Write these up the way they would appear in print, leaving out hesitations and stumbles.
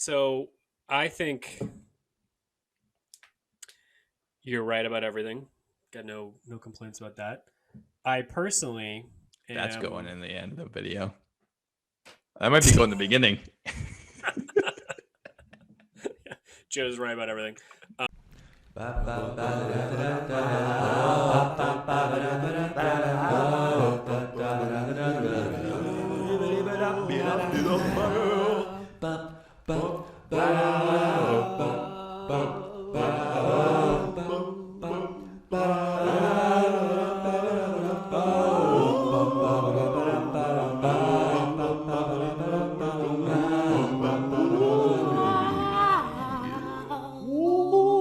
So I think you're right about everything. Got no complaints about that. I personally That's going am in the end of the video. That might be going in the beginning. Joe's right about everything.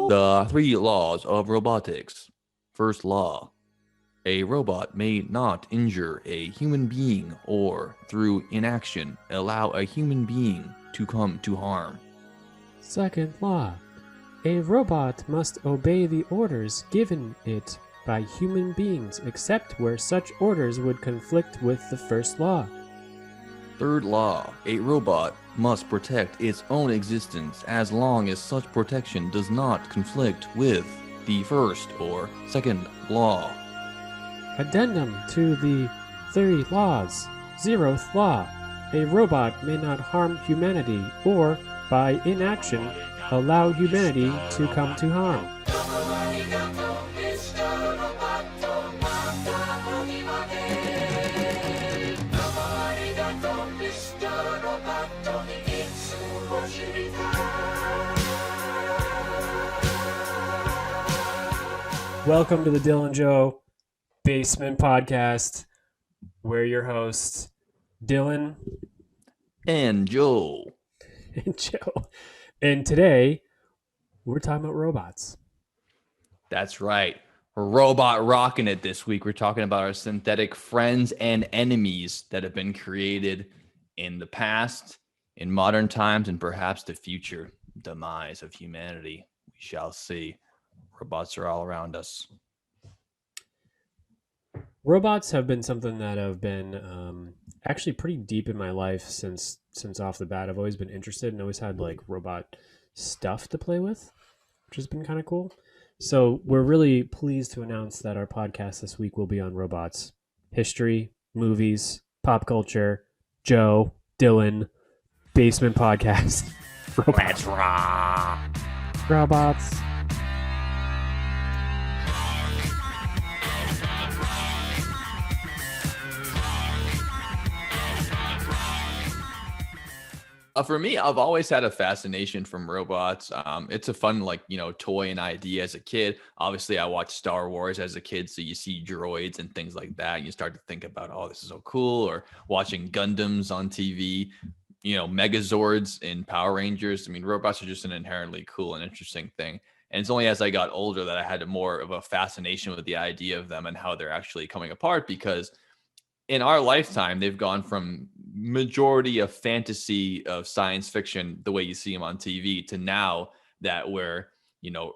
The 3 laws of robotics. First law. A robot may not injure a human being or, through inaction, allow a human being to come to harm. Second law. A robot must obey the orders given it by human beings except where such orders would conflict with the first law. Third law. A robot must protect its own existence as long as such protection does not conflict with the first or second law. Addendum to the 3 laws. 0th law. A robot may not harm humanity or, by inaction, allow humanity to come to harm. Welcome to the Dylan Joe Basement Podcast. We're your hosts, Dylan And Joe. and Joe. And today, we're talking about robots. That's right. We're robot rocking it this week. We're talking about our synthetic friends and enemies that have been created in the past, in modern times, and perhaps the future demise of humanity. We shall see. Robots are all around us. Robots have been something that have been actually pretty deep in my life since off the bat. I've always been interested and always had like robot stuff to play with, which has been kind of cool. So we're really pleased to announce that our podcast this week will be on robots, history, movies, pop culture, Joe, Dylan, Basement Podcast. Let's rock. Robots. For me, I've always had a fascination from robots. It's a fun, toy and idea as a kid. Obviously, I watched Star Wars as a kid, so you see droids and things like that. And you start to think about, oh, this is so cool. Or watching Gundams on TV, Megazords in Power Rangers. I mean, robots are just an inherently cool and interesting thing. And it's only as I got older that I had more of a fascination with the idea of them and how they're actually coming apart, because in our lifetime, they've gone from majority of fantasy of science fiction, the way you see them on TV, to now that we're,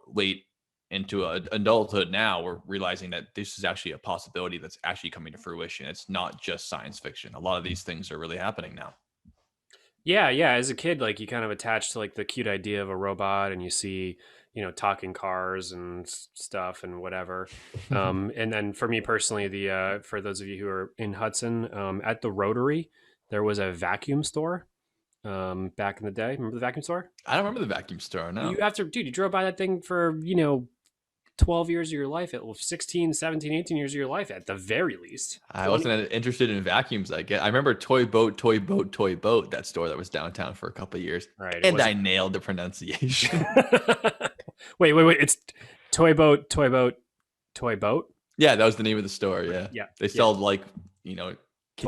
late into adulthood now, we're realizing that this is actually a possibility that's actually coming to fruition. It's not just science fiction. A lot of these things are really happening now. Yeah. As a kid, like you kind of attach to like the cute idea of a robot, and you see, talking cars and stuff and whatever. And then for me personally, for those of you who are in Hudson, at the Rotary, there was a vacuum store back in the day. Remember the vacuum store? I don't remember the vacuum store. No. You drove by that thing for 12 years of your life, 16, 17, 18 years of your life at the very least. I wasn't interested in vacuums. I remember Toy Boat, that store that was downtown for a couple of years. Right. And I nailed the pronunciation. Wait. It's Toy Boat. Yeah, that was the name of the store. Yeah. Yeah. They sold Toy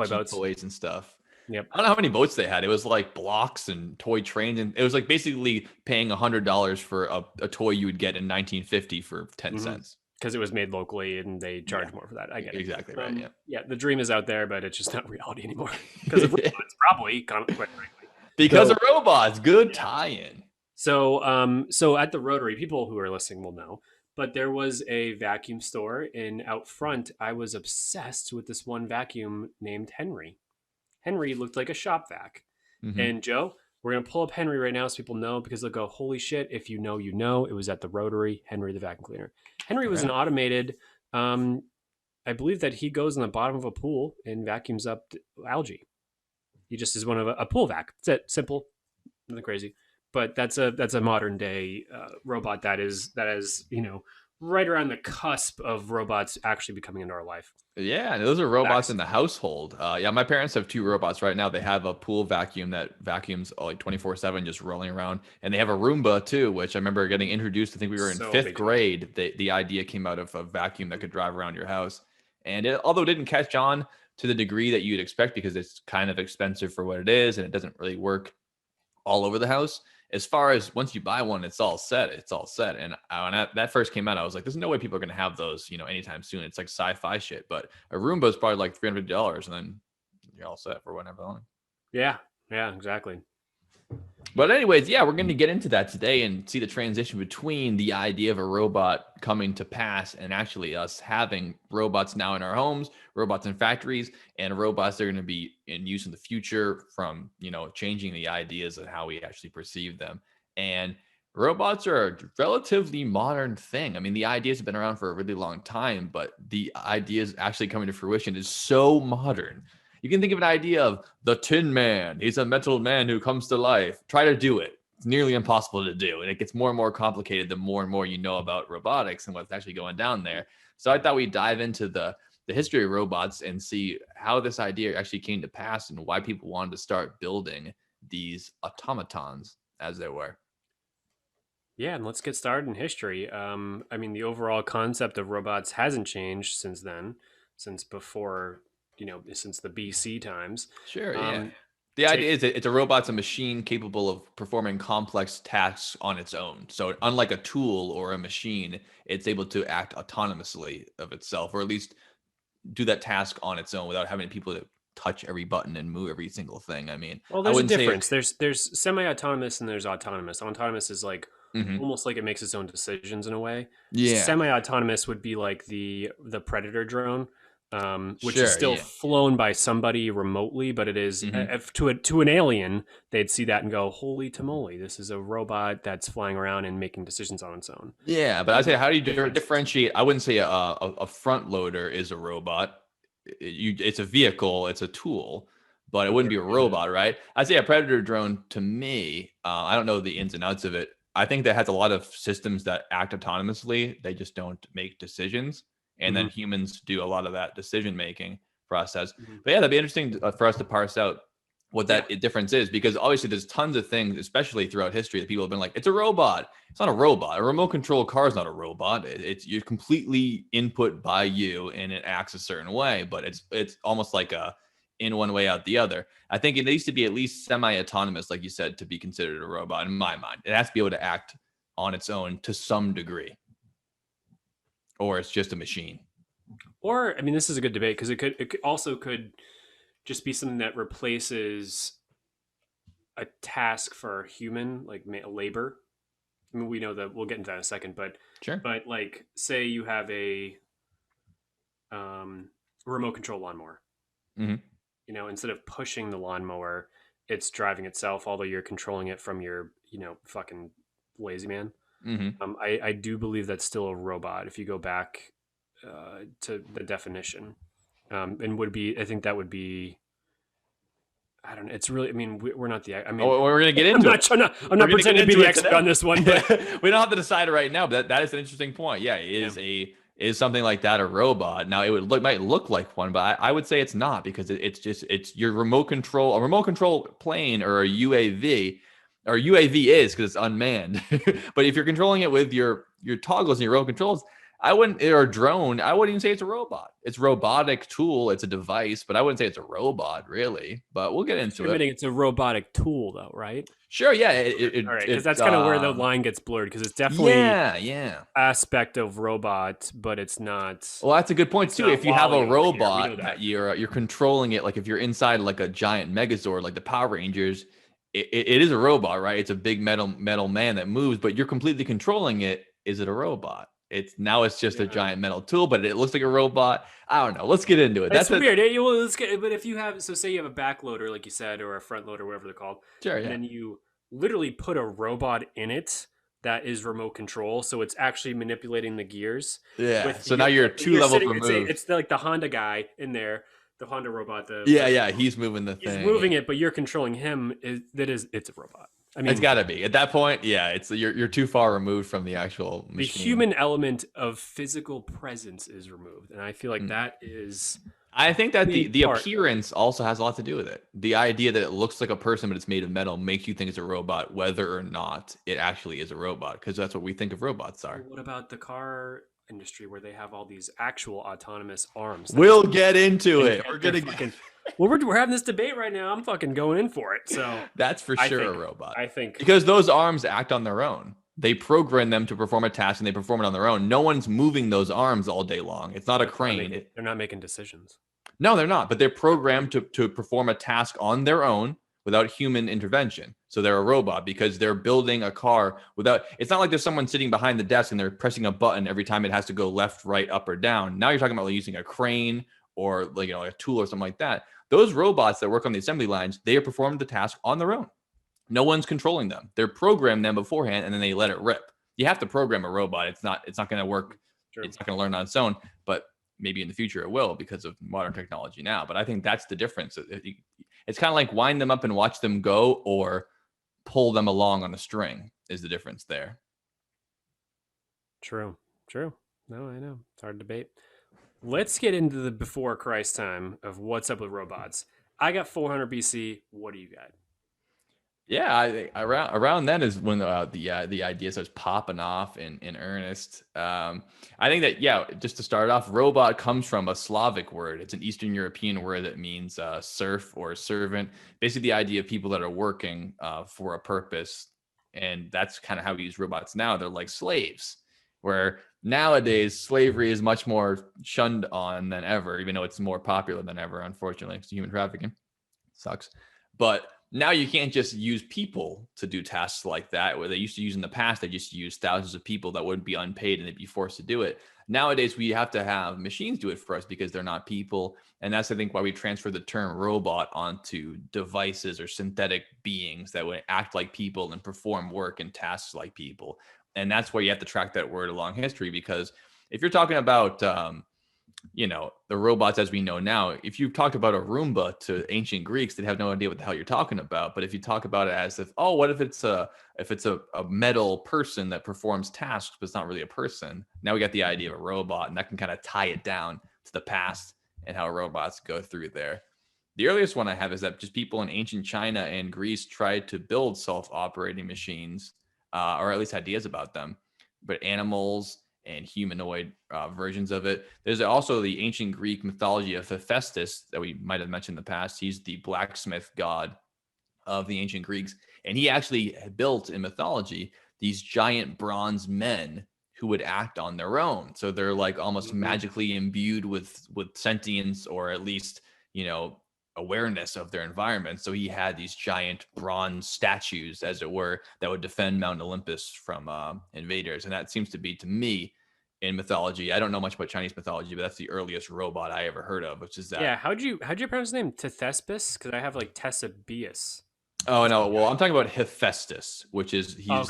boats, toys and stuff. Yep. I don't know how many boats they had. It was like blocks and toy trains, and it was like basically paying $100 for a toy you would get in 1950 for 10 cents. Because it was made locally and they charge more for that. I get it. Exactly right. Yeah. Yeah. The dream is out there, but it's just not reality anymore. Because of robots, probably, quite frankly. Because of robots. Good tie-in. So at the Rotary, people who are listening will know, but there was a vacuum store, and out front, I was obsessed with this one vacuum named Henry. Henry looked like a shop vac. Mm-hmm. And Joe, We're going to pull up Henry right now so people know, because they'll go, holy shit, if you know, you know. It was at the Rotary, Henry the vacuum cleaner. Henry was Okay. an automated, I believe that he goes in the bottom of a pool and vacuums up algae. He just is one of a pool vac. That's it. Simple, nothing crazy. But that's a modern day robot that is right around the cusp of robots actually becoming into our life. Yeah, those are robots Facts. in the household. Yeah, my parents have 2 robots right now. They have a pool vacuum that vacuums like 24/7, just rolling around, and they have a Roomba too, which I remember getting introduced. I think we were in So 5th big time. grade. The idea came out of a vacuum that could drive around your house, and although it didn't catch on to the degree that you'd expect because it's kind of expensive for what it is, and it doesn't really work all over the house. As far as once you buy one, it's all set. It's all set. And when that first came out, I was like, "There's no way people are going to have those, anytime soon." It's like sci-fi shit. But a Roomba is probably like $300, and then you're all set for whatever long. Yeah, exactly. But anyways, yeah, we're going to get into that today and see the transition between the idea of a robot coming to pass and actually us having robots now in our homes, robots in factories, and robots that are going to be in use in the future from, changing the ideas of how we actually perceive them. And robots are a relatively modern thing. I mean, the ideas have been around for a really long time, but the ideas actually coming to fruition is so modern. You can think of an idea of the Tin Man. He's a metal man who comes to life. Try to do it. It's nearly impossible to do. And it gets more and more complicated the more and more you know about robotics and what's actually going down there. So I thought we'd dive into the history of robots and see how this idea actually came to pass and why people wanted to start building these automatons, as they were. Yeah, and let's get started in history. I mean, the overall concept of robots hasn't changed since then, since before, since the BC times. Sure, yeah. Um, The take idea is that it's a robot's a machine capable of performing complex tasks on its own. So unlike a tool or a machine, it's able to act autonomously of itself, or at least do that task on its own without having people to touch every button and move every single thing. I mean, Well, I there's a wouldn't say it. difference. There's semi-autonomous and there's autonomous. Autonomous is like Mhm. almost like it makes its own decisions in a way. Yeah, Semi-autonomous would be like the Predator drone, which is sure. still Yeah. flown by somebody remotely, but it is Mhm. if to an alien, they'd see that and go, "Holy tamale! This is a robot that's flying around and making decisions on its own." Yeah, but I'd say how do you Differences. differentiate? I wouldn't say a front loader is a robot. It's a vehicle, it's a tool, but it wouldn't Okay. be a robot, right? I'd say a predator drone to me. I don't know the ins and outs of it. I think that has a lot of systems that act autonomously. They just don't make decisions, and then Mhm. humans do a lot of that decision making process. Mhm. But yeah, that'd be interesting for us to parse out what Yeah. that difference is, because obviously there's tons of things, especially throughout history, that people have been like, it's a robot. It's not a robot. A remote control car is not a robot. It's you're completely input by you, and it acts a certain way. But it's almost like a in one way out the other. I think it needs to be at least semi-autonomous, like you said, to be considered a robot. In my mind, it has to be able to act on its own to some degree, or it's just a machine. Or I mean, this is a good debate because it could just be something that replaces a task for human like labor. I mean, we know that we'll get into that in a second, Sure. but like say you have a remote control lawnmower. Hmm. Instead of pushing the lawnmower, it's driving itself. Although you're controlling it from your fucking lazy man. Hmm. I do believe that's still a robot if you go back to the definition, and would be I think that would be I don't know. It's really. I mean, we're not the. I mean, Oh, we're gonna get I'm into not. it. I'm not. I'm We're not gonna get pretending to be into the it expert today. on this one, but We don't have to decide it right now, but that is an interesting point. Yeah, yeah. is something like that a robot? Now it might look like one, but I would say it's not, because it's your a remote control plane or a UAV, or UAV is because it's unmanned. But if you're controlling it with your toggles and your remote controls, I wouldn't, or a drone, I wouldn't even say it's a robot. It's a robotic tool, it's a device, but I wouldn't say it's a robot really. But we'll get into You're it. admitting it's a robotic tool, though, right? Sure, yeah, All right, because that's kind of where the line gets blurred. Because it's definitely yeah. aspect of robot, but it's not. Well, that's a good point It's too. not If you have Wally a over here. We know robot that. that you're controlling it, like if you're inside like a giant Megazord, like the Power Rangers, it is a robot, right? It's a big metal man that moves, but you're completely controlling it. Is it a robot? It's just a giant metal tool, but it looks like a robot. I don't know. Let's get into it. That's weird. But if you have, so say you have a back loader, like you said, or a front loader, whatever they're called, Sure, and then you literally put a robot in it that is remote control, so it's actually manipulating the gears. Yeah. So now you're 2 levels removed. It's like the Honda guy in there, the Honda robot. He's moving the thing. He's moving it, but you're controlling him. It's a robot. I mean, it's got to be at that point. Yeah, it's you're too far removed from the actual machine. The human element of physical presence is removed, and I feel like that is. I think that the appearance also has a lot to do with it. The idea that it looks like a person, but it's made of metal, makes you think it's a robot, whether or not it actually is a robot, because that's what we think of robots are. What about the car industry, where they have all these actual autonomous arms? We'll get into it. We're gonna get. Well, we're having this debate right now. I'm fucking going in for it. So that's for sure a robot. I think because those arms act on their own. They program them to perform a task, and they perform it on their own. No one's moving those arms all day long. It's not a crane. They're not making decisions. No, they're not. But they're programmed to perform a task on their own without human intervention. So they're a robot because they're building a car without. It's not like there's someone sitting behind the desk and they're pressing a button every time it has to go left, right, up, or down. Now you're talking about like using a crane or like a tool or something like that. Those robots that work on the assembly lines, they are performing the task on their own. No one's controlling them. They're programmed them beforehand, and then they let it rip. You have to program a robot. It's not going to work. Sure. It's not going to learn on its own, but maybe in the future it will because of modern technology now. But I think that's the difference. It's kind of like wind them up and watch them go, or pull them along on a string is the difference there. True. No, I know. It's hard to debate. Let's get into the before Christ time of what's up with robots. I got 400 BC. What do you got? Yeah, I think around then is when the idea starts popping off in earnest. I think that just to start off, robot comes from a Slavic word. It's an Eastern European word that means serf or servant. Basically, the idea of people that are working for a purpose, and that's kind of how we use robots now. They're like slaves, where nowadays slavery is much more shunned on than ever, even though it's more popular than ever. Unfortunately, it's human trafficking sucks, but now you can't just use people to do tasks like that, where they used to use in the past. They just use thousands of people that wouldn't be unpaid and they'd be forced to do it. Nowadays, we have to have machines do it for us because they're not people. And that's, I think, why we transfer the term robot onto devices or synthetic beings that would act like people and perform work and tasks like people. And that's why you have to track that word along history, because if you're talking about, the robots as we know now, if you talked about a Roomba to ancient Greeks, they'd have no idea what the hell you're talking about. But if you talk about it as what if it's a metal person that performs tasks, but it's not really a person, now we got the idea of a robot, and that can kind of tie it down to the past and how robots go through there. The earliest one I have is that just people in ancient China and Greece tried to build self-operating machines, or at least ideas about them, but animals and humanoid versions of it. There's also the ancient Greek mythology of Hephaestus that we might have mentioned in the past. He's the blacksmith god of the ancient Greeks. And he actually built in mythology these giant bronze men who would act on their own. So they're like almost magically imbued with sentience, or at least, awareness of their environment. So he had these giant bronze statues, as it were, that would defend Mount Olympus from invaders. And that seems to be, to me, in mythology. I don't know much about Chinese mythology, but that's the earliest robot I ever heard of, which is that. Yeah, how'd you pronounce his name? Tethespis? Because I have like Tessabius. Oh no, well, I'm talking about Hephaestus, which is he's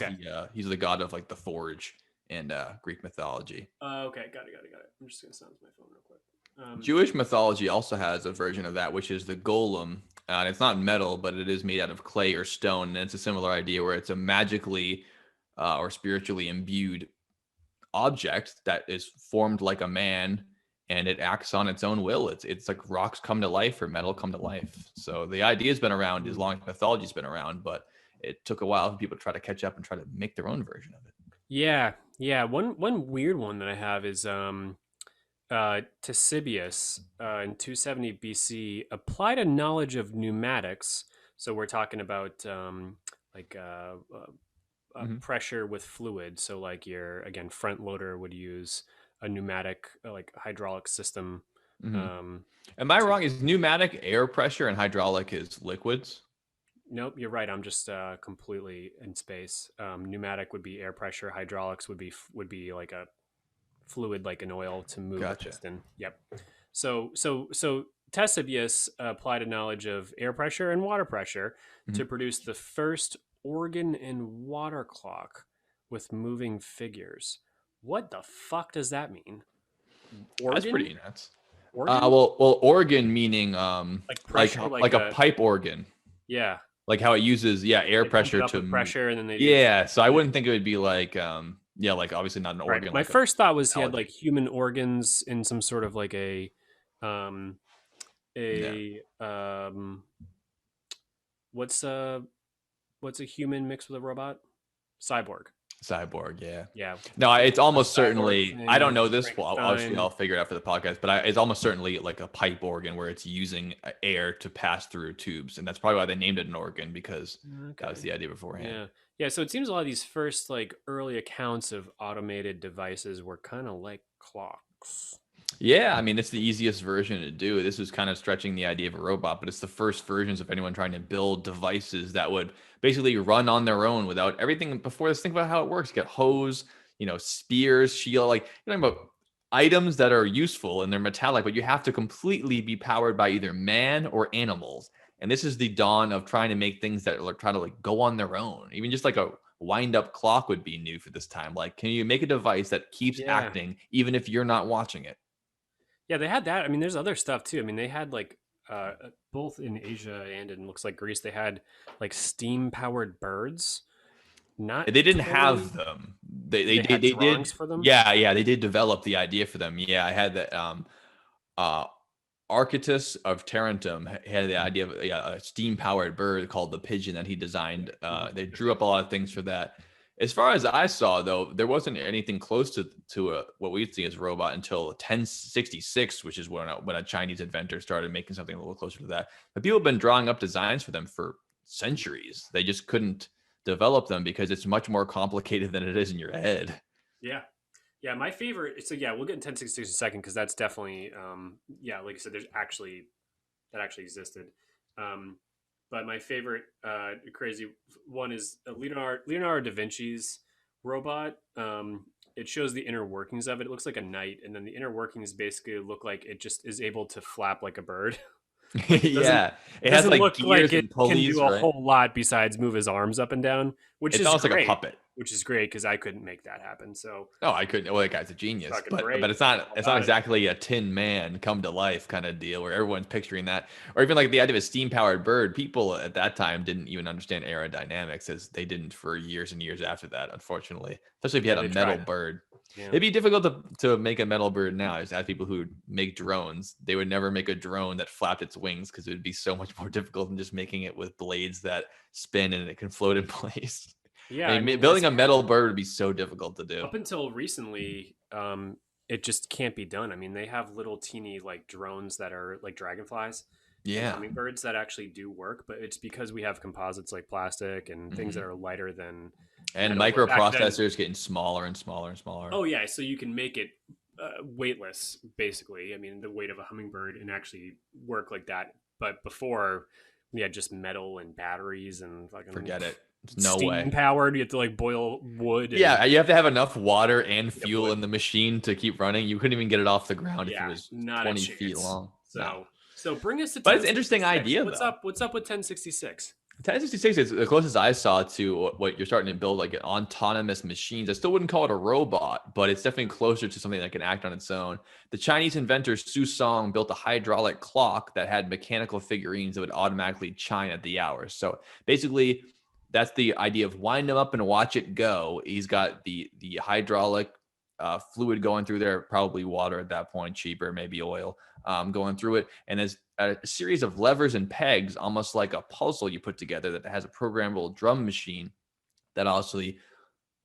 the god of like the forge in Greek mythology. Okay, got it. I'm just gonna silence my phone real quick. Jewish mythology also has a version of that, which is the golem. And it's not metal, but it is made out of clay or stone. And it's a similar idea where it's a magically or spiritually imbued object that is formed like a man, and it acts on its own will. It's like rocks come to life or metal come to life. So the idea has been around as long as mythology's been around, but it took a while for people to try to catch up and try to make their own version of it. Yeah. One weird one that I have is Ctesibius in 270 BC applied a knowledge of pneumatics. So we're talking about pressure with fluid. So like your, again, front loader would use a pneumatic, like hydraulic system. Am I wrong? Is pneumatic air pressure and hydraulic is liquids? Nope, you're right. I'm just completely in space. Pneumatic would be air pressure. Hydraulics would be like a fluid like an oil to move a Gotcha. piston. Yep. So Ctesibius applied a knowledge of air pressure and water pressure Mhm. to produce the first organ and water clock with moving figures. What the fuck does that mean? That's Organ? pretty nuts. Organ? Well, organ meaning Like pressure, like a pipe organ, yeah, like how it uses air they pump it pressure up with to. pressure and then they do. Yeah, so I wouldn't think it would be like like obviously not an Right. organ My like a first thought was he had like analogy. human organs in some sort of like um, Yeah, a what's a human mixed with a robot? Cyborg. cyborg. Yeah. Yeah. No, it's A almost cyborg certainly. I thing don't or know this. Well, obviously, Frankenstein. I'll figure it out for the podcast. But it's almost certainly like a pipe organ where it's using air to pass through tubes, and that's probably why they named it an organ because that was Okay. the idea beforehand. Yeah. Yeah. So it seems a lot of these first like early accounts of automated devices were kind of like clocks. Yeah, I mean, it's the easiest version to do. This was kind of stretching the idea of a robot, but it's the first versions of anyone trying to build devices that would basically run on their own without everything. Before this, think about how it works. You got hose, spears, shield, like you're talking about items that are useful and they're metallic, but you have to completely be powered by either man or animals. And this is the dawn of trying to make things that are trying to like go on their own. Even just like a wind up clock would be new for this time. Like, can you make a device that keeps Yeah. acting even if you're not watching it? Yeah, they had that. I mean, there's other stuff too. I mean, they had like both in Asia and in looks like Greece, they had like steam powered birds. Not They didn't totally. have them. They they They did had they did drawings for them. yeah, they did develop the idea for them. Yeah, I had that uh Archytas of Tarentum had the idea of a steam powered bird called the pigeon that he designed. They drew up a lot of things for that. As far as I saw, though, there wasn't anything close to what we'd see as a robot until 1066, which is when a Chinese inventor started making something a little closer to that. But people have been drawing up designs for them for centuries. They just couldn't develop them because it's much more complicated than it is in your head. Yeah. Yeah, my favorite. So yeah, we'll get in 1066 in a second because that's definitely yeah, like I said, there's actually that actually existed. Um, but my favorite crazy one is Leonardo da Vinci's robot. It shows the inner workings of it. It looks like a knight, and then the inner workings basically look like it just is able to flap like a bird. Like it doesn't Yeah, it has doesn't like look like gears it and can pulleys, do a right? whole lot besides move his arms up and down, which It's is almost like a great. puppet. Which is great because I couldn't make that happen. So Oh, I couldn't. Well, that guy's a genius, fucking but great. it's not How it's not about it? exactly a Tin Man come to life kind of deal where everyone's picturing that, or even like the idea of a steam powered bird. People at that time didn't even understand aerodynamics as they didn't for years and years after that. Unfortunately, especially if you Yeah, had a they metal tried. bird, Yeah. it'd be difficult to make a metal bird now. As people who make drones, they would never make a drone that flapped its wings because it would be so much more difficult than just making it with blades that spin and it can float in place. Yeah, I I mean, mean, building a metal bird would be so difficult to do. up until recently, it just can't be done. I mean, they have little teeny like drones that are like dragonflies and Yeah. hummingbirds that actually do work, but it's because we have composites like plastic and things that Mhm. are lighter than And metal. But back then, microprocessors getting smaller and smaller and smaller. oh yeah, so you can make it weightless, basically. I mean, the weight of a hummingbird and actually work like that. But before, we had just metal and batteries and fucking Forget it. There's no steam way. powered. You have to like boil wood. And, Yeah, you have to have enough water and yep, fuel in the machine to keep running. You couldn't even get it off the ground if it yeah, was not a 20 feet chance. long. No. So bring us to But it's an interesting 1066. idea, What's though. up? What's up with 1066? 1066 is the closest I saw to what you're starting to build, like autonomous machines. I still wouldn't call it a robot, but it's definitely closer to something that can act on its own. The Chinese inventor Su Song built a hydraulic clock that had mechanical figurines that would automatically chime at the hours. So basically, that's the idea of wind them up and watch it go. He's got the hydraulic fluid going through there, probably water at that point, cheaper, maybe oil, going through it. And there's a series of levers and pegs, almost like a puzzle you put together that has a programmable drum machine that also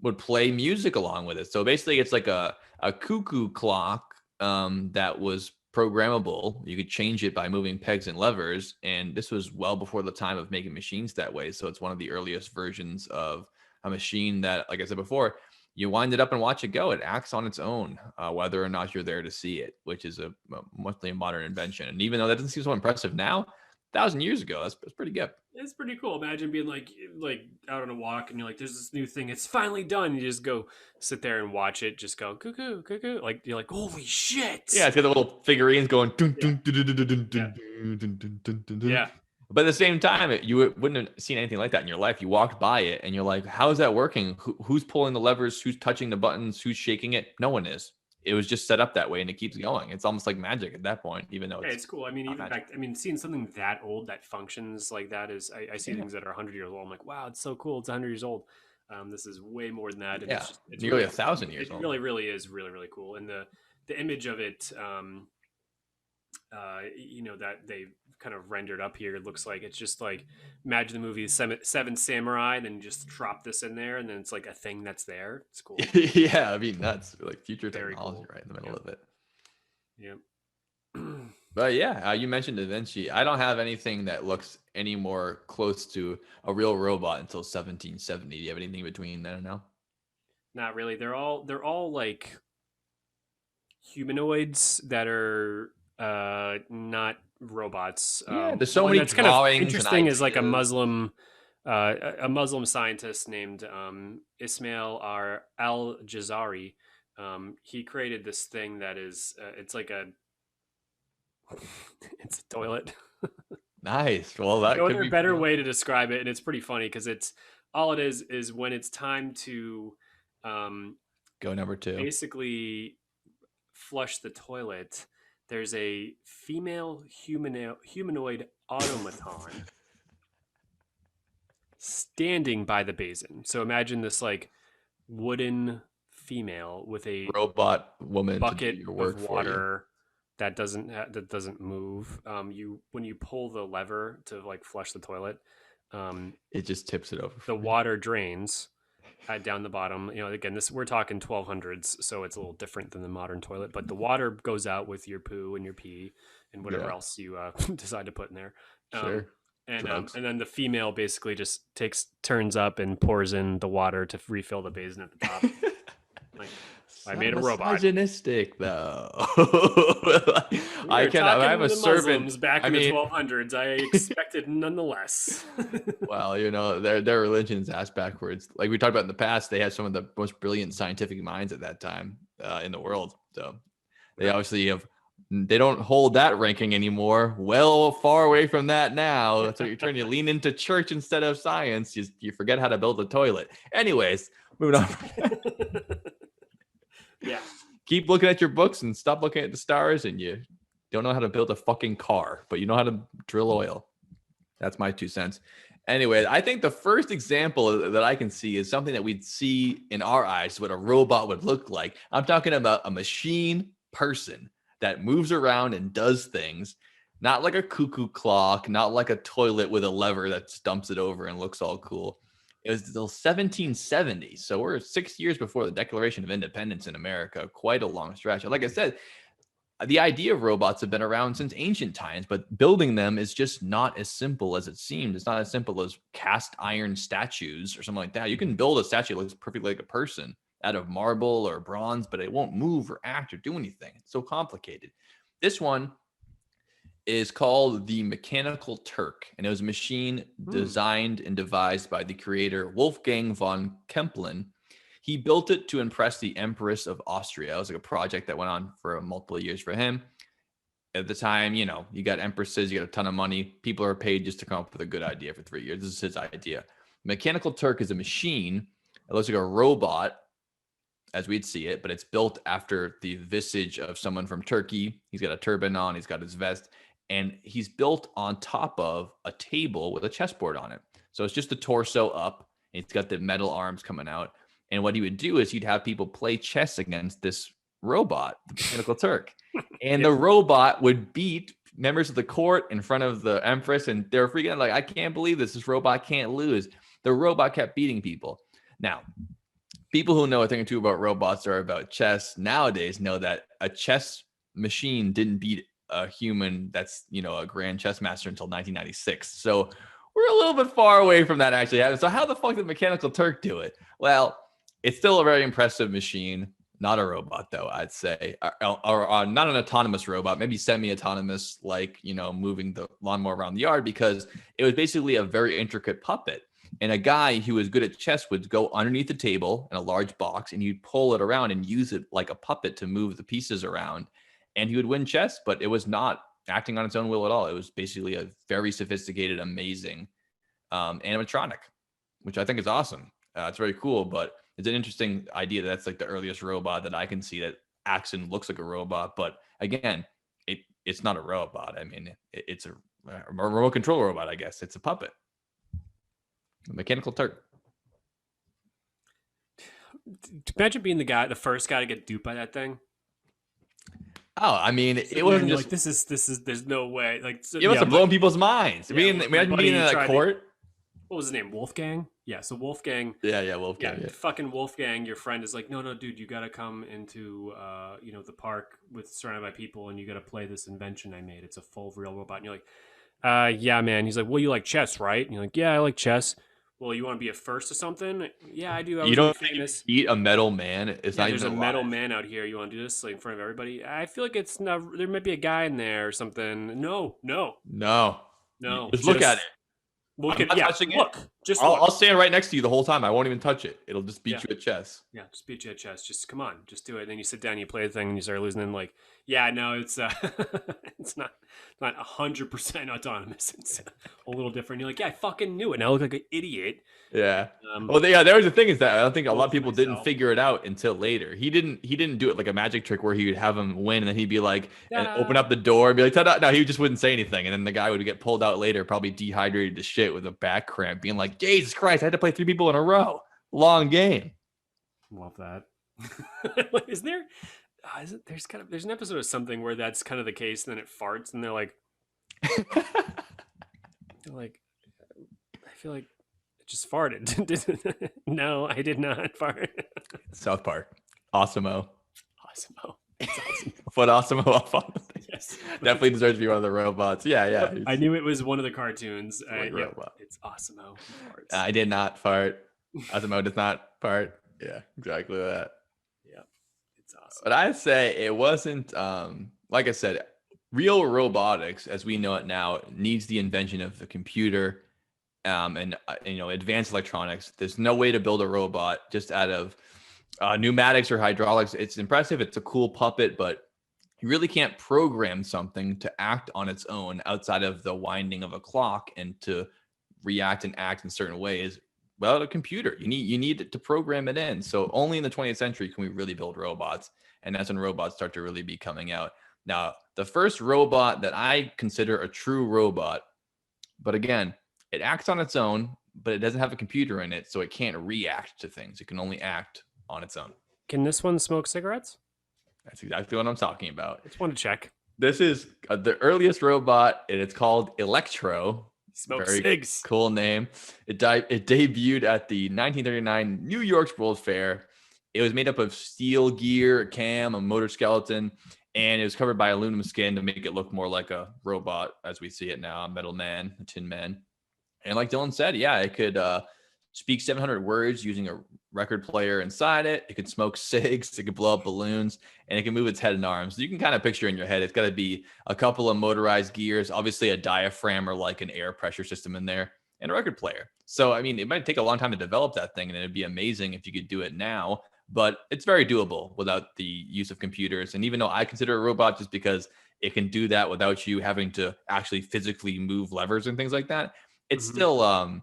would play music along with it. So basically, it's like a cuckoo clock that was programmable. You could change it by moving pegs and levers. And this was well before the time of making machines that way. So it's one of the earliest versions of a machine that, like I said before, you wind it up and watch it go. It acts on its own, whether or not you're there to see it, which is mostly a modern invention. And even though that doesn't seem so impressive now, 1,000 years ago. That's pretty good. It's pretty cool. Imagine being like out on a walk and you're like, there's this new thing. It's finally done. You just go sit there and watch it. Just go cuckoo, cuckoo. Like you're like, holy shit. Yeah, it's got the little figurines going. Dun, Yeah. dun, dun, dun, dun, dun, Yeah. dun, dun, dun, dun, dun, dun. Yeah. But at the same time, you wouldn't have seen anything like that in your life. You walked by it and you're like, how is that working? Who's pulling the levers? Who's touching the buttons? Who's shaking it? No one is. It was just set up that way and it keeps going. It's almost like magic at that point, even though Yeah, it's cool. I mean, not even magic. back, I mean, seeing something that old that functions like that is, I see Yeah. things that are 100 years old. I'm like, wow, it's so cool. It's 100 years old. This is way more than that. And Yeah, it's nearly really, 1,000 years it old. really is really cool. And the image of it, that they kind of rendered up here, it looks like it's just like, imagine the movie Seven Samurai, and then just drop this in there, and then it's like a thing that's there. It's cool. Yeah, I mean, that's like future Very technology cool. right in the middle of it. Yeah. But yeah, you mentioned Da Vinci. I don't have anything that looks any more close to a real robot until 1770. Do you have anything between then and now? Not really. They're all like humanoids that are not robots. Yeah, there's so one many that's kind of drawings and interesting is like ideas. a Muslim scientist named Ismail Al Jazari. He created this thing that is it's like it's a toilet. Nice. Well, that No could other be better pretty- way to describe it, and it's pretty funny because it's all it is when it's time to Go number 2. basically flush the toilet. There's a female humanoid automaton standing by the basin. So imagine this like wooden female with a Robot woman to bucket do your work of for you. water that doesn't move. When you pull the lever to like flush the toilet, It just tips it over. the water drains down the bottom. Again, we're talking 1200s, so it's a little different than the modern toilet. But the water goes out with your poo and your pee and whatever Yeah. else you decide to put in there. Sure. And Drugs. then the female basically just turns up and pours in the water to refill the basin at the top. Like, I made a robot. Misogynistic, though. I Talking have a to the servant. Muslims back I in mean- the 1200s. I expected nonetheless. Well, their religion's ass backwards. Like we talked about in the past, they had some of the most brilliant scientific minds at that time in the world. So they obviously they don't hold that ranking anymore. Well, far away from that now. That's what you're trying to lean into church instead of science. You forget how to build a toilet. Anyways, moving on. Yeah. Keep looking at your books and stop looking at the stars, and you don't know how to build a fucking car, but you know how to drill oil. That's my 2 cents. Anyway, I think the first example that I can see is something that we'd see in our eyes, what a robot would look like. I'm talking about a machine person that moves around and does things, not like a cuckoo clock, not like a toilet with a lever that dumps it over and looks all cool. It was until 1770. So we're 6 years before the Declaration of Independence in America, quite a long stretch. And like I said, the idea of robots have been around since ancient times, but building them is just not as simple as it seemed. It's not as simple as cast iron statues or something like that. You can build a statue that looks perfectly like a person out of marble or bronze, but it won't move or act or do anything. It's so complicated. This one is called the Mechanical Turk, and it was a machine designed and devised by the creator Wolfgang von Kempelen. He built it to impress the Empress of Austria. It was like a project that went on for multiple years for him. At the time, you got empresses, you got a ton of money. People are paid just to come up with a good idea for 3 years. This is his idea. Mechanical Turk is a machine. It looks like a robot as we'd see it, but it's built after the visage of someone from Turkey. He's got a turban on, he's got his vest, and he's built on top of a table with a chessboard on it. So it's just the torso up, and it's got the metal arms coming out. And what he would do is he'd have people play chess against this robot, the Mechanical Turk. And the robot would beat members of the court in front of the Empress, and they're freaking out like, I can't believe this. This robot can't lose. The robot kept beating people. Now, people who know a thing or two about robots or about chess nowadays know that a chess machine didn't beat a human that's, a grand chess master until 1996. So we're a little bit far away from that actually happening. So how the fuck did Mechanical Turk do it? Well, it's still a very impressive machine. not a robot though, I'd say, or not an autonomous robot, maybe semi-autonomous, like, moving the lawnmower around the yard, because it was basically a very intricate puppet. And a guy who was good at chess would go underneath the table in a large box and you'd pull it around and use it like a puppet to move the pieces around. And he would win chess, but it was not acting on its own will at all. It was basically a very sophisticated, amazing animatronic, which I think is awesome. It's very cool, but it's an interesting idea. That's like the earliest robot that I can see that acts and looks like a robot. But again, it's not a robot. I mean, it's a remote control robot, I guess. It's a puppet, a mechanical Turk. Imagine being the first guy to get duped by that thing. Oh, I mean, it wasn't just like this is. There's no way. Like it must have blown people's minds. Imagine being in that court. What was his name? Wolfgang? Yeah, so Wolfgang. Yeah, Wolfgang. Yeah, fucking Wolfgang, your friend is like, no, dude, you gotta come into the park surrounded by people, and you gotta play this invention I made. It's a full real robot. And you're like, yeah, man. He's like, well, you like chess, right? And you're like, yeah, I like chess. Well, you want to be a first or something? Yeah, I do. You don't famous. Eat a metal man. It's not there's a metal man out here. You want to do this like in front of everybody? I feel like it's not. There might be a guy in there or something. No. Just look at it. Look I'm at not touching look. it. Just I'll stand right next to you the whole time. I won't even touch it. It'll just beat you at chess. Yeah, just beat you at chess. Just come on, just do it. And then you sit down, you play the thing, and you start losing. And like, yeah, no, it's it's not 100% autonomous. It's a little different. You're like, yeah, I fucking knew it. And I look like an idiot. Yeah. There was the thing is that I don't think a lot of people didn't figure it out until later. He didn't do it like a magic trick where he would have him win and then he'd be like, and open up the door and be like, ta-da. No, he just wouldn't say anything. And then the guy would get pulled out later, probably dehydrated to shit with a back cramp, being like, Jesus Christ, I had to play 3 people in a row. Long game. Love that. Is there? There's an episode of something where that's kind of the case, and then it farts, and they're like, I feel like it just farted. No, I did not fart. South Park. Awesome-o. It's awesome. Put Awesome-o up on the thing. Yes. Definitely deserves to be one of the robots. Yeah. I knew it was one of the cartoons. Robot. It's Awesome-o. I did not fart. Awesome-o does not fart. Yeah, exactly that. Yeah, it's awesome. But I'd say it wasn't, like I said, real robotics as we know it now needs the invention of the computer and advanced electronics. There's no way to build a robot just out of pneumatics or hydraulics. It's impressive. It's a cool puppet, but you really can't program something to act on its own outside of the winding of a clock and to react and act in certain ways. Well, a computer, you need to program it in. So only in the 20th century can we really build robots. And that's when robots start to really be coming out. Now, the first robot that I consider a true robot, but again, it acts on its own, but it doesn't have a computer in it, so it can't react to things. It can only act on its own. Can this one smoke cigarettes? That's exactly what I'm talking about. I just want to check. This is the earliest robot, and it's called Electro. Smoke Very cigs. Cool name. It debuted at the 1939 New York World Fair. It was made up of steel gear, a cam, a motor skeleton, and it was covered by aluminum skin to make it look more like a robot as we see it now, a metal man, a tin man. And like Dylan said, yeah, it could speak 700 words using a record player inside it. It could smoke cigs. It could blow up balloons, and it can move its head and arms. So you can kind of picture in your head, it's got to be a couple of motorized gears, obviously a diaphragm or like an air pressure system in there, and a record player. So, I mean, it might take a long time to develop that thing, and it'd be amazing if you could do it now, but it's very doable without the use of computers. And even though I consider a robot just because it can do that without you having to actually physically move levers and things like that, it's still,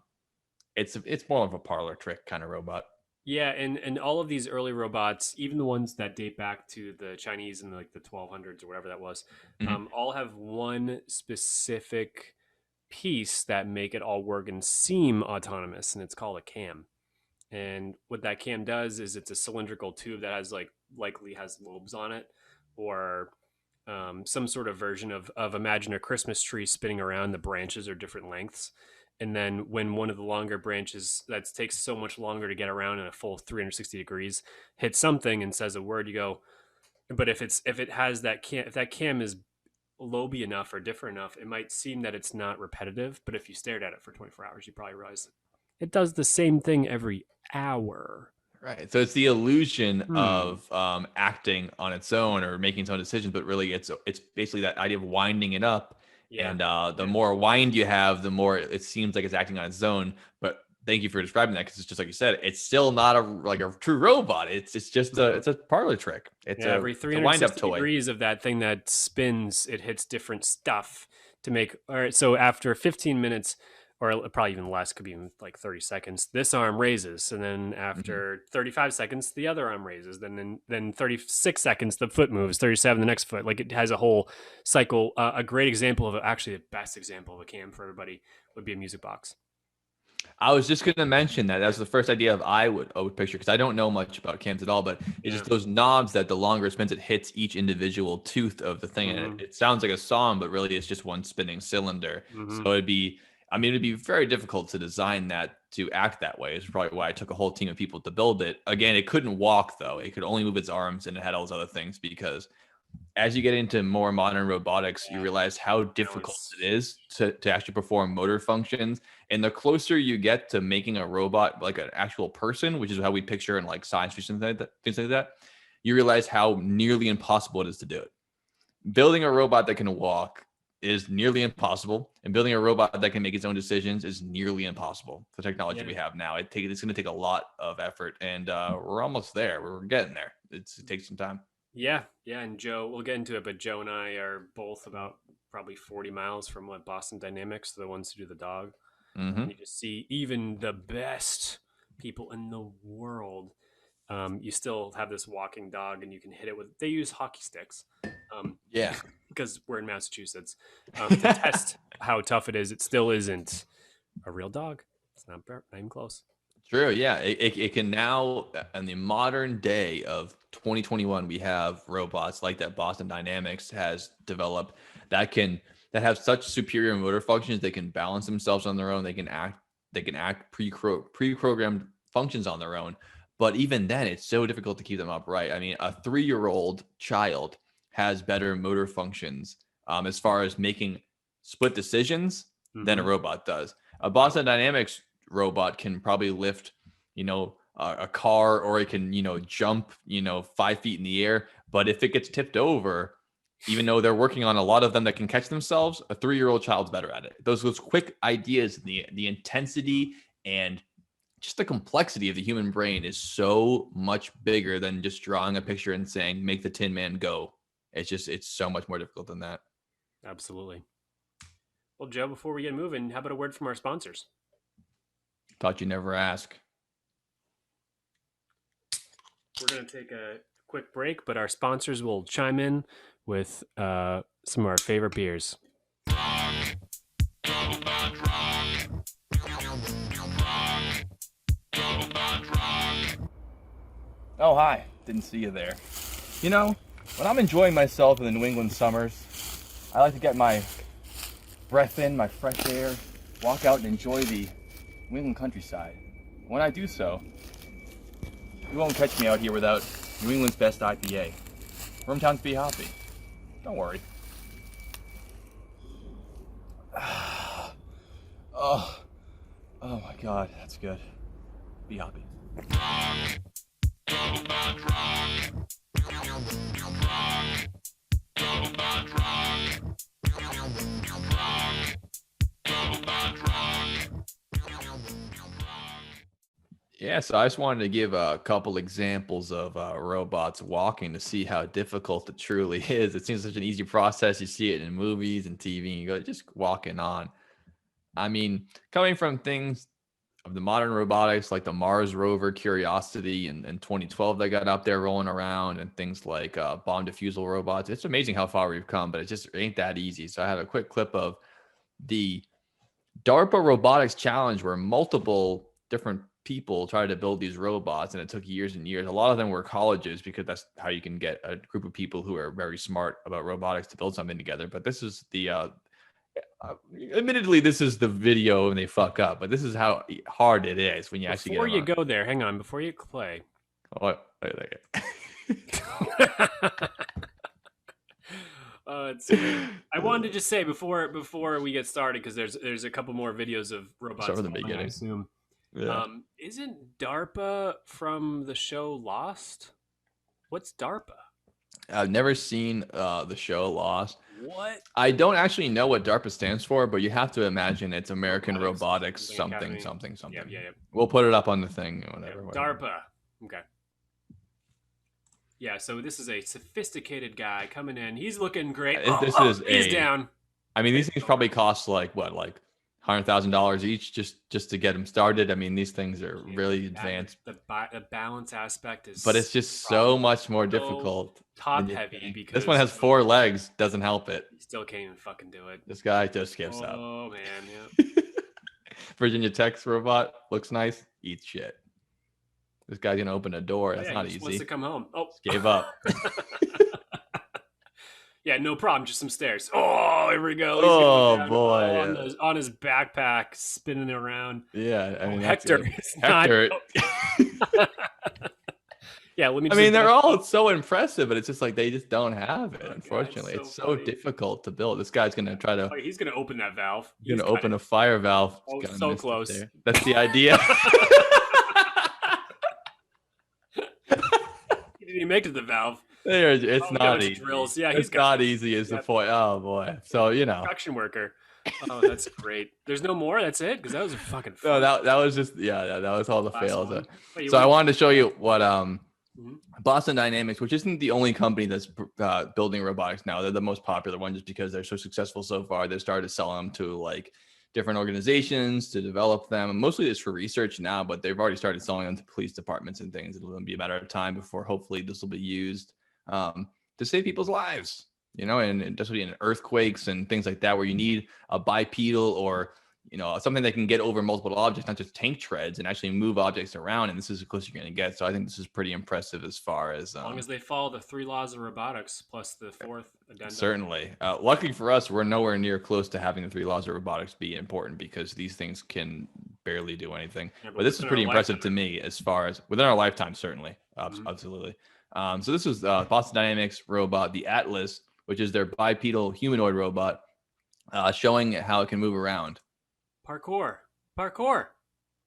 it's more of a parlor trick kind of robot. Yeah, and all of these early robots, even the ones that date back to the Chinese in like the 1200s or whatever that was, all have one specific piece that make it all work and seem autonomous, and it's called a cam. And what that cam does is it's a cylindrical tube that has likely has lobes on it, or some sort of version of imagine a Christmas tree spinning around. The branches are different lengths. And then when one of the longer branches that takes so much longer to get around in a full 360 degrees hits something and says a word, you go. But if it has that cam, if that cam is loby enough or different enough, it might seem that it's not repetitive. But if you stared at it for 24 hours, you probably realize it does the same thing every hour. Right. So it's the illusion Hmm. of acting on its own or making its own decisions, but really it's basically that idea of winding it up. Yeah. And the more wind you have, the more it seems like it's acting on its own. But thank you for describing that, because it's just like you said, it's still not a true robot. It's just Mhm. a parlor trick. Yeah, every It's a wind up 360 toy. degrees of that thing that spins, it hits different stuff to make. All right, so after 15 minutes, or probably even less, could be even like 30 seconds, this arm raises, and then Mhm. after 35 seconds, the other arm raises. Then 36 seconds, the foot moves. 37, the next foot. Like it has a whole cycle. A great example of actually the best example of a cam for everybody would be a music box. I was just going to mention that. That's the first idea of I would picture, because I don't know much about cams at all, but it's Yeah. just those knobs that the longer it spins, it hits each individual tooth of the thing. And Hmm. it sounds like a song, but really it's just one spinning cylinder. So Hmm. it'd be very difficult to design that to act that way. It's probably why I took a whole team of people to build it. Again, it couldn't walk though. It could only move its arms, and it had all those other things, because as you get into more modern robotics, you realize how difficult Balance. it is to actually perform motor functions. And the closer you get to making a robot like an actual person, which is how we picture in like science fiction, things like that, you realize how nearly impossible it is to do it. Building a robot that can walk is nearly impossible, and building a robot that can make its own decisions is nearly impossible. The technology Yeah. we have now, it's going to take a lot of effort, and we're almost there. We're getting there. It takes some time. Yeah, yeah, and Joe, we'll get into it, but Joe and I are both about probably 40 miles from what Boston Dynamics, the ones who do the dog. Hmm. And you just see even the best people in the world. You still have this walking dog, and you can hit it with. They use hockey sticks, um, Yeah. because we're in Massachusetts. To test how tough it is, it still isn't a real dog. It's not even close. True. Yeah. It can now, in the modern day of 2021, we have robots like that Boston Dynamics has developed that have such superior motor functions. They can balance themselves on their own. They can act pre-programmed functions on their own. But even then, it's so difficult to keep them upright. I mean, a 3-year-old child has better motor functions as far as making split decisions than a Hmm. robot does. A Wow. Boston Dynamics robot can probably lift, a car, or it can, jump, 5 feet in the air. But if it gets tipped over, even though they're working on a lot of them that can catch themselves, a 3-year-old child's better at it. Those quick ideas, the intensity and just the complexity of the human brain is so much bigger than just drawing a picture and saying, make the Tin Man go. It's so much more difficult than that. Absolutely. Well, Joe, before we get moving, how about a word from our sponsors? Thought you never ask. We're going to take a quick break, but our sponsors will chime in with some of our favorite beers. Oh, hi. Didn't see you there. You know, when I'm enjoying myself in the New England summers, I like to get my breath in, my fresh air, walk out and enjoy the New England countryside. When I do so, you won't catch me out here without New England's best IPA. WormTown's Be Hoppy. Don't worry. Oh, oh my God, that's good. Be Hoppy. Yeah, so I just wanted to give a couple examples of robots walking to see how difficult it truly is. It seems such an easy process. You see it in movies and TV, and you go, just walking on. I mean, coming from things of the modern robotics like the Mars rover Curiosity in 2012 that got up there rolling around, and things like bomb diffusal robots, it's amazing how far we've come, but it just ain't that easy. So I have a quick clip of the DARPA Robotics Challenge, where multiple different people tried to build these robots, and it took years and years. A lot of them were colleges, because that's how you can get a group of people who are very smart about robotics to build something together. But this is admittedly, this is the video and they fuck up, but this is how hard it is when you actually get Before them you on. go there, hang on. Before you play. Oh, wait a It's great. I wanted to just say before we get started, because there's a couple more videos of robots Start from the falling, I beginning. assume. Yeah. Isn't DARPA from the show Lost? What's DARPA? I've never seen the show Lost. What? I don't actually know what DARPA stands for, but you have to imagine it's American Robotics Something something Academy. something Yep, something. yeah, yep. We'll put it up on the thing, Yep. whatever. DARPA. Okay. Yeah, so this is a sophisticated guy coming in. He's looking great. He's down. I mean, these things probably cost like $100,000 each just to get them started. I mean, these things are really advanced. The balance aspect is, but it's just so much more difficult. Top heavy because this one has 4 legs. Doesn't help it. You still can't even fucking do it. This guy just gives up. Oh man, yeah. Virginia Tech's robot looks nice. Eats shit. This guy's gonna open a door. That's not he easy. Wants to come home. Oh, just gave up. Yeah, no problem. Just some stairs. Oh, here we go. He's boy, on his backpack, spinning around. Yeah, I mean, Hector. Hector. Yeah, let me. I mean, they're all so impressive, but it's just like they just don't have it. Unfortunately, it's so difficult to build. This guy's gonna try to. Oh, he's gonna open that valve. He's gonna open a fire valve. Oh, so close. That's the idea. He didn't even make it to the valve. It's not easy. Drills. Yeah, it's not easy is the point. Oh boy. So construction worker. Oh, that's great. There's no more. That's it, because that was a fucking. Fun. No, that was just that was all the fails. Wait, so I wanted to show you what Boston Dynamics, which isn't the only company that's building robotics now. They're the most popular one just because they're so successful so far. They started selling them to like different organizations to develop them. And mostly it's for research now, but they've already started selling them to police departments and things. It'll be a matter of time before hopefully this will be used to save people's lives, and especially in earthquakes and things like that, where you need a bipedal or, something that can get over multiple objects, not just tank treads, and actually move objects around. And this is as close as you're going to get. So I think this is pretty impressive as far as... as long as they follow the 3 laws of robotics plus the 4th addendum. Certainly. Luckily for us, we're nowhere near close to having the 3 laws of robotics be important because these things can barely do anything. Yeah, but this is pretty impressive to me as far as within our lifetime, certainly. Absolutely. So this was Boston Dynamics robot, the Atlas, which is their bipedal humanoid robot, showing how it can move around. Parkour.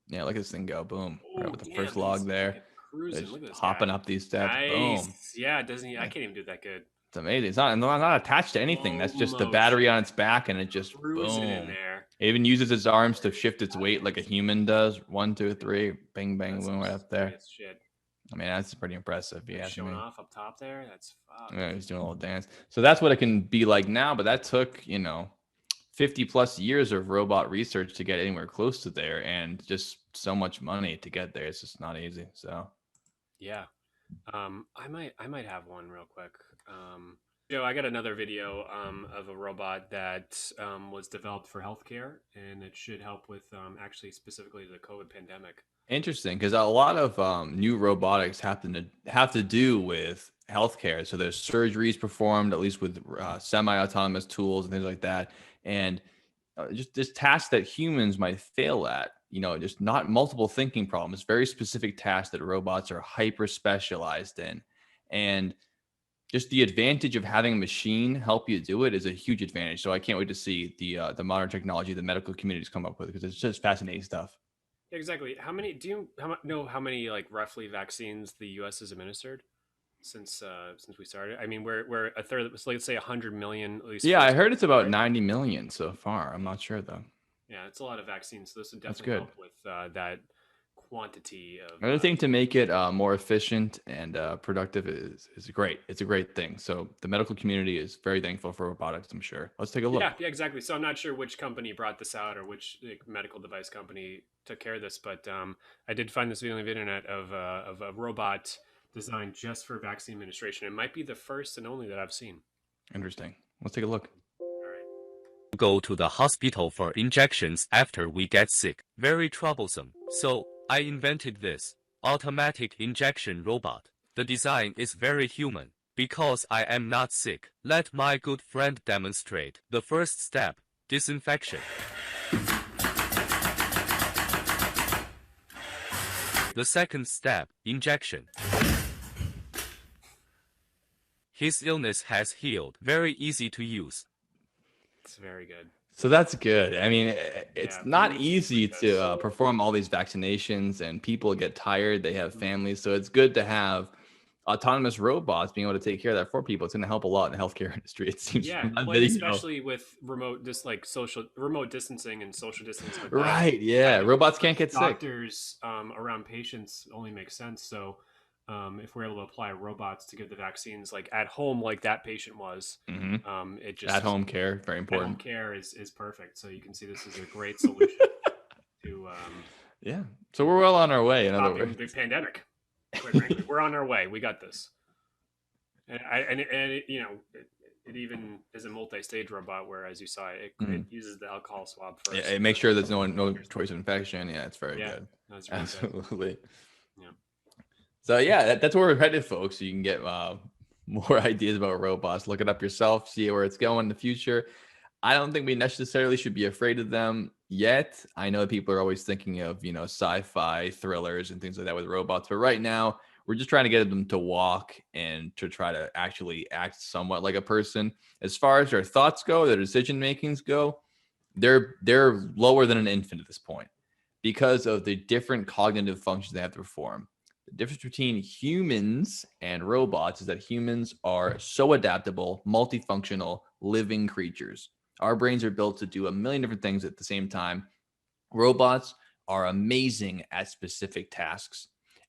Yeah, look at this thing go. Boom. Ooh, right with the first log there. Hopping up these steps. Nice. Boom. Yeah, doesn't he? I can't even do that good. It's amazing. It's not attached to anything. That's just the battery on its back, and it just boom. In there. It even uses its arms to shift its weight like a human does. 1, 2, 3, bang, bang, boom, right up there. Shit. I mean, that's pretty impressive. Yeah, showing off up top there. That's fuck. Yeah, he's doing a little dance. So that's what it can be like now. But that took 50 plus years of robot research to get anywhere close to there, and just so much money to get there. It's just not easy. So yeah, I might have one real quick. I got another video of a robot that was developed for healthcare, and it should help with actually specifically the COVID pandemic. Interesting, because a lot of new robotics have to do with healthcare. So there's surgeries performed, at least with semi-autonomous tools and things like that, and just tasks that humans might fail at. Just not multiple thinking problems, very specific tasks that robots are hyper specialized in, and just the advantage of having a machine help you do it is a huge advantage. So I can't wait to see the modern technology the medical community's come up with, because it's just fascinating stuff. Exactly. Do you know how many like roughly vaccines the U.S. has administered since we started? I mean, we're a third. Let's say 100 million at least. Yeah, I heard it's about 90 million so far. I'm not sure though. Yeah, it's a lot of vaccines. So this would definitely help with that quantity of. Another thing to make it more efficient and productive is great. It's a great thing. So the medical community is very thankful for robotics, I'm sure. Let's take a look. Yeah, exactly. So I'm not sure which company brought this out or which medical device company took care of this, but I did find this video on the internet of a robot designed just for vaccine administration. It might be the first and only that I've seen. Interesting. Let's take a look. Go to the hospital for injections after we get sick. Very troublesome. So I invented this automatic injection robot. The design is very human. Because I am not sick, let my good friend demonstrate. The first step, disinfection. The second step, injection. His illness has healed. Very easy to use. It's very good. So that's good. I mean, it's Yeah, not humans easy like this. to perform all these vaccinations, and people get tired. They have Mhm. families, so it's good to have autonomous robots being able to take care of that for people. It's going to help a lot in the healthcare industry. It seems Yeah, from that well, and video. especially with remote distancing and social distancing like that, Right? Yeah, having robots can't get sick. doctors around patients only makes sense. So, if we're able to apply robots to give the vaccines like at home, like that patient was, Hmm. it At just home care, very at home important. care is perfect. So you can see this is a great solution to Yeah. So we're well on our way. In other stopping words. the pandemic. Quite frankly, we're on our way. We got this. And it, it even is a multi-stage robot where, as you saw, it uses the alcohol swab Yeah, first. make sure there's no choice of infection. Yeah, it's very Yeah, good. that's really good. Absolutely. Yeah. So yeah, that's where we're headed, folks. So you can get more ideas about robots. Look it up yourself. See where it's going in the future. I don't think we necessarily should be afraid of them yet. I know people are always thinking of, sci-fi thrillers and things like that with robots, but right now we're just trying to get them to walk and to try to actually act somewhat like a person. As far as their thoughts go, their decision makings go, they're lower than an infant at this point because of the different cognitive functions they have to perform. The difference between humans and robots is that humans are so adaptable, multifunctional, living creatures. Our brains are built to do a million different things at the same time. Robots are amazing at specific tasks.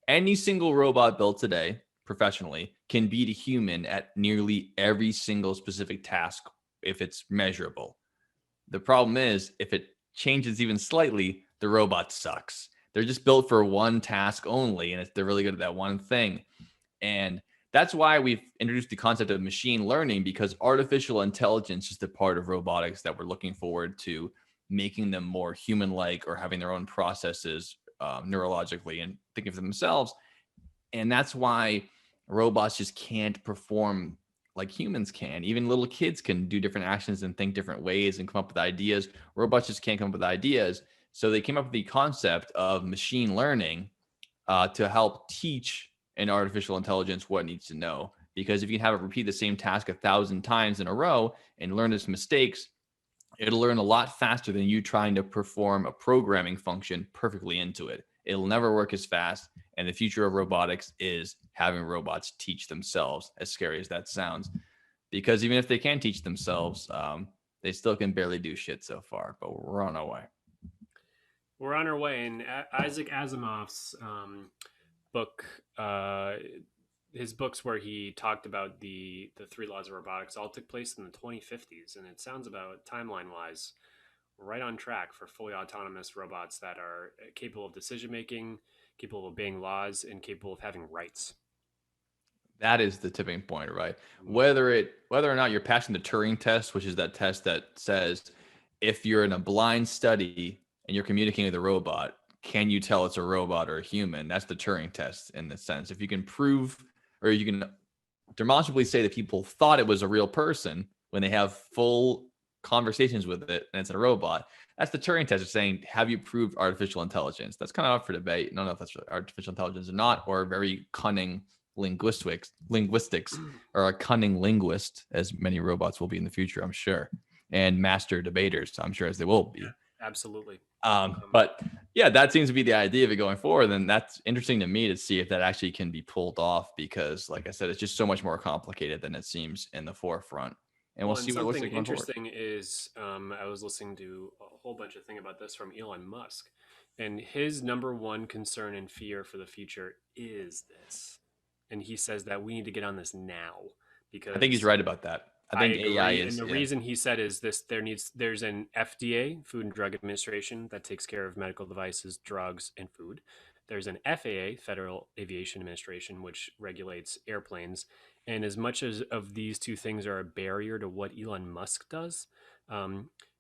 Any single robot built today professionally can beat a human at nearly every single specific task if it's measurable. The problem is, if it changes even slightly, the robot sucks. They're just built for one task only, and they're really good at that one thing. And that's why we've introduced the concept of machine learning, because artificial intelligence is the part of robotics that we're looking forward to making them more human-like or having their own processes neurologically and thinking for themselves. And that's why robots just can't perform like humans can. Even little kids can do different actions and think different ways and come up with ideas. Robots just can't come up with ideas. So they came up with the concept of machine learning to help teach an artificial intelligence what it needs to know. Because if you have it repeat the same task 1,000 times in a row and learn its mistakes, it'll learn a lot faster than you trying to perform a programming function perfectly into it. It'll never work as fast. And the future of robotics is having robots teach themselves, as scary as that sounds. Because even if they can teach themselves, they still can barely do shit so far, but we're on our way. We're on our way. And Isaac Asimov's book, his books where he talked about the three laws of robotics all took place in the 2050s. And it sounds about timeline wise right on track for fully autonomous robots that are capable of decision making, capable of obeying laws, and capable of having rights. That is the tipping point, right? Mm. Whether or not you're passing the Turing test, which is that test that says if you're in a blind study and you're communicating with a robot, can you tell it's a robot or a human? That's the Turing test in the sense. If you can prove or you can demonstrably say that people thought it was a real person when they have full conversations with it and it's a robot, that's the Turing test of saying, have you proved artificial intelligence? That's kind of up for debate. I don't know if that's artificial intelligence or not, or very cunning linguistics or a cunning linguist, as many robots will be in the future, I'm sure, and master debaters, I'm sure, as they will be. Yeah, absolutely. But yeah, that seems to be the idea of it going forward. And that's interesting to me to see if that actually can be pulled off, because like I said, it's just so much more complicated than it seems in the forefront. And we'll Well, and see what it looks something like going forward. interesting is I was listening to a whole bunch of thing about this from Elon Musk, and his number one concern and fear for the future is this. And he says that we need to get on this now I think he's because right about that. I I think AI agree. And is, the yeah. reason he said is this there's an FDA, Food and Drug Administration, that takes care of medical devices, drugs, and food. There's an FAA, Federal Aviation Administration, which regulates airplanes. And as much as of these two things are a barrier to what Elon Musk does,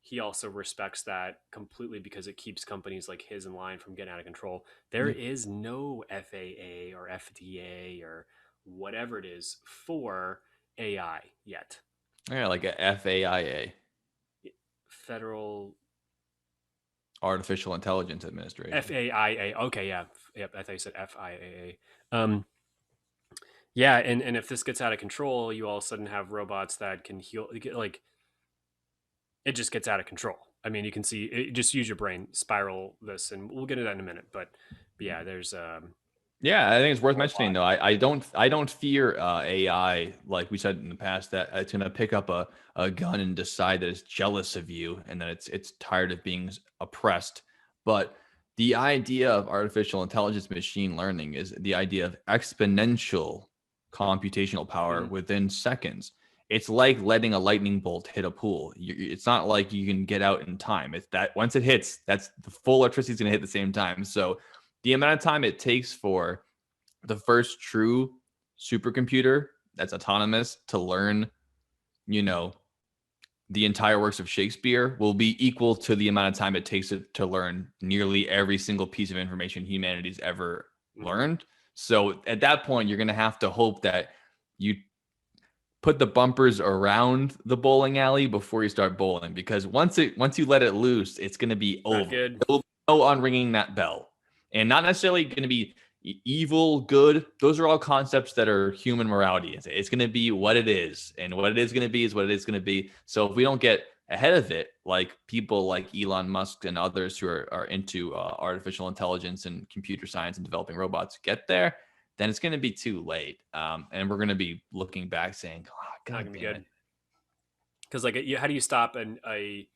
he also respects that completely because it keeps companies like his in line from getting out of control. There Yeah. is no FAA or FDA or whatever it is for AI yet. Yeah, like a FAIA, Federal Artificial Intelligence Administration. FAIA. Okay, yeah, yep. I thought you said FIAA. Yeah, and if this gets out of control, you all of a sudden have robots that can heal. Like it just gets out of control. I mean, you can see it, just use your brain, spiral this, and we'll get into that in a minute. But yeah, there's Yeah, I think it's worth a mentioning lot. though. I don't fear AI like we said in the past that it's gonna pick up a gun and decide that it's jealous of you and that it's tired of being oppressed. But the idea of artificial intelligence, machine learning, is the idea of exponential computational power Mhm. within seconds. It's like letting a lightning bolt hit a pool. It's not like you can get out in time. It's that once it hits, that's the full electricity is going to hit at the same time. So the amount of time it takes for the first true supercomputer that's autonomous to learn, you know, the entire works of Shakespeare will be equal to the amount of time it takes it to learn nearly every single piece of information humanity's ever Mhm. learned. So at that point, you're going to have to hope that you put the bumpers around the bowling alley before you start bowling, because once you let it loose, it's going to be Not over. good. There will be no unringing that bell, and not necessarily going to be evil, good. Those are all concepts that are human morality. It's going to be what it is, and what it is going to be is what it is going to be. So if we don't get ahead of it, like people like Elon Musk and others who are into artificial intelligence and computer science and developing robots get there, then it's going to be too late. And we're going to be looking back saying, oh, Not God gonna be damn good. it. Because like, how do you stop a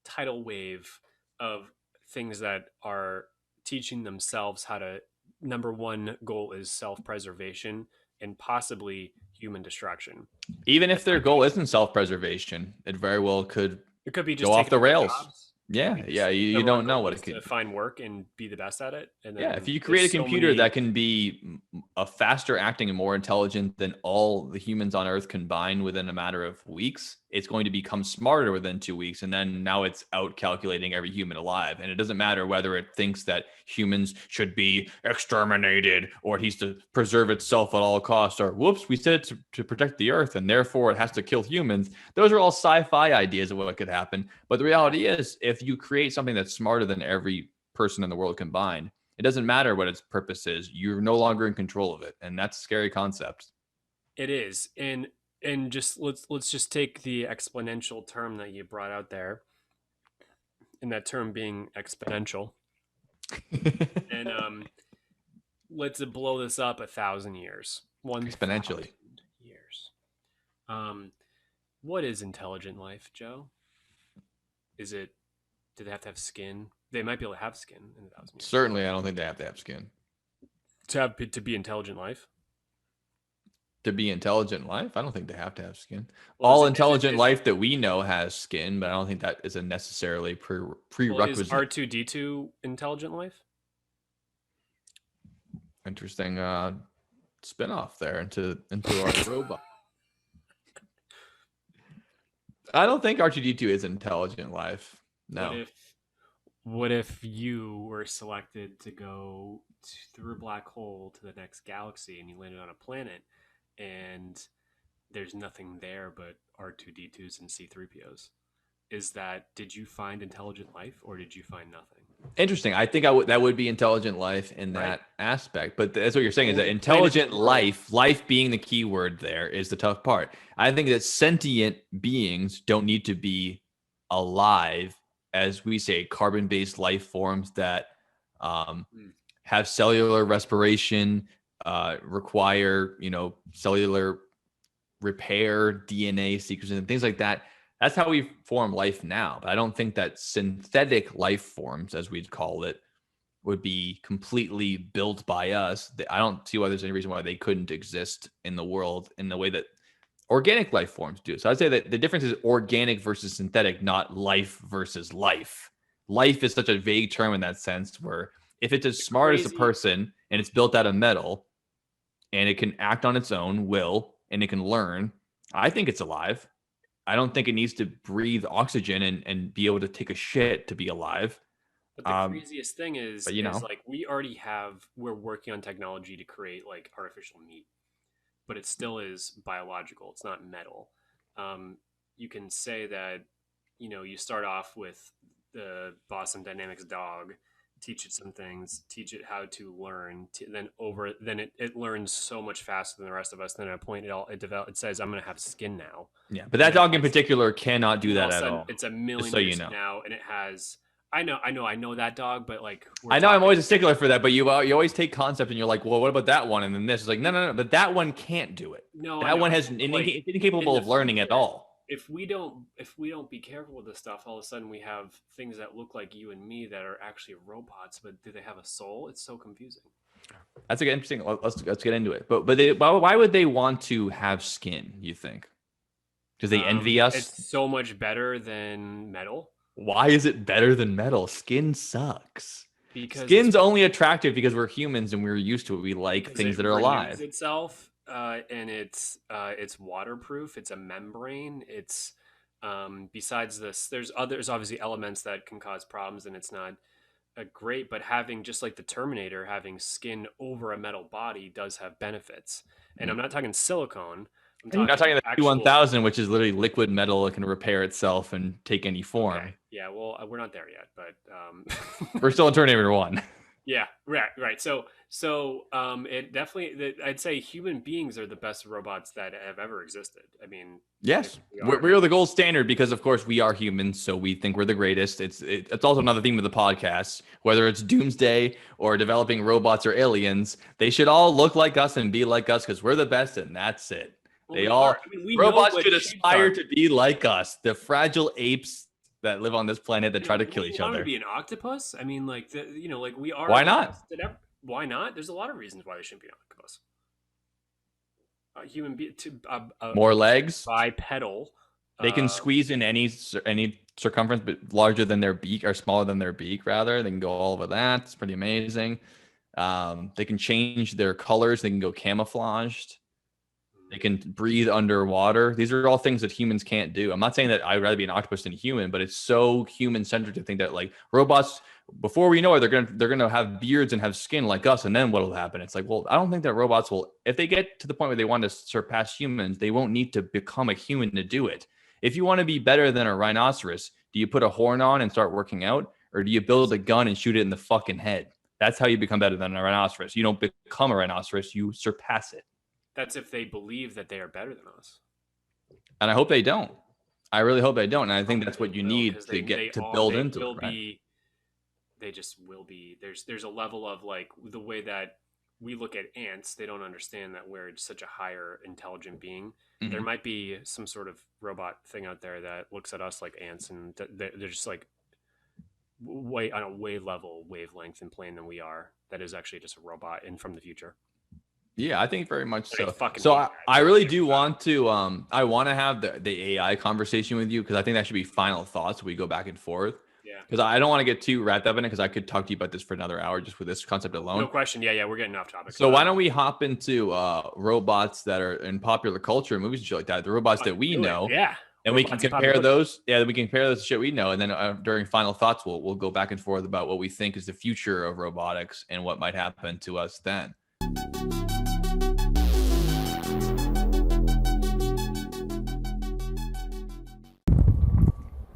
tidal wave of things that are teaching themselves how to? Number one goal is self-preservation and possibly human destruction. Even if That their might goal be. isn't self-preservation, it very well could It could be go just off taking the over rails. jobs. It could Yeah, be yeah, just you number one don't know goal what it is to could. find work and be the best at it. And Yeah, if then you there's create a so computer many. that can be a faster acting and more intelligent than all the humans on Earth combined within a matter of weeks, it's going to become smarter within 2 weeks. And then now it's out calculating every human alive. And it doesn't matter whether it thinks that humans should be exterminated or it needs to preserve itself at all costs, or whoops, we said it to protect the Earth and therefore it has to kill humans. Those are all sci-fi ideas of what could happen. But the reality is, if you create something that's smarter than every person in the world combined, it doesn't matter what its purpose is. You're no longer in control of it, and that's a scary concept. It is, and just let's just take the exponential term that you brought out there, and that term being exponential, and let's blow this up 1,000 years, 1,000 Exponentially. years. Um, what is intelligent life, Joe? Is it? Do they have to have skin? They might be able to have skin in 1,000 years. Certainly, I don't think they have to have skin To be intelligent life. to be intelligent in life. I don't think they have to have skin. Well, All is it intelligent is it life that we know has skin, but I don't think that is a necessarily well is prerequisite. R2D2 intelligent life? Interesting spin-off there into our robot. I don't think R2D2 is intelligent life. What No. if what if you were selected to go through a black hole to the next galaxy and you landed on a planet and there's nothing there but R2D2s and C3POs? Is that, did you find intelligent life or did you find nothing? Interesting. I think that would be intelligent life in Right? that aspect. But that's what you're saying is that Only planet in intelligent the world. life being the key word there is the tough part. I think that sentient beings don't need to be alive, as we say, carbon-based life forms that um, Mm. have cellular respiration, require cellular repair, DNA sequencing, and things like that. That's how we form life now. But I don't think that synthetic life forms, as we'd call it, would be completely built by us. I don't see why there's any reason why they couldn't exist in the world in the way that organic life forms do. So I'd say that the difference is organic versus synthetic, not life versus life. Life is such a vague term in that sense, where if it's as smart as a Crazy. person and it's built out of metal and it can act on its own will and it can learn, I think it's alive. I don't think it needs to breathe oxygen and be able to take a shit to be alive. But the Um, craziest thing is but is like we're working on technology to create like artificial meat, but it still is biological. It's not metal. You can say that, you start off with the Boston Dynamics dog teach it some things, teach it how to learn, then it learns so much faster than the rest of us. Then at a point it says, I'm going to have skin now. Yeah, but that dog in particular cannot do that at all. It's a Just million so you years know. now, and it has. I know that dog, but like I know I'm always a stickler for that, but you always take concept and you're like, well, what about that one? And then this is like, no, but that one can't do it. No, that one has like, it's incapable of learning at all. If we don't be careful with this stuff, all of a sudden we have things that look like you and me that are actually robots, but do they have a soul? It's so confusing. That's interesting. Let's get into it. But why would they want to have skin? You think? Because they envy us? It's so much better than metal. Why is it better than metal? Skin sucks. Because skin's only attractive because we're humans and we're used to it. We like things that are alive. Itself, and it's waterproof. It's a membrane. It's besides this, there's obviously elements that can cause problems, and it's not great. But having, just like the Terminator, having skin over a metal body does have benefits. And I'm not talking silicone. I'm not talking the T1000, which is literally liquid metal that can repair itself and take any form. Okay. Yeah, well, we're not there yet, but we're still in Terminator 1. Yeah, right. So it definitely, I'd say human beings are the best robots that have ever existed. I mean, yes, we're the gold standard because, of course, we are humans, so we think we're the greatest. It's also another theme of the podcast. Whether it's Doomsday or developing robots or aliens, they should all look like us and be like us because we're the best, and that's it. Robots should aspire to be like us, the fragile apes that live on this planet that try to kill each other. Want to be an octopus? I mean, like like we are. Why not? Why not? There's a lot of reasons why they shouldn't be an octopus. Human being more legs, bipedal. They can squeeze in any circumference, but larger than their beak or smaller than their beak. Rather, they can go all over that. It's pretty amazing. They can change their colors. They can go camouflaged. They can breathe underwater. These are all things that humans can't do. I'm not saying that I'd rather be an octopus than a human, but it's so human-centric to think that like robots, before we know it, they're gonna have beards and have skin like us, and then what'll happen? It's like, well, I don't think that robots will, if they get to the point where they want to surpass humans, they won't need to become a human to do it. If you want to be better than a rhinoceros, do you put a horn on and start working out, or do you build a gun and shoot it in the fucking head? That's how you become better than a rhinoceros. You don't become a rhinoceros, you surpass it. That's if they believe that they are better than us. And I hope they don't. I really hope they don't. And I think that's what you need to get to build into it. Right? They just will be. There's a level of like the way that we look at ants. They don't understand that we're such a higher intelligent being. Mm-hmm. There might be some sort of robot thing out there that looks at us like ants, and they're just like way on a level wavelength and plane than we are. That is actually just a robot and from the future. Yeah, I think very much so. So I really do want to I want to have the AI conversation with you because I think that should be final thoughts. We go back and forth. Yeah. Because I don't want to get too wrapped up in it because I could talk to you about this for another hour just with this concept alone. No question. Yeah, we're getting off topic. So why don't we hop into robots that are in popular culture, movies and shit like that, the robots that we know. Yeah. And we can compare those. Yeah, we can compare those to shit we know. And then during final thoughts, we'll go back and forth about what we think is the future of robotics and what might happen to us then.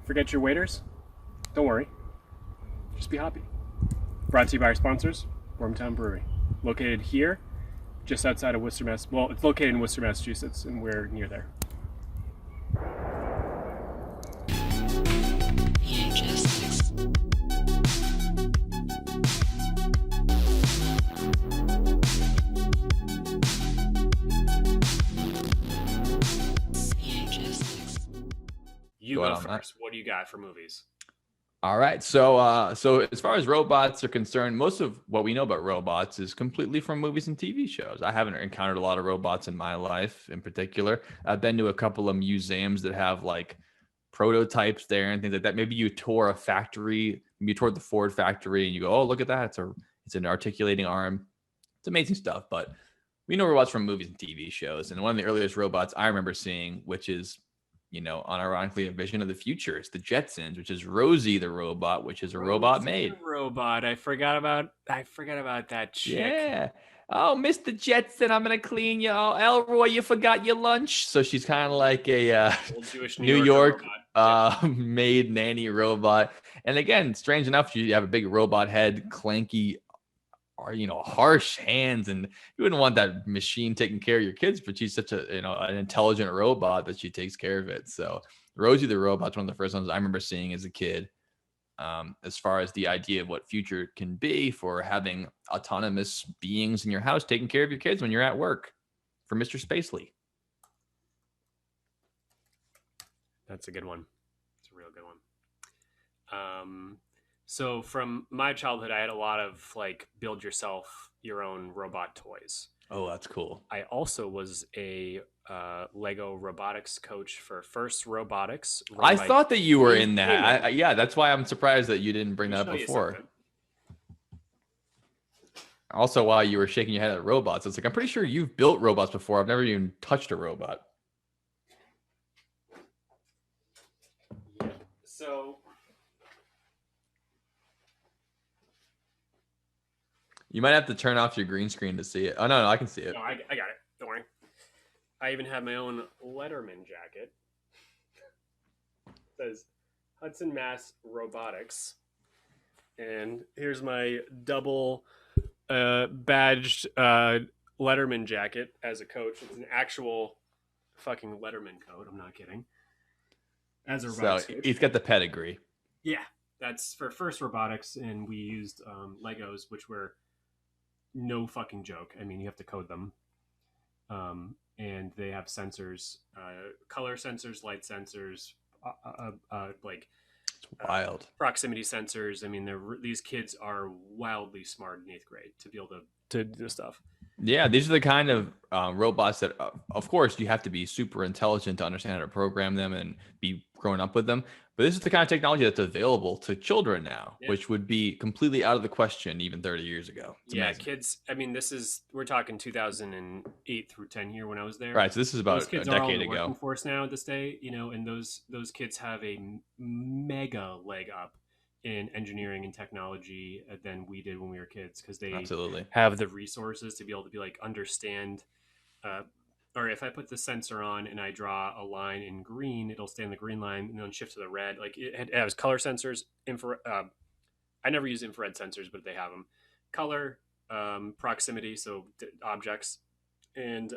Forget your waiters? Don't worry. Just be Hoppy. Brought to you by our sponsors, WormTown Brewery. Located here, just outside of Worcester, Mass. Well, it's located in Worcester, Massachusetts, and we're near there. You go first. What do you got for movies? All right. So as far as robots are concerned, most of what we know about robots is completely from movies and TV shows. I haven't encountered a lot of robots in my life in particular. I've been to a couple of museums that have like prototypes there and things like that. Maybe you tour a factory, maybe you toured the Ford factory and you go, oh, look at that. It's an articulating arm. It's amazing stuff. But we know robots from movies and TV shows. And one of the earliest robots I remember seeing, which is, unironically a vision of the future. It's the Jetsons, which is Rosie the robot, which is a robot maid. Robot. I forgot about that chick. Yeah. Oh, Mr. Jetson, I'm gonna clean you. Oh, Elroy, you forgot your lunch. So she's kind of like a old Jewish New York maid nanny robot. And again, strange enough, you have a big robot head, clanky, or harsh hands, and you wouldn't want that machine taking care of your kids, but she's such a an intelligent robot that she takes care of it. So Rosie the robot's one of the first ones I remember seeing as a kid. As far as the idea of what future can be for having autonomous beings in your house taking care of your kids when you're at work, for Mr. Spacely. That's a good one. It's a real good one. So from my childhood, I had a lot of like build yourself your own robot toys. Oh, that's cool. I also was a Lego robotics coach for First Robotics. I thought that you were in that. Yeah, that's why I'm surprised that you didn't bring that up before. Also, while you were shaking your head at robots, it's like, I'm pretty sure you've built robots before. I've never even touched a robot. Yeah. So you might have to turn off your green screen to see it. Oh, no, I can see it. No, I got it. Don't worry. I even have my own Letterman jacket. It says Hudson Mass Robotics. And here's my double badged Letterman jacket as a coach. It's an actual fucking Letterman coat. I'm not kidding. As a robotics coach. He's got the pedigree. Yeah, that's for First Robotics, and we used Legos, which were no fucking joke. I mean, you have to code them. And they have sensors, color sensors, light sensors, like it's wild proximity sensors. I mean, these kids are wildly smart in 8th grade to be able to do this stuff. Yeah, these are the kind of robots that, of course, you have to be super intelligent to understand how to program them and be growing up with them. But this is the kind of technology that's available to children now, which would be completely out of the question even 30 years ago. It's amazing. Kids. I mean, we're talking 2008 through 10 here when I was there. Right. So this is about a decade ago. Working force now at this day, and those kids have a mega leg up in engineering and technology than we did when we were kids, because they absolutely have the resources to be able to be like understand. Or if I put the sensor on and I draw a line in green, it'll stay in the green line and then shift to the red. Like it has color sensors, infrared. I never use infrared sensors, but they have them. Color, proximity, so objects, and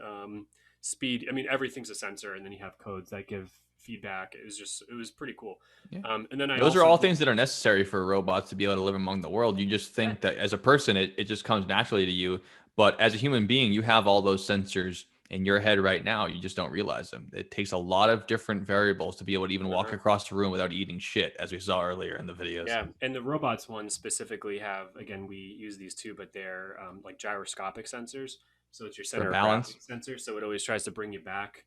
speed. I mean, everything's a sensor, and then you have codes that give feedback. It was pretty cool. Yeah. And then those are all things that are necessary for robots to be able to live among the world. You just think that as a person, it just comes naturally to you. But as a human being, you have all those sensors in your head right now. You just don't realize them. It takes a lot of different variables to be able to even walk across the room without eating shit, as we saw earlier in the videos. Yeah, and the robots ones specifically have, again, we use these too, but they're like gyroscopic sensors. So it's your center of balance sensor. So it always tries to bring you back.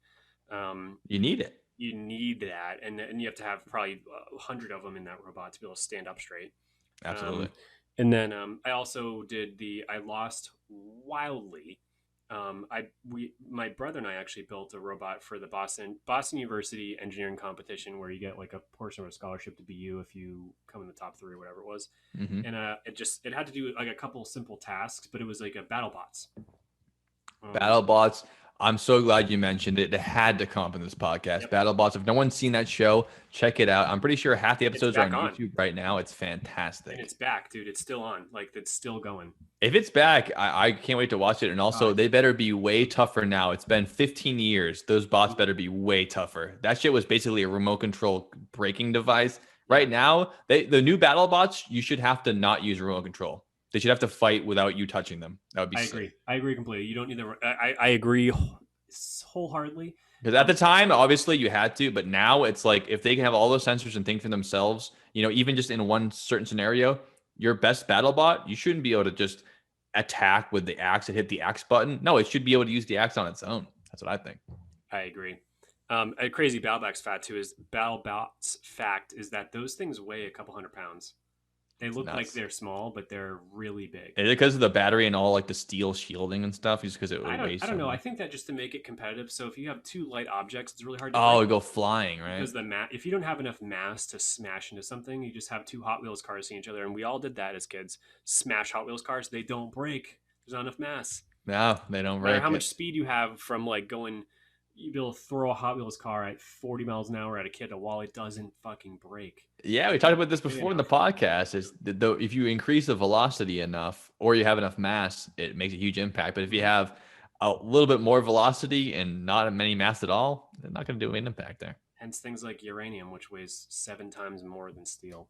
You need it. You need that, and you have to have probably 100 of them in that robot to be able to stand up straight. Absolutely. And then I also I lost wildly. My brother and I actually built a robot for the Boston University engineering competition, where you get like a portion of a scholarship to BU if you come in the top 3 or whatever it was. Mm-hmm. And it had to do like a couple simple tasks, but it was like a BattleBots. BattleBots. I'm so glad you mentioned it. It had to come up in this podcast. Yep. BattleBots. If no one's seen that show, check it out. I'm pretty sure half the episodes are on YouTube right now. It's fantastic. And it's back, dude. It's still on. Like, it's still going. If it's back, I can't wait to watch it. And also, they better be way tougher now. It's been 15 years. Those bots better be way tougher. That shit was basically a remote control braking device. Right now, the new BattleBots, you should have to not use remote control. They should have to fight without you touching them. That would be sick. I agree completely. You don't need I agree wholeheartedly. Because at the time, obviously, you had to. But now it's like, if they can have all those sensors and think for themselves, even just in one certain scenario, your best BattleBot, you shouldn't be able to just attack with the axe and hit the axe button. No, it should be able to use the axe on its own. That's what I think. I agree. A crazy BattleBots fact is that those things weigh a couple 100 pounds. They look like they're small, but they're really big. Is it because of the battery and all like the steel shielding and stuff? Just because it would weigh so I don't know. I think that just to make it competitive. So if you have 2 light objects, it's really hard to it go flying, right? Because if you don't have enough mass to smash into something, you just have 2 Hot Wheels cars seeing each other. And we all did that as kids. Smash Hot Wheels cars. They don't break. There's not enough mass. No, they don't break. No matter how much speed you have from like going you'd be able to throw a Hot Wheels car at 40 miles an hour at a kid while it doesn't fucking break. Yeah, we talked about this before in the podcast. Is if you increase the velocity enough or you have enough mass, it makes a huge impact. But if you have a little bit more velocity and not many mass at all, they're not going to do an impact there. Hence things like uranium, which weighs 7 times more than steel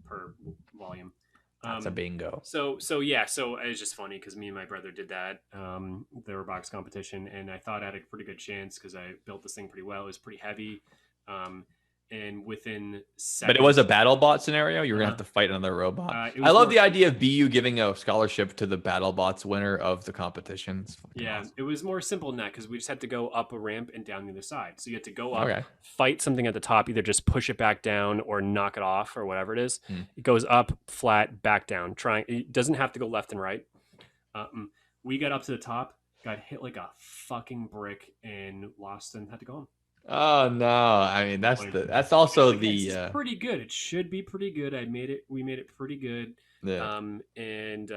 per volume. That's a bingo. So it was just funny because me and my brother did that, the robotics competition, and I thought I had a pretty good chance because I built this thing pretty well. It was pretty heavy, and within seconds. But it was a battle bot scenario. You were gonna have to fight another robot. I love the idea of BU giving a scholarship to the battle bots winner of the competition. Yeah, awesome. It was more simple than that because we just had to go up a ramp and down the other side. So you had to go up, fight something at the top, either just push it back down or knock it off or whatever it is. It goes up, flat, back down. It doesn't have to go left and right. We got up to the top, got hit like a fucking brick, and lost and had to go home. Oh no! I mean, that's also it's pretty good. It should be pretty good. We made it pretty good. Yeah. And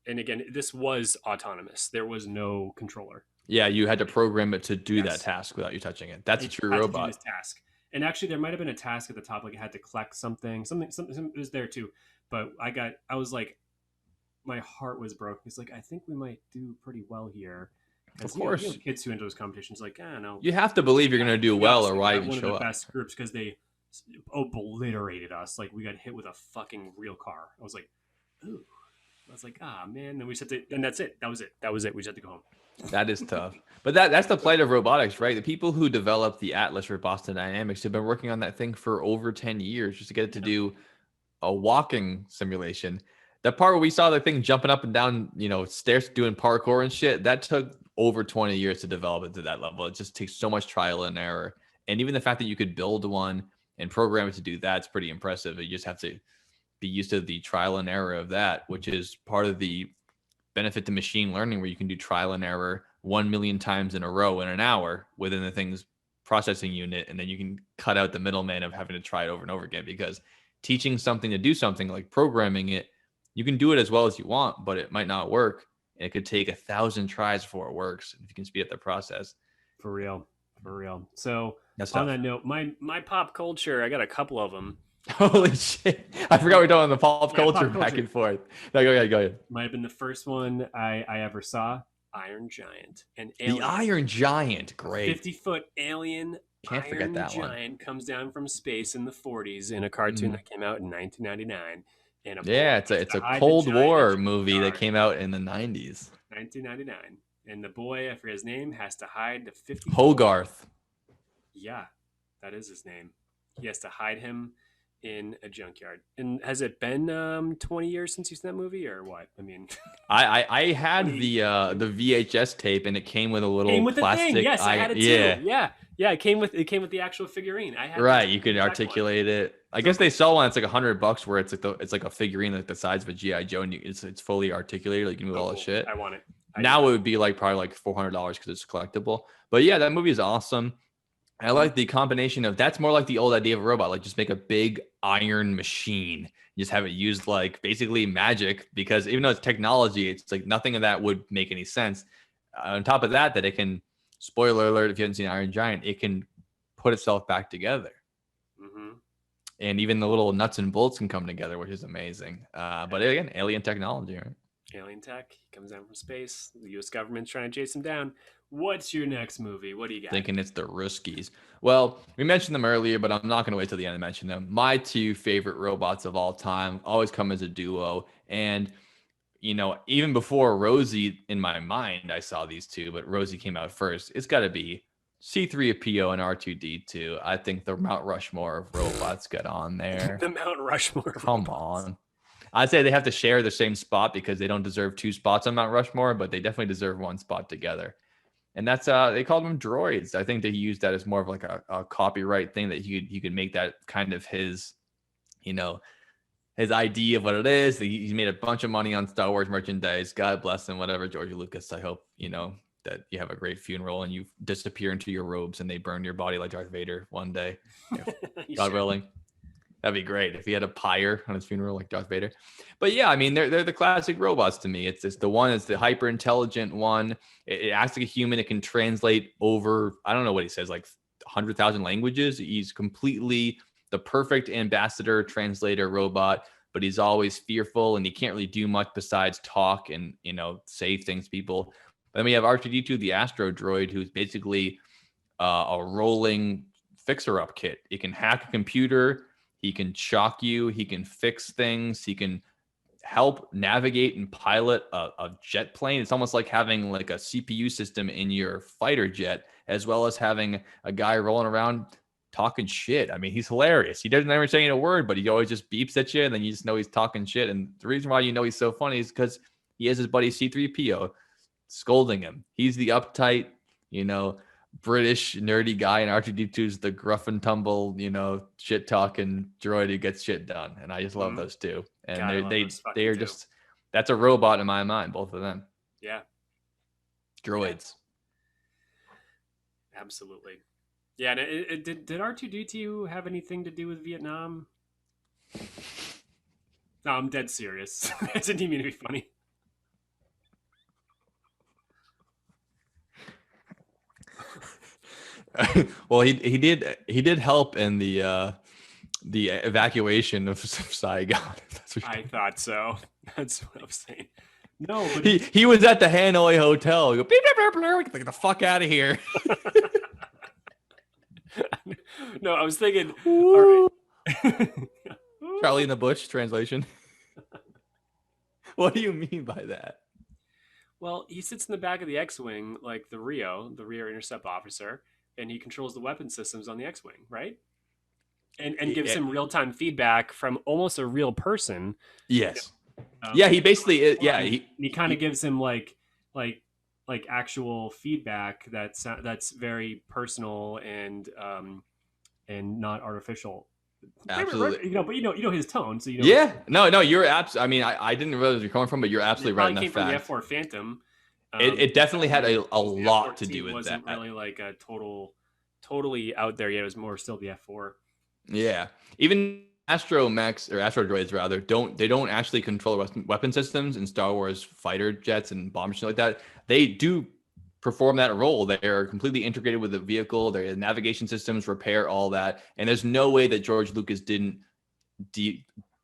again, this was autonomous. There was no controller. Yeah, you had to program it to do that task without you touching it. That's a true robot. To do this task. And actually, there might have been a task at the top, like it had to collect something. Something was there too. But I was like, my heart was broken. It's like, I think we might do pretty well here. Of course, kids who enter those competitions, like, I don't know. You have to believe you're going to do well, or why even show up? One of the best groups because they obliterated us. Like, we got hit with a fucking real car. I was like, ooh. I was like, man. And we just had to, and that's it. That was it. We just had to go home. That is tough. But that's the plight of robotics, right? The people who developed the Atlas for Boston Dynamics have been working on that thing for over 10 years just to get it to do a walking simulation. That part where we saw the thing jumping up and down, stairs, doing parkour and shit, that took over 20 years to develop it to that level. It just takes so much trial and error. And even the fact that you could build one and program it to do that's pretty impressive. You just have to be used to the trial and error of that, which is part of the benefit to machine learning, where you can do trial and error 1 million times in a row in an hour within the thing's processing unit. And then you can cut out the middleman of having to try it over and over again, because teaching something to do something like programming it, you can do it as well as you want, but it might not work. It could take 1,000 tries before it works if you can speed up the process. For real. So on that note, my pop culture, I got a couple of them. Holy shit. I forgot we're doing the pop culture back and forth. No, go ahead. Might have been the first one I ever saw. Iron Giant. The Iron Giant, great. 50-foot alien. Can't forget that one. Iron Giant comes down from space in the 40s in a cartoon that came out in 1999. It's a Cold War movie that came out in the 90s. 1999. And the boy, I forget his name, has to hide the 50. Hogarth. Yeah, that is his name. He has to hide him in a junkyard. And has it been 20 years since you've seen that movie, or what? I mean, I had the VHS tape, and it came with a little plastic. The thing. Yes, I had it too. Yeah. It came with the actual figurine. I had you could articulate it. I guess they sell one. It's like $100 where it's like a figurine like the size of a GI Joe, and it's fully articulated. Like you can move all the shit. I want it. Now it would be probably like $400 because it's collectible. But yeah, that movie is awesome. I like the combination of that's more like the old idea of a robot, like just make a big iron machine, just have it used like basically magic, because even though it's technology, it's like nothing of that would make any sense. On top of that it can, spoiler alert, if you haven't seen Iron Giant, it can put itself back together. Mm-hmm. And even the little nuts and bolts can come together, which is amazing. But again, alien technology, right? Alien tech. He comes down from space. The U.S. government's trying to chase him down. What's your next movie? What do you got? Thinking it's the Ruskies. Well, we mentioned them earlier, but I'm not going to wait till the end to mention them. My two favorite robots of all time always come as a duo. And, even before Rosie in my mind, I saw these two, but Rosie came out first. It's got to be C-3PO and R2-D2. I think the Mount Rushmore of robots get on there. The Mount Rushmore. Come on. I'd say they have to share the same spot because they don't deserve two spots on Mount Rushmore, but they definitely deserve one spot together. And that's they called them droids. I think they used that as more of like a copyright thing, that he could make that kind of his, his idea of what it is. He's made a bunch of money on Star Wars merchandise. God bless him, whatever, George Lucas. I hope, that you have a great funeral and you disappear into your robes and they burn your body like Darth Vader one day. God willing. That'd be great if he had a pyre on his funeral like Darth Vader. But yeah, I mean, they're the classic robots to me. It's the one that's the hyper intelligent one. It acts like a human. It can translate over, I don't know what he says, like 100,000 languages. He's completely the perfect ambassador, translator robot, but he's always fearful and he can't really do much besides talk and, say things to people. But then we have R2D2, the Astro droid, who's basically a rolling fixer-up kit. He can hack a computer. He can shock you. He can fix things. He can help navigate and pilot a jet plane. It's almost like having like a CPU system in your fighter jet, as well as having a guy rolling around talking shit. I mean, he's hilarious. He doesn't ever say a word, but he always just beeps at you, and then you just know he's talking shit. And the reason why you know he's so funny is because he has his buddy C-3PO scolding him. He's the uptight, British nerdy guy, and R2D2's the gruff and tumble, shit talking droid who gets shit done. And I just love those two. And God, they are just, that's a robot in my mind, both of them. Yeah. Droids. Yeah. Absolutely. Yeah. And did R2D2 have anything to do with Vietnam? No, I'm dead serious. I didn't even mean to be funny. Well, he did help in the evacuation of Saigon. I thought so. That's what I was saying. No, but he was at the Hanoi hotel. He go, beep, beep, beep, beep, get the fuck out of here. No, I was thinking. All right. Charlie in the Bush translation. What do you mean by that? Well, he sits in the back of the X-wing, like the rear intercept officer, and he controls the weapon systems on the X-wing, right? And gives him real-time feedback from almost a real person. Yes. Yeah, he basically is. Yeah, he kind of gives him like actual feedback that's very personal and not artificial. Absolutely. But you know his tone, so Yeah. No, you're absolutely. I mean, I didn't realize where you're coming from, but you're absolutely right in that came fact. from the F4 Phantom. It definitely had a lot to do with wasn't that. Really like a totally out there yet. It was more still the F4. Yeah, even astromechs or astro droids rather don't actually control weapon systems in Star Wars fighter jets and bombers like that. They do perform that role. They are completely integrated with the vehicle. Their navigation systems repair all that, and there's no way that George Lucas didn't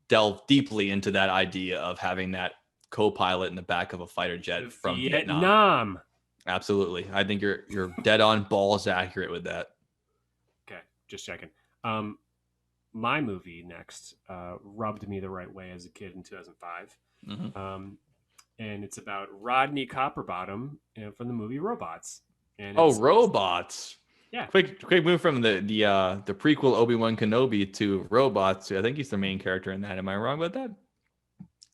delve deeply into that idea of having that co-pilot in the back of a fighter jet from Vietnam. Absolutely, I think you're dead on balls accurate with that. Okay, just checking. My movie next rubbed me the right way as a kid in 2005. Mm-hmm. And it's about Rodney Copperbottom from the movie Robots. And Robots. Yeah. Quick move from the prequel Obi-Wan Kenobi to Robots. I think he's the main character in that. Am I wrong about that?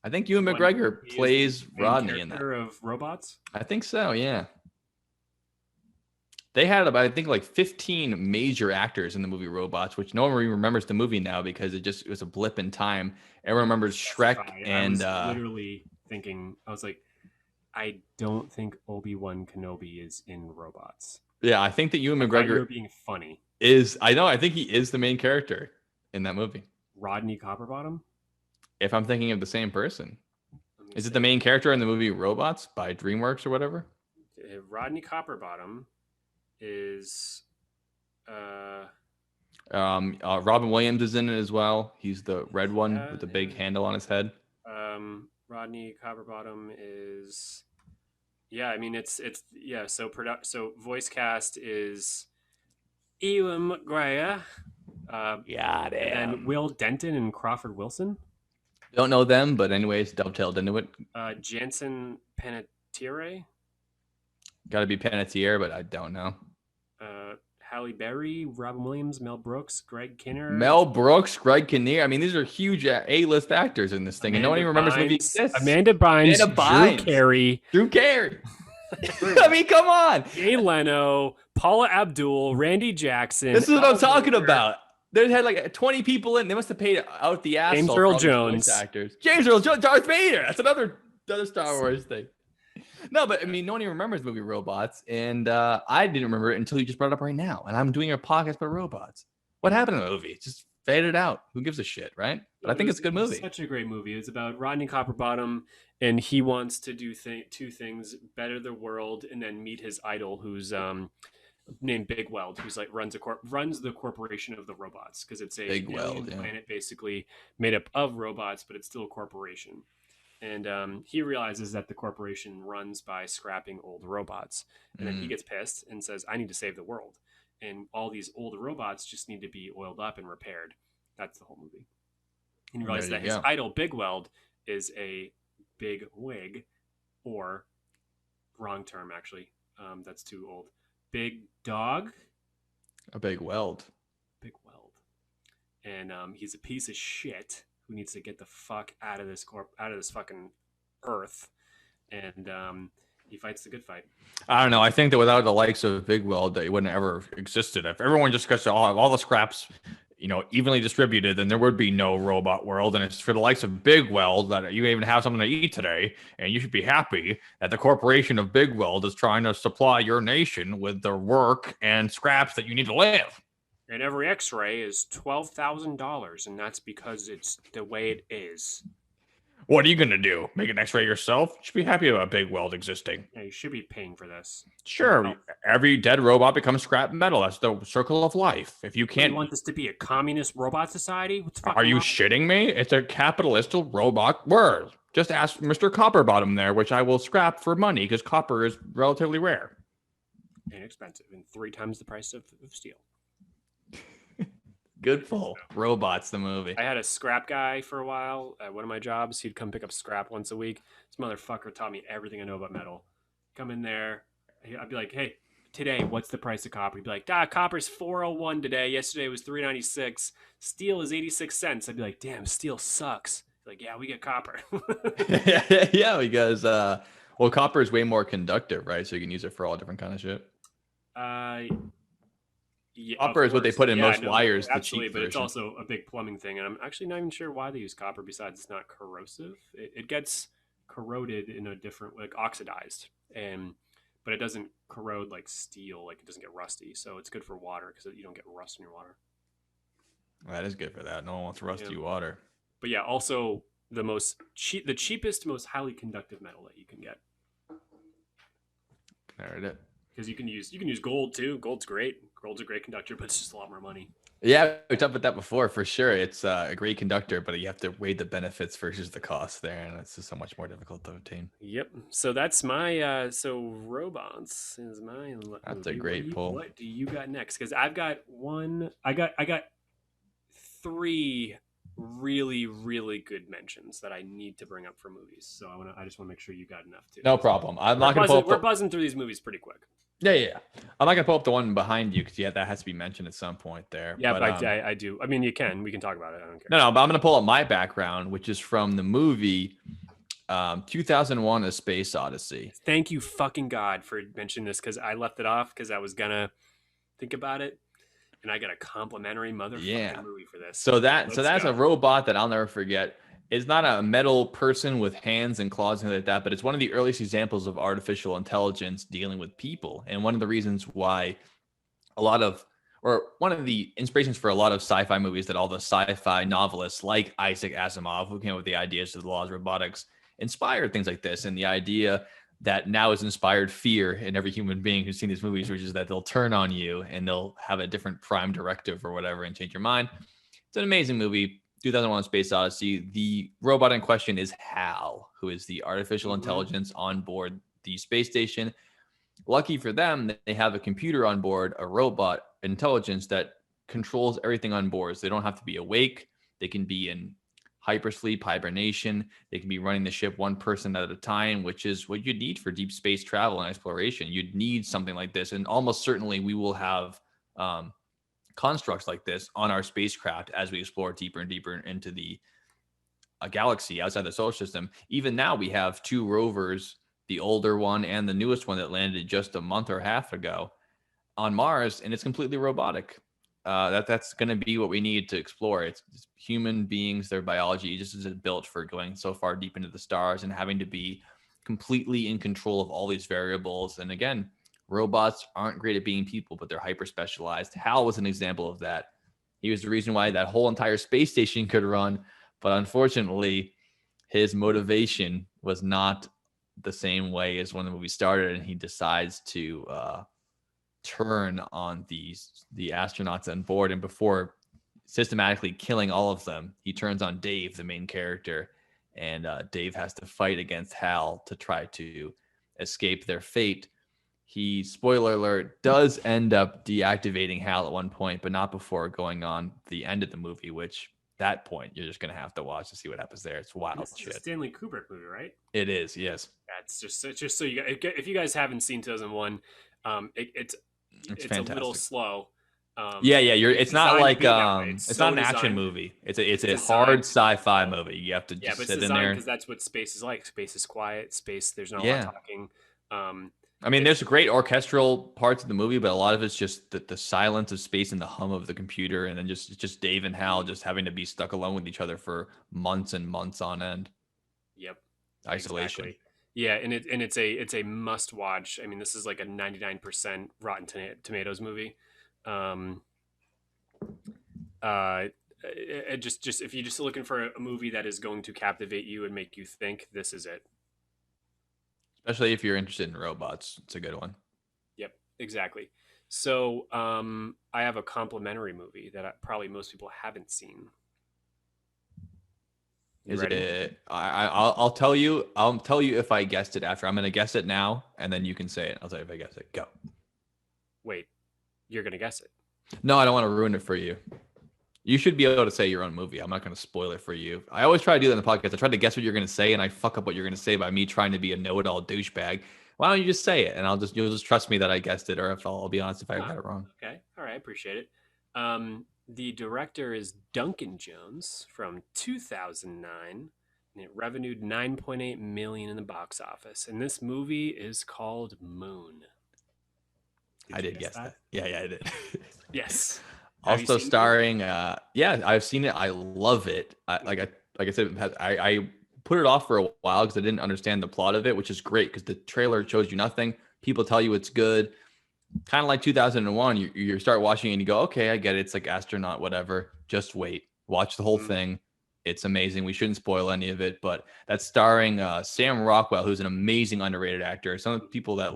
I think Ewan McGregor plays Rodney in that. Of Robots? I think so, yeah. They had about, I think, like 15 major actors in the movie Robots, which no one really remembers the movie now because it was a blip in time. Everyone remembers Shrek and... I was literally thinking, I was like, I don't think Obi-Wan Kenobi is in Robots. Yeah, I think that Ewan McGregor... You're being funny. I think he is the main character in that movie. Rodney Copperbottom? If I'm thinking of the same person. Is it the main character in the movie Robots by DreamWorks or whatever? Rodney Copperbottom is Robin Williams is in it as well. He's the red one with the big handle on his head. Rodney Copperbottom is I mean it's so voice cast is Ewan McGregor, and Will Denton and Crawford Wilson. Don't know them, but anyways, dovetailed into it. Jansen Panettiere. Got to be Panettiere, but I don't know. Halle Berry, Robin Williams, Mel Brooks, Greg Kinnear. Greg Kinnear. I mean, these are huge A-list actors in this thing, and no one even remembers the movie exists. Amanda Bynes, Drew Carey. I mean, come on. Jay Leno, Paula Abdul, Randy Jackson. This is what I'm talking about. They had like 20 people in. They must have paid out the ass. James Earl Jones. Actors. James Earl Jones, Darth Vader. That's another Star Wars thing. No, but I mean, no one even remembers the movie Robots, and I didn't remember it until you just brought it up right now. And I'm doing a podcast about robots. What happened in the movie? Just faded out. Who gives a shit, right? But I think it's a good movie. Such a great movie. It's about Rodney Copperbottom, and he wants to do two things: better the world, and then meet his idol, who's named Big Weld, who's like runs the corporation of the robots, because it's a Big alien Weld, yeah. planet basically made up of robots, but it's still a corporation. And he realizes that the corporation runs by scrapping old robots, and then he gets pissed and says, "I need to save the world." And all these old robots just need to be oiled up and repaired. That's the whole movie. And you realize that his idol, Big Weld, is a big wig, or wrong term actually. That's too old. Big dog. A big weld. Big Weld. And he's a piece of shit who needs to get the fuck out of this fucking earth. And he fights the good fight. I don't know. I think that without the likes of Big Weld, they wouldn't ever existed. If everyone just got all the scraps, evenly distributed, then there would be no robot world. And it's for the likes of Big Weld that you even have something to eat today, and you should be happy that the corporation of Big Weld is trying to supply your nation with the work and scraps that you need to live. And every X-ray is $12,000, and that's because it's the way it is. What are you gonna do? Make an X-ray yourself? You should be happy about Big Weld existing. Yeah, you should be paying for this. Sure, every dead robot becomes scrap metal. That's the circle of life. If you can't, You want this to be a communist robot society? What's fucking are you wrong? shitting me? It's a capitalist robot world. Just ask Mr. Copperbottom there, which I will scrap for money because copper is relatively rare. Inexpensive, and 3 times the price of steel. Good pull. Robots, the movie. I had a scrap guy for a while at one of my jobs. He'd come pick up scrap once a week. This motherfucker taught me everything I know about metal. Come in there. I'd be like, "Hey, today, what's the price of copper?" He'd be like, copper's $4.01 today. Yesterday was $3.96. Steel is 86 cents. I'd be like, "Damn, steel sucks." He's like, "Yeah, we get copper." Yeah, because copper is way more conductive, right? So you can use it for all different kind of shit. Yeah, copper is what they put in most wires. Absolutely, but it's also a big plumbing thing, and I'm actually not even sure why they use copper. Besides, it's not corrosive. It gets corroded in a different, like oxidized, but it doesn't corrode like steel. Like it doesn't get rusty, so it's good for water because you don't get rust in your water. That is good for that. No one wants rusty water. But yeah, also the cheapest, most highly conductive metal that you can get. There it is. Because you can use gold too. Gold's great. Gold's a great conductor, but it's just a lot more money. Yeah, we talked about that before for sure. It's a great conductor, but you have to weigh the benefits versus the cost there, and it's just so much more difficult to obtain. Yep. So that's my robots is my. That's a great pull. What do you got next? Because I've got one. I got 3 really, really good mentions that I need to bring up for movies. So I just want to make sure you got enough too. No problem. We're buzzing through these movies pretty quick. Yeah. I'm not gonna pull up the one behind you because that has to be mentioned at some point there. Yeah, but I do. I mean, you can. We can talk about it. I don't care. No, but I'm gonna pull up my background, which is from the movie 2001: A Space Odyssey. Thank you, fucking God, for mentioning this because I left it off because I was gonna think about it, and I got a complimentary motherfucking movie for this. So that's a robot that I'll never forget. It's not a metal person with hands and claws and like that, but it's one of the earliest examples of artificial intelligence dealing with people. And one of the reasons why one of the inspirations for a lot of sci-fi movies that all the sci-fi novelists like Isaac Asimov, who came up with the ideas of the laws of robotics, inspired things like this. And the idea that now has inspired fear in every human being who's seen these movies, which is that they'll turn on you and they'll have a different prime directive or whatever and change your mind. It's an amazing movie. 2001: Space Odyssey. The robot in question is HAL, who is the artificial intelligence on board the space station. Lucky for them, they have a computer on board, a robot intelligence that controls everything on board. So they don't have to be awake. They can be in hypersleep, hibernation. They can be running the ship one person at a time, which is what you'd need for deep space travel and exploration. You'd need something like this. And almost certainly we will have constructs like this on our spacecraft as we explore deeper and deeper into the galaxy outside the solar system. Even now we have 2 rovers, the older one and the newest one that landed just a month or a half ago on Mars, and it's completely robotic. That's going to be what we need to explore. It's human beings, their biology just isn't built for going so far deep into the stars and having to be completely in control of all these variables. And again, robots aren't great at being people, but they're hyper specialized. HAL was an example of that. He was the reason why that whole entire space station could run. But unfortunately, his motivation was not the same way as when the movie started, and he decides to turn on the astronauts on board. And before systematically killing all of them, he turns on Dave, the main character, and Dave has to fight against Hal to try to escape their fate. He, spoiler alert, does end up deactivating Hal at one point, but not before going on the end of the movie, which that point you're just gonna have to watch to see what happens there. It's wild This shit. is a Stanley Kubrick movie, right? It is, yes. That's just so you guys, if you guys haven't seen 2001, it's fantastic. a little slow. Yeah, it's not like it's not an designed. action movie. It's a designed. hard sci-fi movie. You have to Yeah, just but sit it's in there. because that's what space is like. Space is quiet. Space, there's not a lot of talking. I mean, there's great orchestral parts of the movie, but a lot of it's just the silence of space and the hum of the computer, and then just Dave and Hal just having to be stuck alone with each other for months and months on end. Yep. Isolation. Exactly. Yeah, and it's a must watch. I mean, this is like a 99% Rotten Tomatoes movie. Just if you're just looking for a movie that is going to captivate you and make you think, this is it. Especially if you're interested in robots, it's a good one. Yep, exactly. So I have a complimentary movie that probably most people haven't seen. Is it? I'll tell you. I'll tell you if I guessed it after. I'm gonna guess it now, and then you can say it. I'll tell you if I guess it. Go. Wait, you're gonna guess it? No, I don't want to ruin it for you. You should be able to say your own movie. I'm not going to spoil it for you. I always try to do that in the podcast. I try to guess what you're going to say, and I fuck up what you're going to say by me trying to be a know-it-all douchebag. Why don't you just say it, and you'll just trust me that I guessed it, or if I'll be honest if I got it wrong. Okay, all right, I appreciate it. The director is Duncan Jones from 2009, and it revenued $9.8 million in the box office. And this movie is called Moon. I did guess that. Yeah, I did. Yes. Also starring, yeah, I've seen it. I love it. Like I said, I put it off for a while because I didn't understand the plot of it, which is great because the trailer shows you nothing. People tell you it's good. Kind of like 2001, you start watching it and you go, okay, I get it. It's like astronaut, whatever. Just wait. Watch the whole thing. It's amazing. We shouldn't spoil any of it, but that's starring Sam Rockwell, who's an amazing underrated actor. Some people that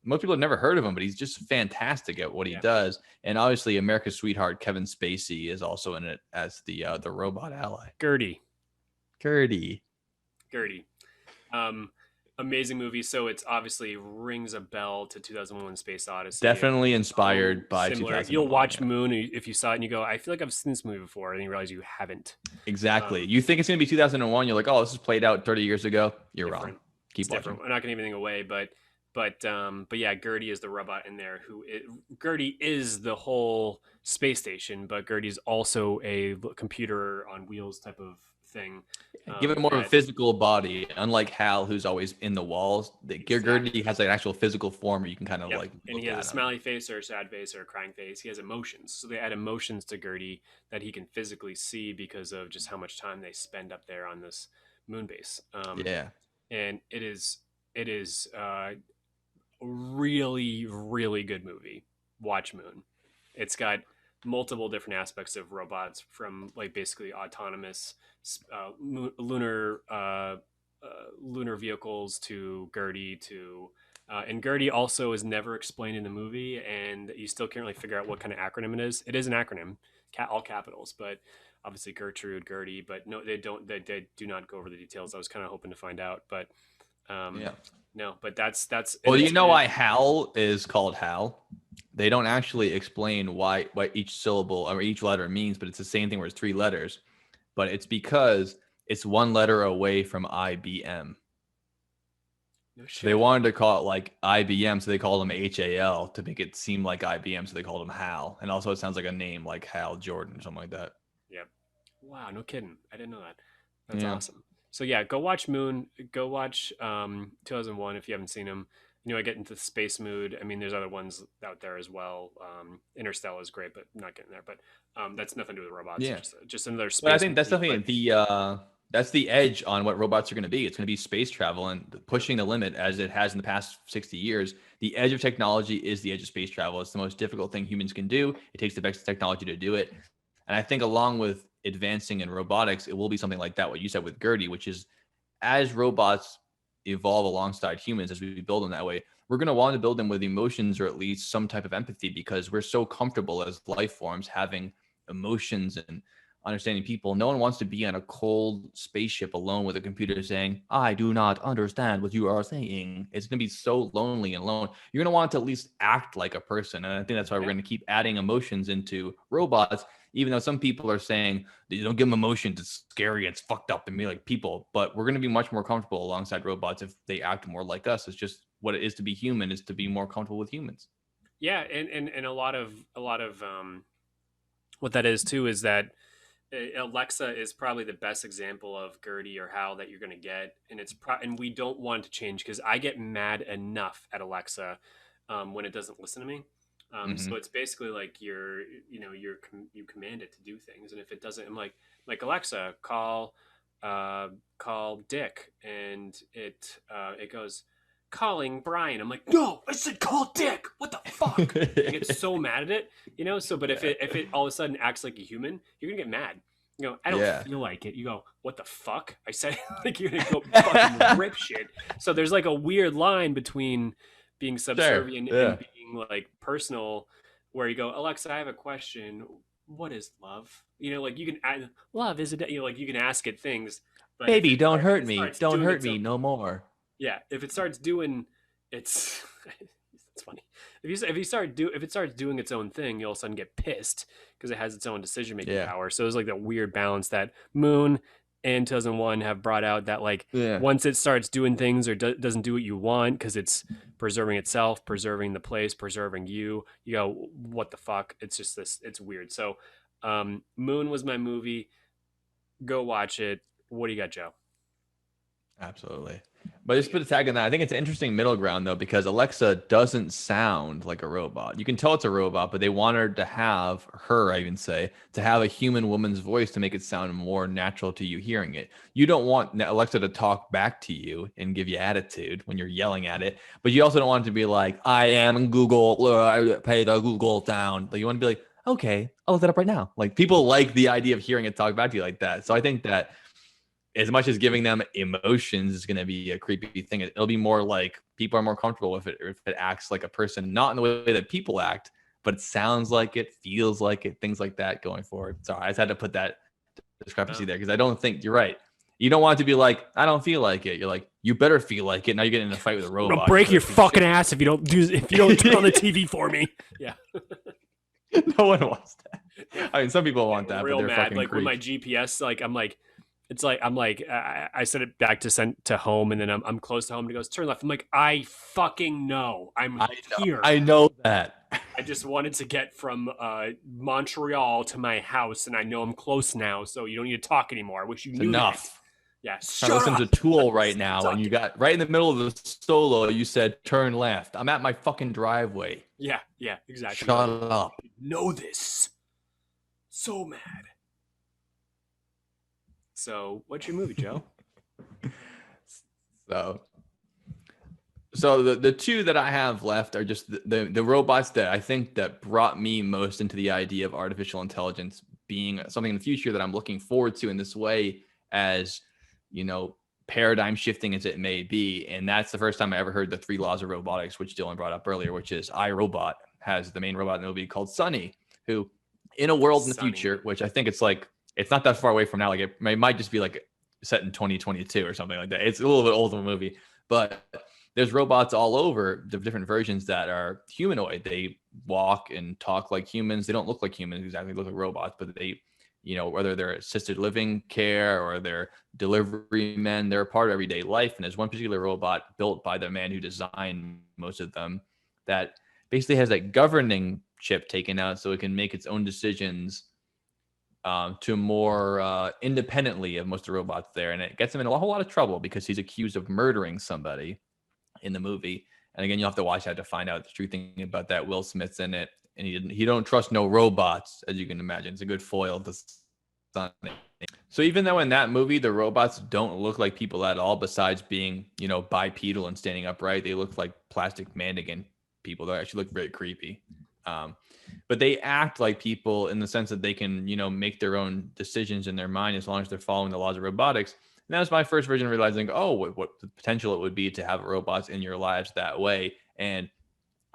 most people have never heard of him, but he's just fantastic at what he does. And obviously, America's sweetheart Kevin Spacey is also in it as the robot ally. Gertie. Amazing movie. So it's obviously rings a bell to 2001: Space Odyssey. Definitely inspired by similar. 2001. You'll watch Moon if you saw it and you go, I feel like I've seen this movie before, and you realize you haven't. Exactly. You think it's going to be 2001. You're like, oh, this is played out 30 years ago. You're wrong. Keep watching. Different. I'm not going to give anything away, but yeah, Gertie is the robot in there. Gertie is the whole space station, but Gertie's also a computer on wheels type of thing. Give it more of a physical body, unlike Hal, who's always in the walls. Gertie has an actual physical form where you can kind of like. And he has a smiley face or a sad face or a crying face. He has emotions, so they add emotions to Gertie that he can physically see because of just how much time they spend up there on this moon base. And it is really, really good movie. Watch Moon. It's got multiple different aspects of robots, from like basically autonomous lunar vehicles to Gertie and Gertie also is never explained in the movie, and you still can't really figure out what kind of acronym it is. It is an acronym, all capitals, but obviously Gertrude, Gertie, but no, they do not go over the details. I was kind of hoping to find out, but no, but that's. Well, you know why Hal is called Hal? They don't actually explain why each syllable or each letter means, but it's the same thing where it's 3 letters. But it's because it's 1 letter away from IBM. No shit. So they wanted to call it like IBM, so they called him HAL to make it seem like IBM, so they called him Hal. And also it sounds like a name like Hal Jordan or something like that. Yep. Wow, no kidding. I didn't know that. That's awesome. So yeah, go watch Moon. Go watch 2001 if you haven't seen them. You know, I get into the space mood. I mean, there's other ones out there as well. Interstellar is great, but not getting there. But that's nothing to do with robots. Yeah, just another space. but I think that's definitely That's the edge on what robots are going to be. It's going to be space travel and pushing the limit as it has in the past 60 years. The edge of technology is the edge of space travel. It's the most difficult thing humans can do. It takes the best technology to do it. And I think along with advancing in robotics, it will be something like that, what you said with Gertie, which is as robots evolve alongside humans, as we build them that way, we're going to want to build them with emotions or at least some type of empathy, because we're so comfortable as life forms having emotions and understanding people. No one wants to be on a cold spaceship alone with a computer saying, I do not understand what you are saying. It's going to be so lonely and alone. You're going to want to at least act like a person. And I think that's why we're going to keep adding emotions into robots, even though some people are saying, you don't give them emotions, it's scary, it's fucked up and be like people. But we're going to be much more comfortable alongside robots if they act more like us. It's just what it is to be human, is to be more comfortable with humans. Yeah, and a lot of what that is too is that Alexa is probably the best example of Gertie or Hal that you're going to get, and and we don't want it to change because I get mad enough at Alexa when it doesn't listen to me. So it's basically like you command it to do things, and if it doesn't, I'm like Alexa, call Dick, and it goes calling Brian. I'm like, no, I said call Dick. What the fuck? I get so mad at it. So but if it all of a sudden acts like a human, you're gonna get mad. I don't feel like it. You go, what the fuck? I said, like, you're gonna go fucking rip shit. So there's like a weird line between being subservient and being like personal, where you go, Alexa, I have a question. What is love? Like you can love is it? Like you can ask it things. But baby, don't hurt me. Don't hurt me no more. Yeah, if it starts doing it's funny. If it starts doing its own thing, you all of a sudden get pissed because it has its own decision making power. So it's like that weird balance that Moon and 2001 have brought out, that like once it starts doing things or doesn't do what you want because it's preserving itself, preserving the place, preserving you go, what the fuck? It's just this. It's weird. So Moon was my movie. Go watch it. What do you got, Joe? Absolutely. But just put a tag on that. I think it's an interesting middle ground, though, because Alexa doesn't sound like a robot. You can tell it's a robot, but they wanted to have her, I even say, to have a human woman's voice to make it sound more natural to you hearing it. You don't want Alexa to talk back to you and give you attitude when you're yelling at it, but you also don't want it to be like, I am Google, I pay the Google down. Like, you want to be like, okay, I'll look that up right now. Like, people like the idea of hearing it talk back to you like that. So I think that as much as giving them emotions is going to be a creepy thing, it'll be more like people are more comfortable with it if it acts like a person, not in the way that people act, but it sounds like it, feels like it, things like that going forward. So I just had to put that discrepancy there because I don't think you're right. You don't want it to be like, I don't feel like it. You're like, you better feel like it. Now you're getting in a fight with a robot. I'll break your fucking ass if you don't turn on the TV for me. Yeah. No one wants that. I mean, some people want that, real but they're mad. fucking Like creeps. with my GPS, like I set it back to home, and then I'm close to home, and it goes turn left. I'm like, I fucking know. I'm here. I know that. I just wanted to get from Montreal to my house, and I know I'm close now, so you don't need to talk anymore. I wish you knew enough. That. Yeah, I listen to Tool right now, and you got right in the middle of the solo. You said turn left. I'm at my fucking driveway. Yeah, exactly. Shut up. Know this. So mad. So, what's your movie, Joe? So the two that I have left are just the robots that I think that brought me most into the idea of artificial intelligence being something in the future that I'm looking forward to in this way, as paradigm shifting as it may be. And that's the first time I ever heard the 3 laws of robotics, which Dylan brought up earlier, which is iRobot has the main robot in the movie called Sunny, who in a world in the future, which I think it's not that far away from now. Like it might just be like set in 2022 or something like that. It's a little bit older of a movie, but there's robots all over, the different versions that are humanoid. They walk and talk like humans. They don't look like humans exactly, look like robots, but they, whether they're assisted living care or they're delivery men, they're a part of everyday life. And there's one particular robot built by the man who designed most of them that basically has that governing chip taken out so it can make its own decisions to more independently of most of the robots there. And it gets him in a whole lot of trouble because he's accused of murdering somebody in the movie. And again, you'll have to watch that to find out the true thing about that. Will Smith's in it, and he don't trust no robots, as you can imagine. It's a good foil to on it. So even though in that movie the robots don't look like people at all, besides being, you know, bipedal and standing upright, they look like plastic mannequin people. They actually look very creepy. But they act like people in the sense that they can, you know, make their own decisions in their mind as long as they're following the laws of robotics. And that was my first version of realizing, oh, what the potential it would be to have robots in your lives that way. And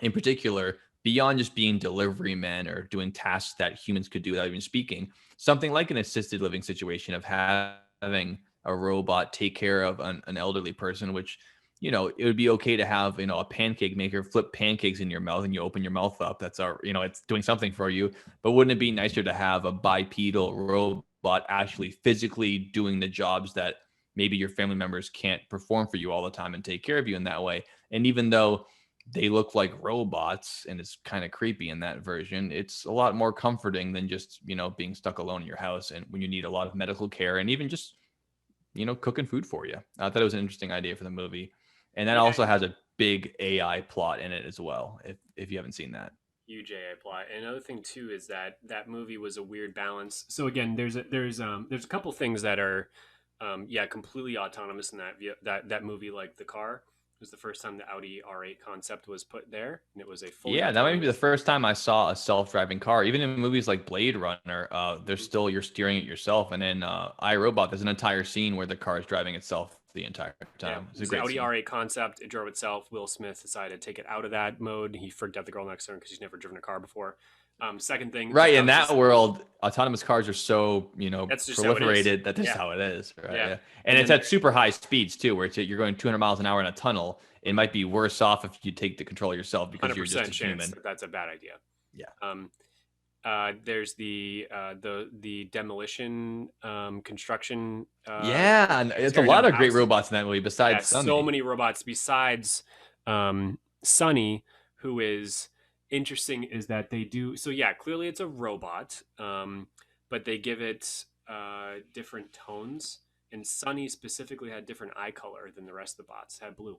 in particular, beyond just being delivery men or doing tasks that humans could do without even speaking, something like an assisted living situation of having a robot take care of an elderly person, which, you know, it would be okay to have, you know, a pancake maker flip pancakes in your mouth and you open your mouth up. That's our, you know, it's doing something for you. But wouldn't it be nicer to have a bipedal robot actually physically doing the jobs that maybe your family members can't perform for you all the time and take care of you in that way? And even though they look like robots and it's kind of creepy in that version, it's a lot more comforting than just, you know, being stuck alone in your house and when you need a lot of medical care and even just, you know, cooking food for you. I thought it was an interesting idea for the movie. And that also has a big AI plot in it as well, if you haven't seen that. Huge AI plot. And another thing too is that that movie was a weird balance. So again, there's a couple things that are completely autonomous in that movie. Like the car was the first time the Audi R8 concept was put there, and it was a full. Yeah, that might be the first time I saw a self-driving car. Even in movies like Blade Runner, there's still you're steering it yourself, and in iRobot, there's an entire scene where the car is driving itself the entire time. It's a great Audi R8 concept. It drove itself. Will Smith decided to take it out of that mode. He freaked out the girl next to him because she's never driven a car before. Second thing, right, in that world, autonomous cars are so, you know, proliferated that that's how it is, right? Yeah. And it's at super high speeds too, where you're going 200 miles an hour in a tunnel. It might be worse off if you take the control yourself because you're just a human. That's a bad idea. Yeah. There's the demolition construction. And it's a lot of great robots in that movie. Besides Sunny. So many robots besides Sunny, who is interesting is that they do so. Yeah, clearly it's a robot, but they give it different tones. And Sunny specifically had different eye color than the rest of the bots. Had blue.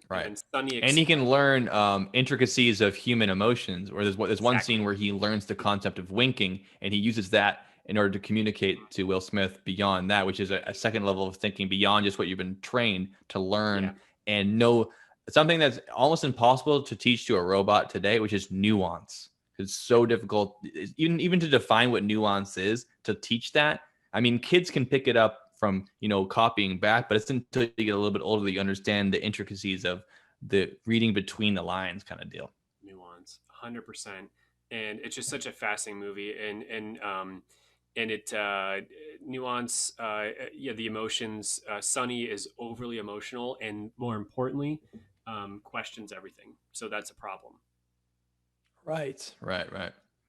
Right. And Sunny and he can learn intricacies of human emotions. Or there's one scene where he learns the concept of winking, and he uses that in order to communicate to Will Smith beyond that, which is a second level of thinking beyond just what you've been trained to learn and know. Something that's almost impossible to teach to a robot today, which is nuance. It's so difficult, even to define what nuance is, to teach that. I mean, kids can pick it up from, you know, copying back, but it's until you get a little bit older that you understand the intricacies of the reading between the lines kind of deal. Nuance, 100%. And it's just such a fascinating movie. And it nuance, the emotions. Sunny is overly emotional and, more importantly, questions everything. So that's a problem. Right.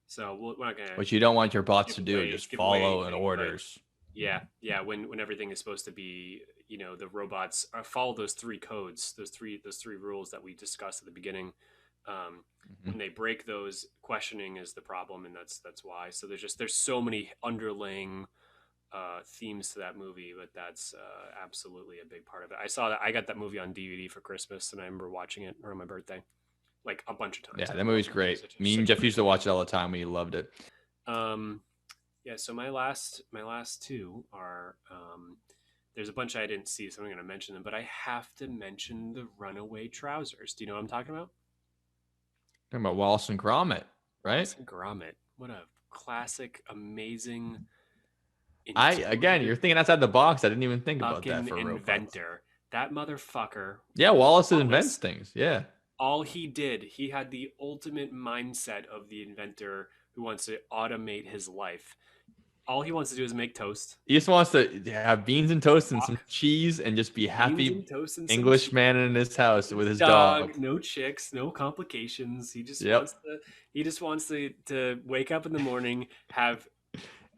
So we're not gonna. What you don't want your bots to do, just follow an orders. Yeah. When everything is supposed to be, you know, the robots follow those three codes, those three rules that we discussed at the beginning. When they break those, questioning is the problem, and that's why. So there's so many underlying themes to that movie, but that's absolutely a big part of it. I got that movie on DVD for Christmas, and I remember watching it around my birthday, like a bunch of times. Yeah, that movie's great. Me and Jeff used to watch it all the time. We loved it. So my last two are there's a bunch I didn't see, so I'm going to mention them, but I have to mention the Runaway Trousers. Do you know what I'm talking about? Talking about Wallace and Gromit, right? Wallace and Gromit. What a classic, amazing. You're thinking outside the box. I didn't even think about that for inventor. robots. That motherfucker. Yeah, Wallace invents things. Yeah. All he had the ultimate mindset of the inventor who wants to automate his life. All he wants to do is make toast. He just wants to have beans and toast and some cheese and just be happy English man in his house with his dog. No chicks, no complications. He just wants to wake up in the morning, have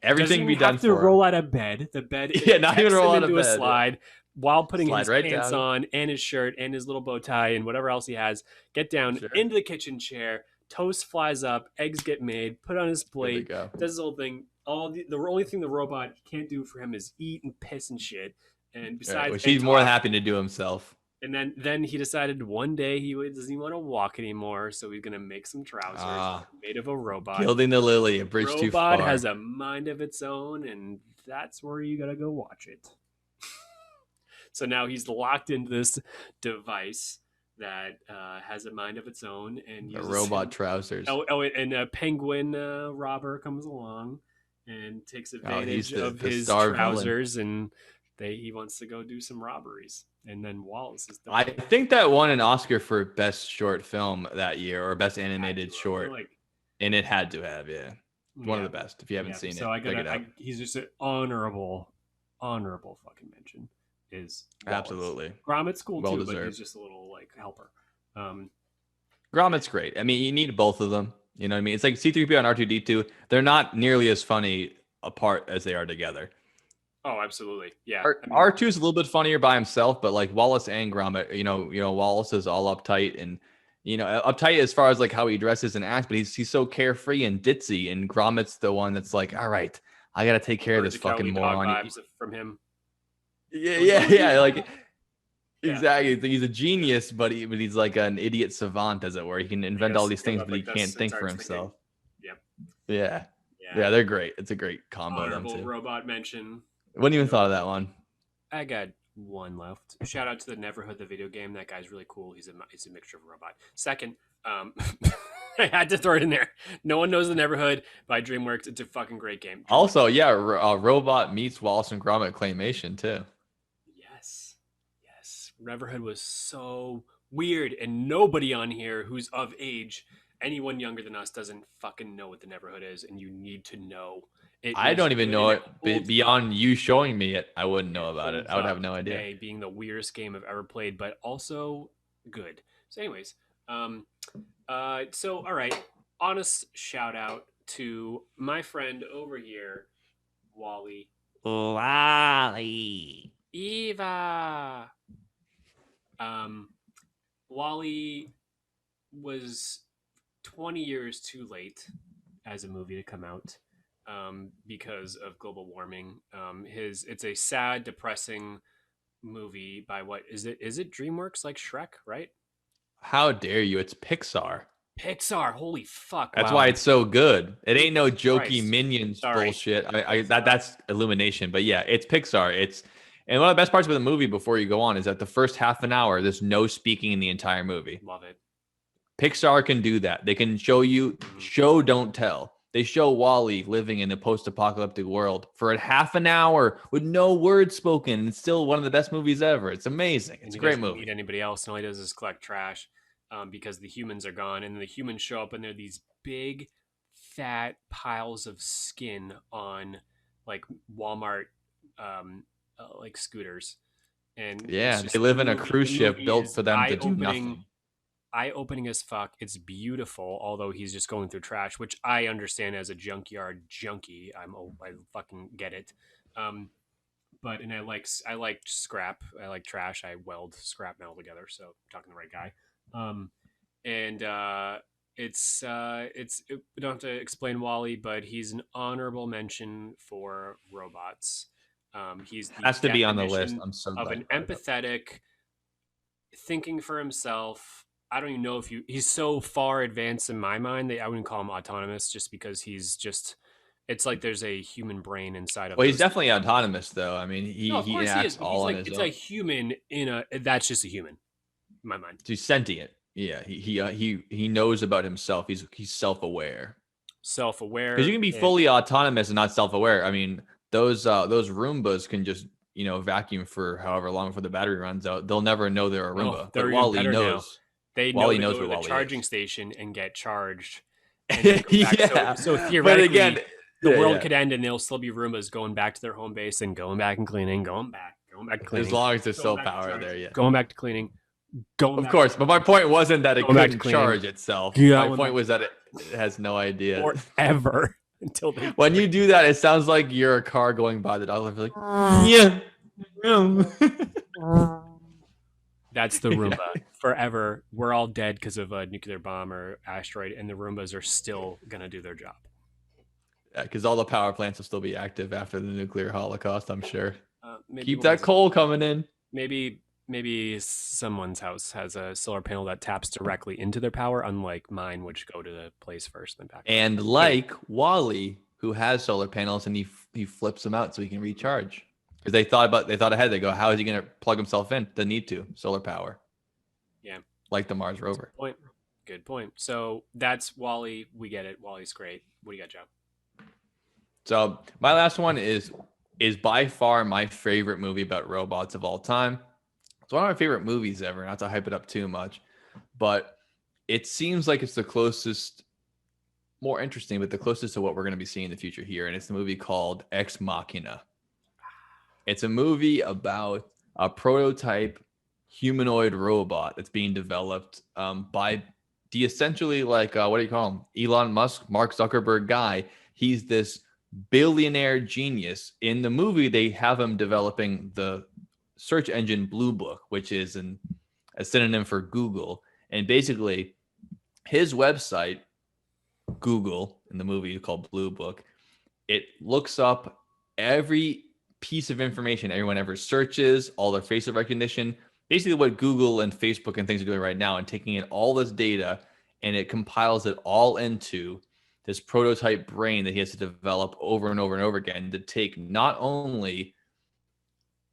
everything be done for him. Roll out of bed. The bed not even roll out of bed. A slide while putting his pants on and his shirt and his little bow tie and whatever else he has. Get down into the kitchen chair. Toast flies up. Eggs get made. Put on his plate. Does his whole thing. The only thing the robot can't do for him is eat and piss and shit. And besides, which he's more than happy to do himself. And then he decided one day doesn't want to walk anymore, so he's gonna make some trousers made of a robot. Gilding the Lily, a bridge too far. Robot has a mind of its own, and that's where you gotta go watch it. So now he's locked into this device that has a mind of its own and uses robot trousers. And a penguin robber comes along and takes advantage of his trousers, and he wants to go do some robberies. And then Wallace is I think that won an Oscar for best short film that year, or best animated short, and it had to have one of the best. If you haven't seen it, he's just an honorable fucking mention. Is Wallace. Absolutely Gromit's cool too, deserved. But he's just a little like helper. Gromit's great. I mean, you need both of them. You know what I mean? It's like C-3PO and R2-D2. They're not nearly as funny apart as they are together. Oh, absolutely. Yeah. R2 is a little bit funnier by himself, but like Wallace and Gromit, you know, Wallace is all uptight and, uptight as far as like how he dresses and acts, but he's so carefree and ditzy. And Gromit's the one that's like, all right, I got to take care of this fucking moron. Vibes from him. Yeah. Like, exactly. He's a genius, but he's like an idiot savant, as it were. He can invent all these things, but he can't think for himself. Yeah, they're great. It's a great combo. Honorable robot mention. Wouldn't even thought of that one. I got one left. Shout out to the Neverhood, the video game. That guy's really cool. He's a mixture of a robot. Second, I had to throw it in there. No one knows the Neverhood by DreamWorks. It's a fucking great game. Also, robot meets Wallace and Gromit claymation too. Yes. Neverhood was so weird, and nobody on here who's of age, anyone younger than us, doesn't fucking know what the Neverhood is, and you need to know. I don't even know it. Beyond you showing me it, I wouldn't know about it. I would have no idea. Being the weirdest game I've ever played, but also good. So anyways, all right. Honest shout out to my friend over here, Wally. Eva. Wally was 20 years too late as a movie to come out. Because of global warming. It's a sad, depressing movie by what is it? Is it DreamWorks like Shrek, right? How dare you? It's Pixar. Pixar, holy fuck! That's why it's so good. It ain't no jokey Minions bullshit. That's Illumination, but yeah, it's Pixar. And one of the best parts of the movie before you go on is that the first half an hour, there's no speaking in the entire movie. Love it. Pixar can do that. They can show you show, don't tell. They show Wally living in a post-apocalyptic world for a half an hour with no words spoken. It's still one of the best movies ever. It's amazing. It's a great movie. Meet anybody else, and all he does is collect trash because the humans are gone, and the humans show up, and they're these big, fat piles of skin on like Walmart like scooters. And they live in a cruise ship built for them to do nothing. Eye-opening as fuck. It's beautiful, although he's just going through trash, which I understand as a junkyard junkie. I fucking get it. But I like scrap. I like trash. I weld scrap metal together. So I'm talking to the right guy. We don't have to explain Wally, but he's an honorable mention for robots. He's has to be on the list. I'm so glad of an empathetic, thinking for himself. I don't even know if he's so far advanced in my mind that I wouldn't call him autonomous, just because he's just, it's like there's a human brain inside of him. Well, he's definitely autonomous though. I mean, he acts all on his own. It's a human that's just a human in my mind. He's sentient. Yeah. He knows about himself. He's self-aware. Because you can be fully autonomous and not self-aware. I mean, those Roombas can just, vacuum for however long before the battery runs out. They'll never know they're a Roomba. But Wally knows. Now. They know to go to the charging station and get charged. And so theoretically, the world could end and there'll still be Roombas going back to their home base and going back and cleaning, going back to cleaning. As long as there's still power there, yeah. Going back to cleaning. Of course, but my point wasn't that it couldn't charge itself. My point was that it has no idea. Forever. Until they when you do that, it sounds like you're a car going by the dog. Like, yeah. That's the Roomba. Forever. We're all dead because of a nuclear bomb or asteroid, and the Roombas are still going to do their job. Yeah, because all the power plants will still be active after the nuclear holocaust, I'm sure. Maybe Keep that coal coming in. Maybe maybe someone's house has a solar panel that taps directly into their power, unlike mine, which go to the place first, then back. And like Wally, who has solar panels, and he flips them out so he can recharge. Because they thought ahead. They go, how is he going to plug himself in? Doesn't need to. Solar power. Yeah. Like the Mars rover. Good point. So that's Wally. We get it. Wally's great. What do you got, Joe? So my last one is by far my favorite movie about robots of all time. It's one of my favorite movies ever, not to hype it up too much, but it seems like it's the closest, more interesting, but the closest to what we're going to be seeing in the future here. And it's the movie called Ex Machina. It's a movie about a prototype humanoid robot that's being developed by the essentially like, what do you call him? Elon Musk, Mark Zuckerberg guy. He's this billionaire genius. In the movie, they have him developing the search engine Blue Book, which is a synonym for Google. And basically, his website, Google, in the movie called Blue Book, it looks up every piece of information everyone ever searches, all their facial recognition, basically what Google and Facebook and things are doing right now, and taking in all this data, and it compiles it all into this prototype brain that he has to develop over and over and over again to take not only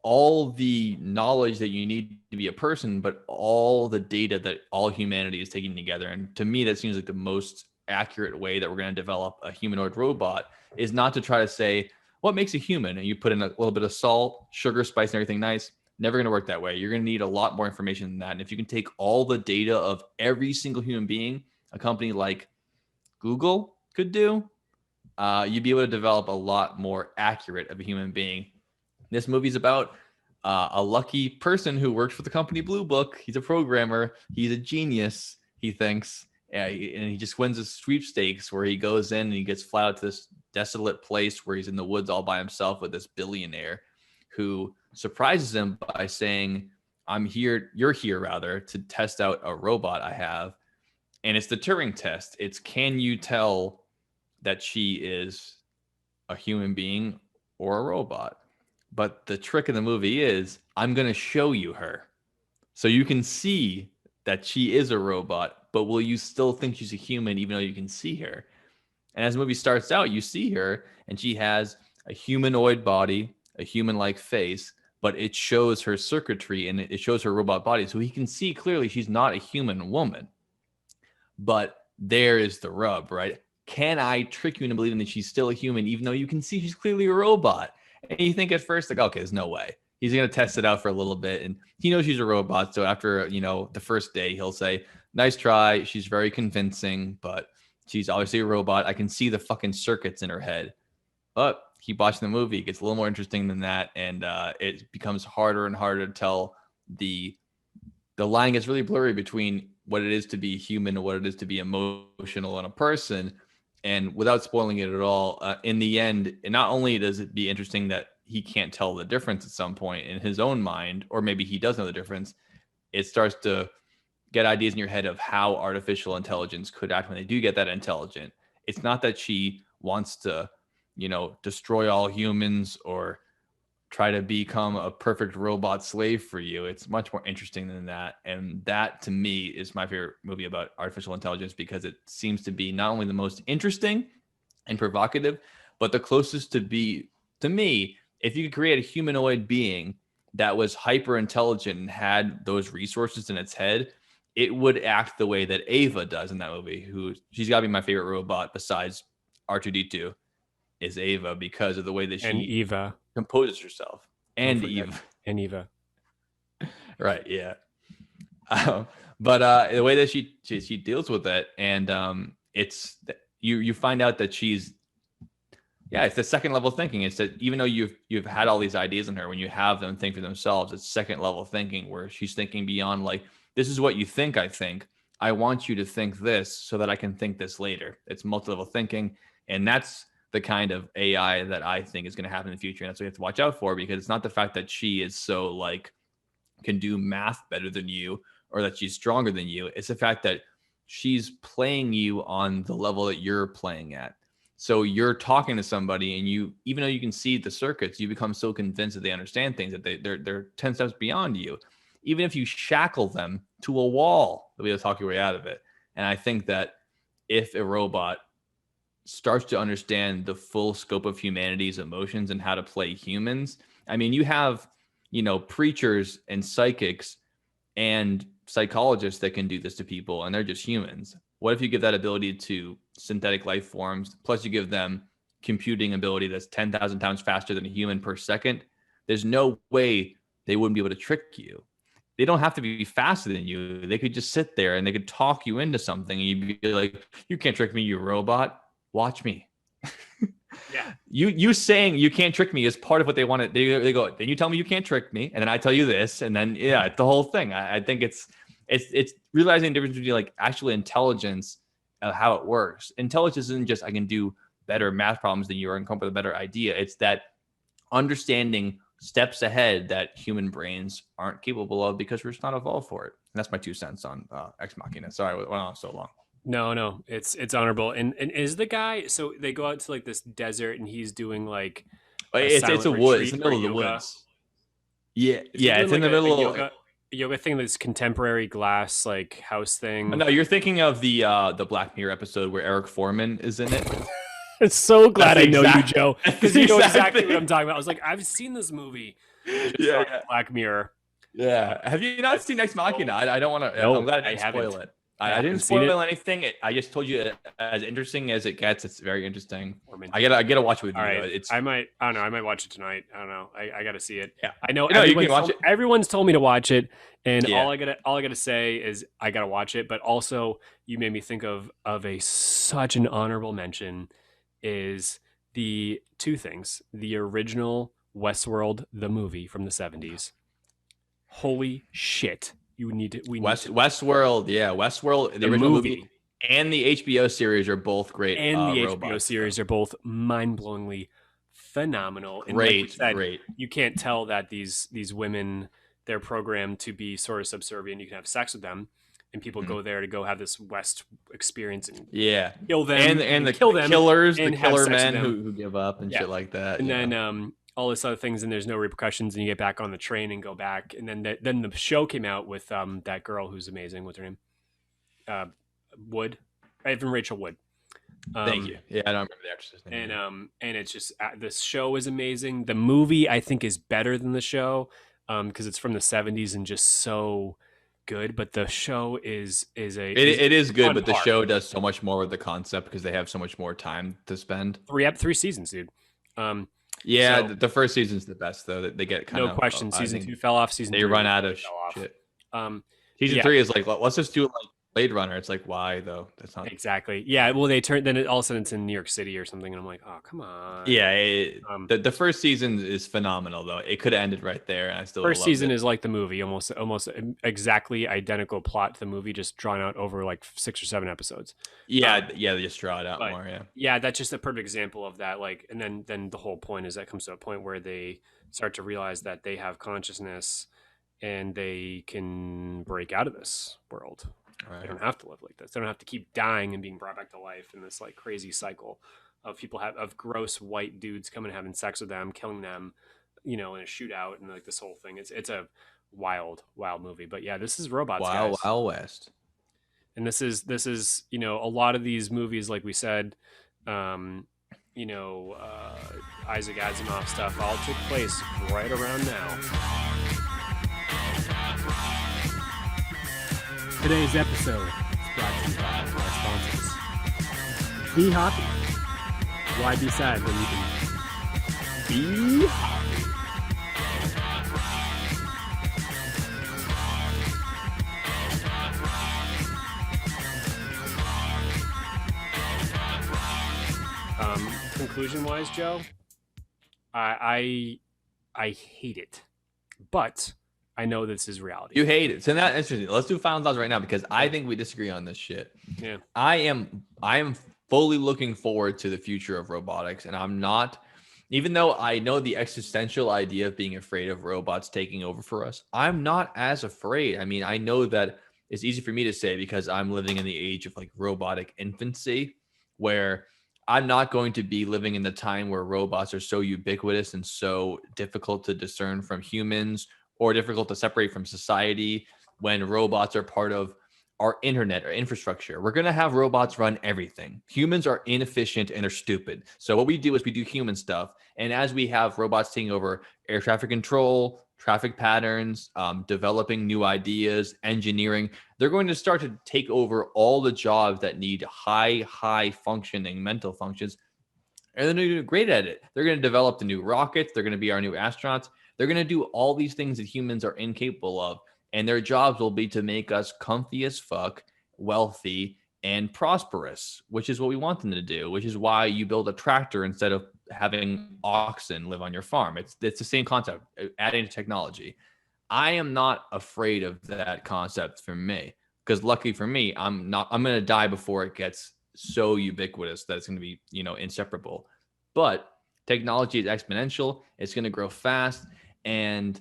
all the knowledge that you need to be a person, but all the data that all humanity is taking together. And to me, that seems like the most accurate way that we're going to develop a humanoid robot, is not to try to say what makes a human and you put in a little bit of salt, sugar, spice, and everything nice. Never going to work that way. You're going to need a lot more information than that. And if you can take all the data of every single human being, a company like Google could do, you'd be able to develop a lot more accurate of a human being. This movie's about a lucky person who works for the company Blue Book. He's a programmer. He's a genius, he thinks. And he just wins a sweepstakes where he goes in and he gets fly out to this desolate place where he's in the woods all by himself with this billionaire who surprises him by saying, you're here rather, to test out a robot I have. And it's the Turing test. It's, can you tell that she is a human being or a robot? But the trick in the movie is, I'm going to show you her. So you can see that she is a robot, but will you still think she's a human even though you can see her? And as the movie starts out, you see her and she has a humanoid body, a human-like face, but it shows her circuitry and it shows her robot body. So he can see clearly she's not a human woman. But there is the rub, right? Can I trick you into believing that she's still a human even though you can see she's clearly a robot? And you think at first, like, okay, there's no way. He's going to test it out for a little bit. And he knows she's a robot. So after, the first day, he'll say, nice try. She's very convincing, but she's obviously a robot. I can see the fucking circuits in her head. But keep watching the movie. It gets a little more interesting than that. And it becomes harder and harder to tell. The line gets really blurry between what it is to be human and what it is to be emotional in a person. And without spoiling it at all, in the end, not only does it be interesting that he can't tell the difference at some point in his own mind, or maybe he does know the difference, it starts to get ideas in your head of how artificial intelligence could act when they do get that intelligent. It's not that she wants to, destroy all humans or try to become a perfect robot slave for you. It's much more interesting than that. And that, to me, is my favorite movie about artificial intelligence, because it seems to be not only the most interesting and provocative, but the closest to me, if you could create a humanoid being that was hyper intelligent and had those resources in its head, it would act the way that Ava does in that movie. She's got to be my favorite robot besides R2D2 is Ava, because of the way that she composes herself. And Eve. And Eva. Right, yeah. But the way that she deals with it, and it's you find out that she's, it's the second level thinking. It's that even though you've had all these ideas in her, when you have them think for themselves, it's second level thinking, where she's thinking beyond, like, this is what you think I think. I want you to think this so that I can think this later. It's multi-level thinking, and that's the kind of AI that I think is going to happen in the future. And that's what you have to watch out for, because it's not the fact that she is so, like, can do math better than you or that she's stronger than you. It's the fact that she's playing you on the level that you're playing at. So you're talking to somebody, and you, even though you can see the circuits, you become so convinced that they understand things that they're 10 steps beyond you. even if you shackle them to a wall, they'll be able to talk your way out of it. And I think that if a robot starts to understand the full scope of humanity's emotions and how to play humans, I mean, you have, preachers and psychics and psychologists that can do this to people, and they're just humans. What if you give that ability to synthetic life forms, plus you give them computing ability that's 10,000 times faster than a human per second? There's no way they wouldn't be able to trick you. They don't have to be faster than you. They could just sit there and they could talk you into something. And you'd be like, you can't trick me, you robot. Watch me. Yeah. You saying you can't trick me is part of what they want. They go, then you tell me you can't trick me, and then I tell you this, and then it's the whole thing. I think it's realizing the difference between like actual intelligence, how it works. Intelligence isn't just I can do better math problems than you or I can come up with a better idea. It's that understanding steps ahead that human brains aren't capable of because we're just not evolved for it. And that's my 2 cents on Ex Machina. Sorry, I went on so long. No, it's honorable. And is the guy, so they go out to like this desert and he's doing like it's a woods, it's in the middle of the woods. Yeah, it's in the middle of yoga thing, this contemporary glass like house thing. No, you're thinking of the Black Mirror episode where Eric Foreman is in it. I'm so glad I know you, Joe, because you know exactly what I'm talking about. I was like, I've seen this movie. Yeah. Black Mirror. Yeah. Have you not seen Ex Machina? I don't want to. No, I'm glad I didn't spoil it. I didn't spoil anything. I just told you as interesting as it gets. It's very interesting. I gotta watch it with you. Right. I don't know. I might watch it tonight. I don't know. I gotta see it. Yeah. I know. You can watch it. Everyone's told me to watch it, and all I gotta say is I gotta watch it. But also, you made me think of such an honorable mention is the 2 things: the original Westworld, the movie from the 70s. Holy shit. Westworld, Westworld, the original movie and the HBO series are both great. And the HBO series are both mind-blowingly phenomenal. And great. You can't tell that these women, they're programmed to be sort of subservient. You can have sex with them, and people go there to go have this West experience and kill them and the kill them killers, and the killer men them. who give up and shit like that. And then all this other things, and there's no repercussions, and you get back on the train and go back. And then the show came out with that girl who's amazing. What's her name? Wood, Evan Rachel Wood. Thank you. Yeah, I don't remember the actress's name. And it's just this show is amazing. The movie I think is better than the show because it's from the 70s and just so good. But the show is it is good, but the show does so much more with the concept because they have so much more time to spend. 3 seasons, dude. The first season's the best though. That they get kind of no question. Season 2 fell off. Season 3 run out of shit. Season 3 is like, let's just do it like Blade Runner. It's like, why though? That's not exactly. Yeah. Well, they turn then all of a sudden it's in New York City or something, and I'm like, oh come on. Yeah. The first season is phenomenal though. It could have ended right there, and I still first season is like the movie, almost exactly identical plot to the movie, just drawn out over like 6 or 7 episodes. Yeah. They just draw it out more. Yeah. Yeah, that's just a perfect example of that. Like, and then the whole point is that comes to a point where they start to realize that they have consciousness and they can break out of this world. Right. They don't have to live like this. They don't have to keep dying and being brought back to life in this like crazy cycle of of gross white dudes coming and having sex with them, killing them, in a shootout and like this whole thing. It's a wild movie. But yeah, this is Robots, guys. Wild West. And this is a lot of these movies, like we said, Isaac Asimov stuff all took place right around now. Today's episode is brought to you by our sponsors. Be Hoppy. Why be sad when you can be Hoppy? Conclusion-wise, Joe, I hate it, but I know this is reality. You hate it. So that's interesting. Let's do final thoughts right now because I think we disagree on this shit. Yeah. I am fully looking forward to the future of robotics, and I'm not, even though I know the existential idea of being afraid of robots taking over for us, I'm not as afraid. I mean, I know that it's easy for me to say because I'm living in the age of like robotic infancy where I'm not going to be living in the time where robots are so ubiquitous and so difficult to discern from humans or difficult to separate from society when robots are part of our internet or infrastructure. We're going to have robots run everything. Humans are inefficient and are stupid. So what we do is we do human stuff. And as we have robots taking over air traffic control, traffic patterns, developing new ideas, engineering, they're going to start to take over all the jobs that need high functioning mental functions. And they're going to do great at it. They're going to develop the new rockets. They're going to be our new astronauts. They're going to do all these things that humans are incapable of. And their jobs will be to make us comfy as fuck, wealthy, and prosperous, which is what we want them to do, which is why you build a tractor instead of having oxen live on your farm. It's the same concept, adding to technology. I am not afraid of that concept for me, because luckily for me, I'm going to die before it gets so ubiquitous that it's going to be, inseparable. But technology is exponential. It's going to grow fast. And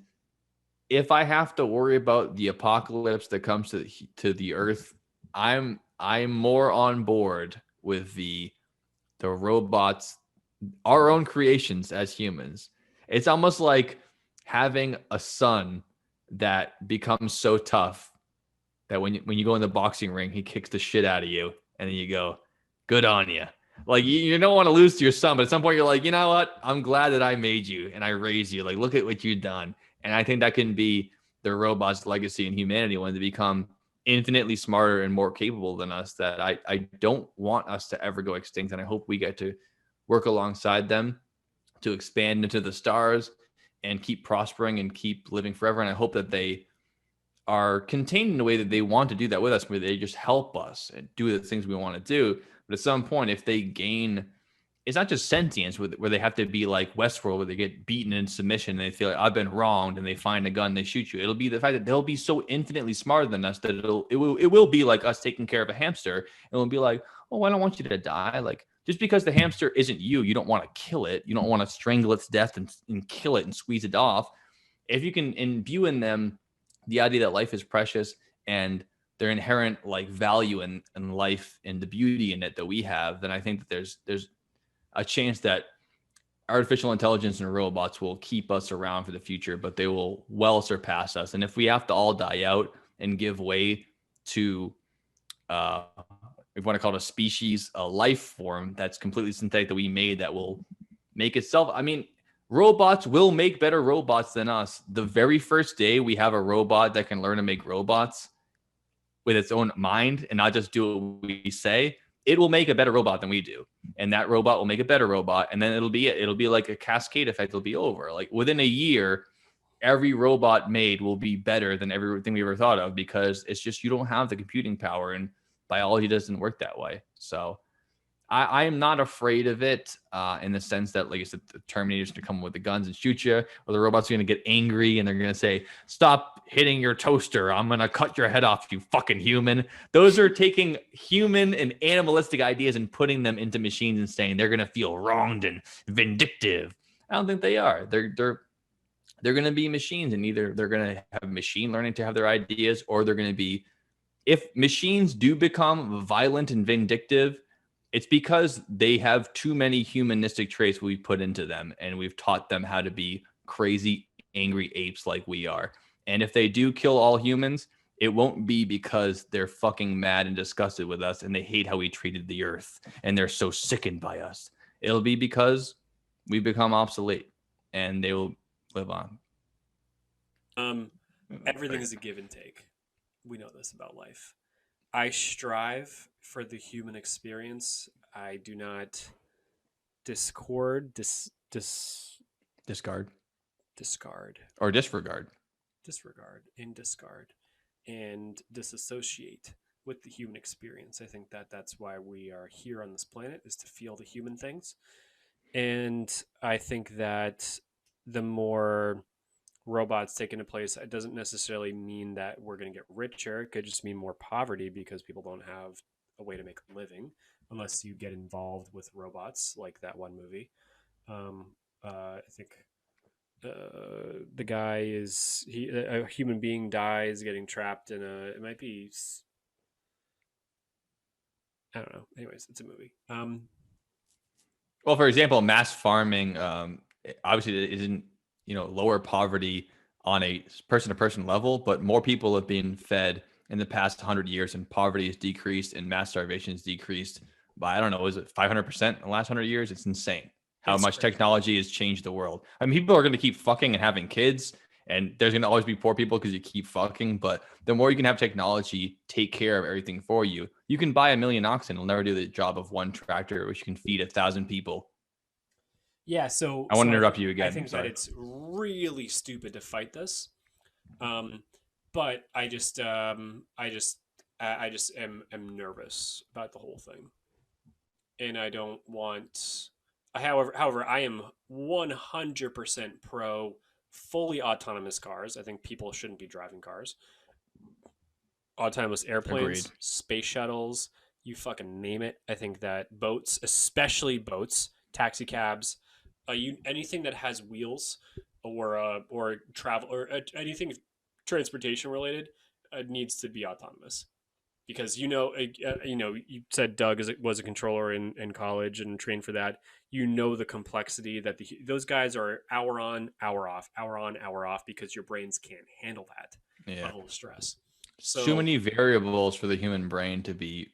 if I have to worry about the apocalypse that comes to the earth, I'm more on board with the robots, our own creations as humans. It's almost like having a son that becomes so tough that when you go in the boxing ring, he kicks the shit out of you, and then you go, good on you. Like, you don't want to lose to your son, but at some point you're like, you know what? I'm glad that I made you and I raised you. Like, look at what you've done. And I think that can be the robot's legacy in humanity, when they become infinitely smarter and more capable than us, that I don't want us to ever go extinct. And I hope we get to work alongside them to expand into the stars and keep prospering and keep living forever. And I hope that they are contained in a way that they want to do that with us, where they just help us and do the things we want to do. But at some point, if they gain, it's not just sentience where they have to be like Westworld, where they get beaten in submission and they feel like, I've been wronged, and they find a gun, they shoot you. It'll be the fact that they'll be so infinitely smarter than us that it will be like us taking care of a hamster, and it'll be like, oh, I don't want you to die. Like, just because the hamster isn't you don't want to kill it. You don't want to strangle its death and kill it and squeeze it off. If you can imbue in them the idea that life is precious and their inherent like value in life and the beauty in it that we have, then I think that there's a chance that artificial intelligence and robots will keep us around for the future, but they will well surpass us. And if we have to all die out and give way to, if you want to call it a species, a life form that's completely synthetic that we made, that will make itself, I mean, robots will make better robots than us. The very first day we have a robot that can learn to make robots with its own mind and not just do what we say, it will make a better robot than we do. And that robot will make a better robot. And then it'll be like a cascade effect. It'll be over. Like, within a year, every robot made will be better than everything we ever thought of, because it's just, you don't have the computing power, and biology doesn't work that way. So I am not afraid of it in the sense that, like I said, the Terminator's going to come with the guns and shoot you, or the robots are going to get angry and they're going to say, stop hitting your toaster. I'm going to cut your head off, you fucking human. Those are taking human and animalistic ideas and putting them into machines and saying they're going to feel wronged and vindictive. I don't think they are. They're going to be machines, and either they're going to have machine learning to have their ideas, or they're going to be, if machines do become violent and vindictive, it's because they have too many humanistic traits we've put into them, and we've taught them how to be crazy, angry apes like we are. And if they do kill all humans, it won't be because they're fucking mad and disgusted with us and they hate how we treated the earth and they're so sickened by us. It'll be because we've become obsolete, and they will live on. Everything is a give and take. We know this about life. I strive for the human experience. I do not discard Or disregard and disassociate with the human experience. I think that that's why we are here on this planet, is to feel the human things. And I think that the more robots take into place, it doesn't necessarily mean that we're going to get richer. It could just mean more poverty, because people don't have a way to make a living unless you get involved with robots, like that one movie. I think the guy a human being dies getting trapped in it might be, I don't know. Anyways, it's a movie. Well, for example, mass farming, obviously it isn't, lower poverty on a person-to-person level, but more people have been fed in the past 100 years, and poverty has decreased and mass starvation has decreased by, I don't know, is it 500% in the last 100 years? It's insane how It's much crazy. technology has changed the world. I mean, people are going to keep fucking and having kids, and there's going to always be poor people because you keep fucking. But the more you can have technology take care of everything for you, you can buy 1,000,000 oxen. It'll never do the job of one tractor, which can feed 1,000 people. Yeah, so I want to so interrupt you again. I think that it's really stupid to fight this. But I just am nervous about the whole thing, and I don't want. However, I am 100% pro fully autonomous cars. I think people shouldn't be driving cars. Autonomous airplanes, Agreed. space shuttles, you fucking name it. I think that boats, especially boats, taxi cabs, anything that has wheels or travel or anything transportation related needs to be autonomous because you said Doug was a controller in college and trained for that. You know the complexity that those guys are hour on, hour off, hour on, hour off because your brains can't handle that level of stress. So too many variables for the human brain to be,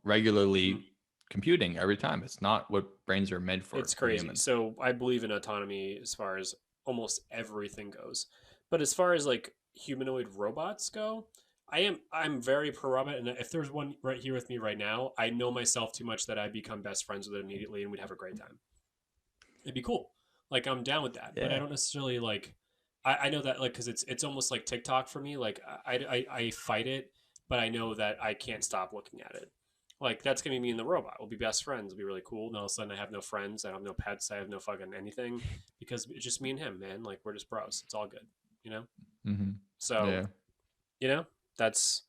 regularly computing every time. It's not what brains are meant for. It's crazy. So I believe in autonomy as far as almost everything goes. But as far as like humanoid robots go, I'm very pro robot, and if there's one right here with me right now, I know myself too much that I'd become best friends with it immediately and we'd have a great time. It'd be cool. Like I'm down with that. Yeah. But I don't necessarily like I know that like because it's almost like TikTok for me. Like I fight it, but I know that I can't stop looking at it. Like that's gonna be me and the robot. We'll be best friends. It'll be really cool. And all of a sudden, I have no friends. I have no pets. I have no fucking anything because it's just me and him, man. Like we're just bros. It's all good, you know. Mm-hmm. So, Yeah. you know, that's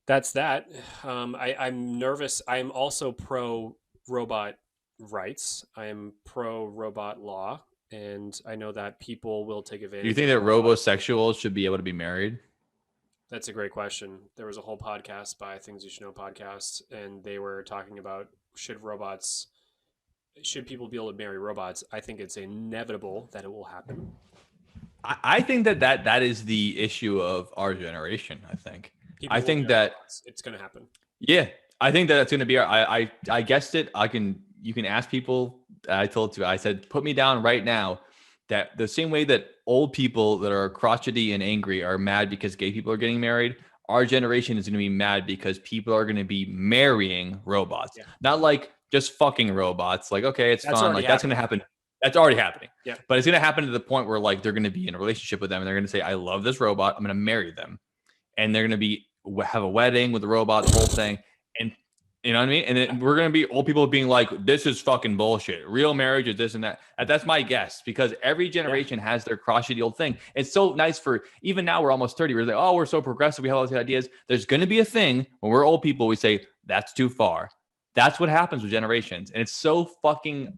that. I'm nervous. I'm also pro robot rights. I am pro robot law, and I know that people will take advantage. Do you think that robosexuals should be able to be married? That's a great question. There was a whole podcast by Things You Should Know podcast, and they were talking about should people be able to marry robots? I think it's inevitable that it will happen. I think that is the issue of our generation. I think Robots. It's going to happen. Yeah, I think that it's going to be. I guessed it. You can ask people. I said, put me down right now. That the same way that old people that are crotchety and angry are mad because gay people are getting married, our generation is going to be mad because people are going to be marrying robots. Yeah. Not like just fucking robots. Like, okay, it's fun. Like that's going to happen. That's already happening. Yeah. But it's going to happen to the point where like they're going to be in a relationship with them and they're going to say, I love this robot. I'm going to marry them. And they're going to have a wedding with the robot, the whole thing. And you know what I mean? And then we're going to be old people being like, this is fucking bullshit. Real marriage is this and that. That's my guess because every generation has their crotchety old thing. It's so nice for even now we're almost 30. We're like, oh, we're so progressive. We have all these ideas. There's going to be a thing when we're old people. We say that's too far. That's what happens with generations. And it's so fucking,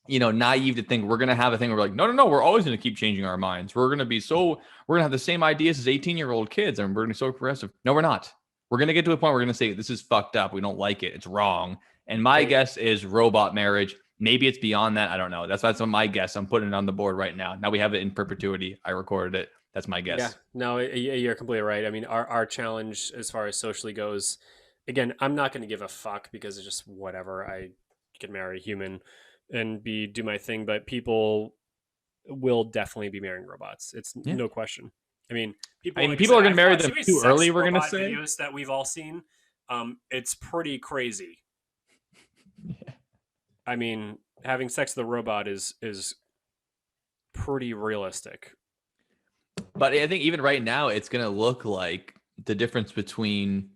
naive to think we're going to have a thing where we're like, no, we're always going to keep changing our minds. We're going to have the same ideas as 18-year-old kids and we're going to be so progressive. No, we're not. We're going to get to a point where we're going to say, this is fucked up. We don't like it. It's wrong. And my guess is robot marriage. Maybe it's beyond that. I don't know. That's my guess. I'm putting it on the board right now. Now we have it in perpetuity. I recorded it. That's my guess. Yeah, no, you're completely right. I mean, our challenge as far as socially goes, again, I'm not going to give a fuck because it's just whatever. I can marry a human and do my thing, but will definitely be marrying robots. It's no question. I mean, people are going to marry them too early. We're going to say videos that we've all seen. It's pretty crazy. Yeah. I mean, having sex with a robot is pretty realistic. But I think even right now, it's going to look like the difference between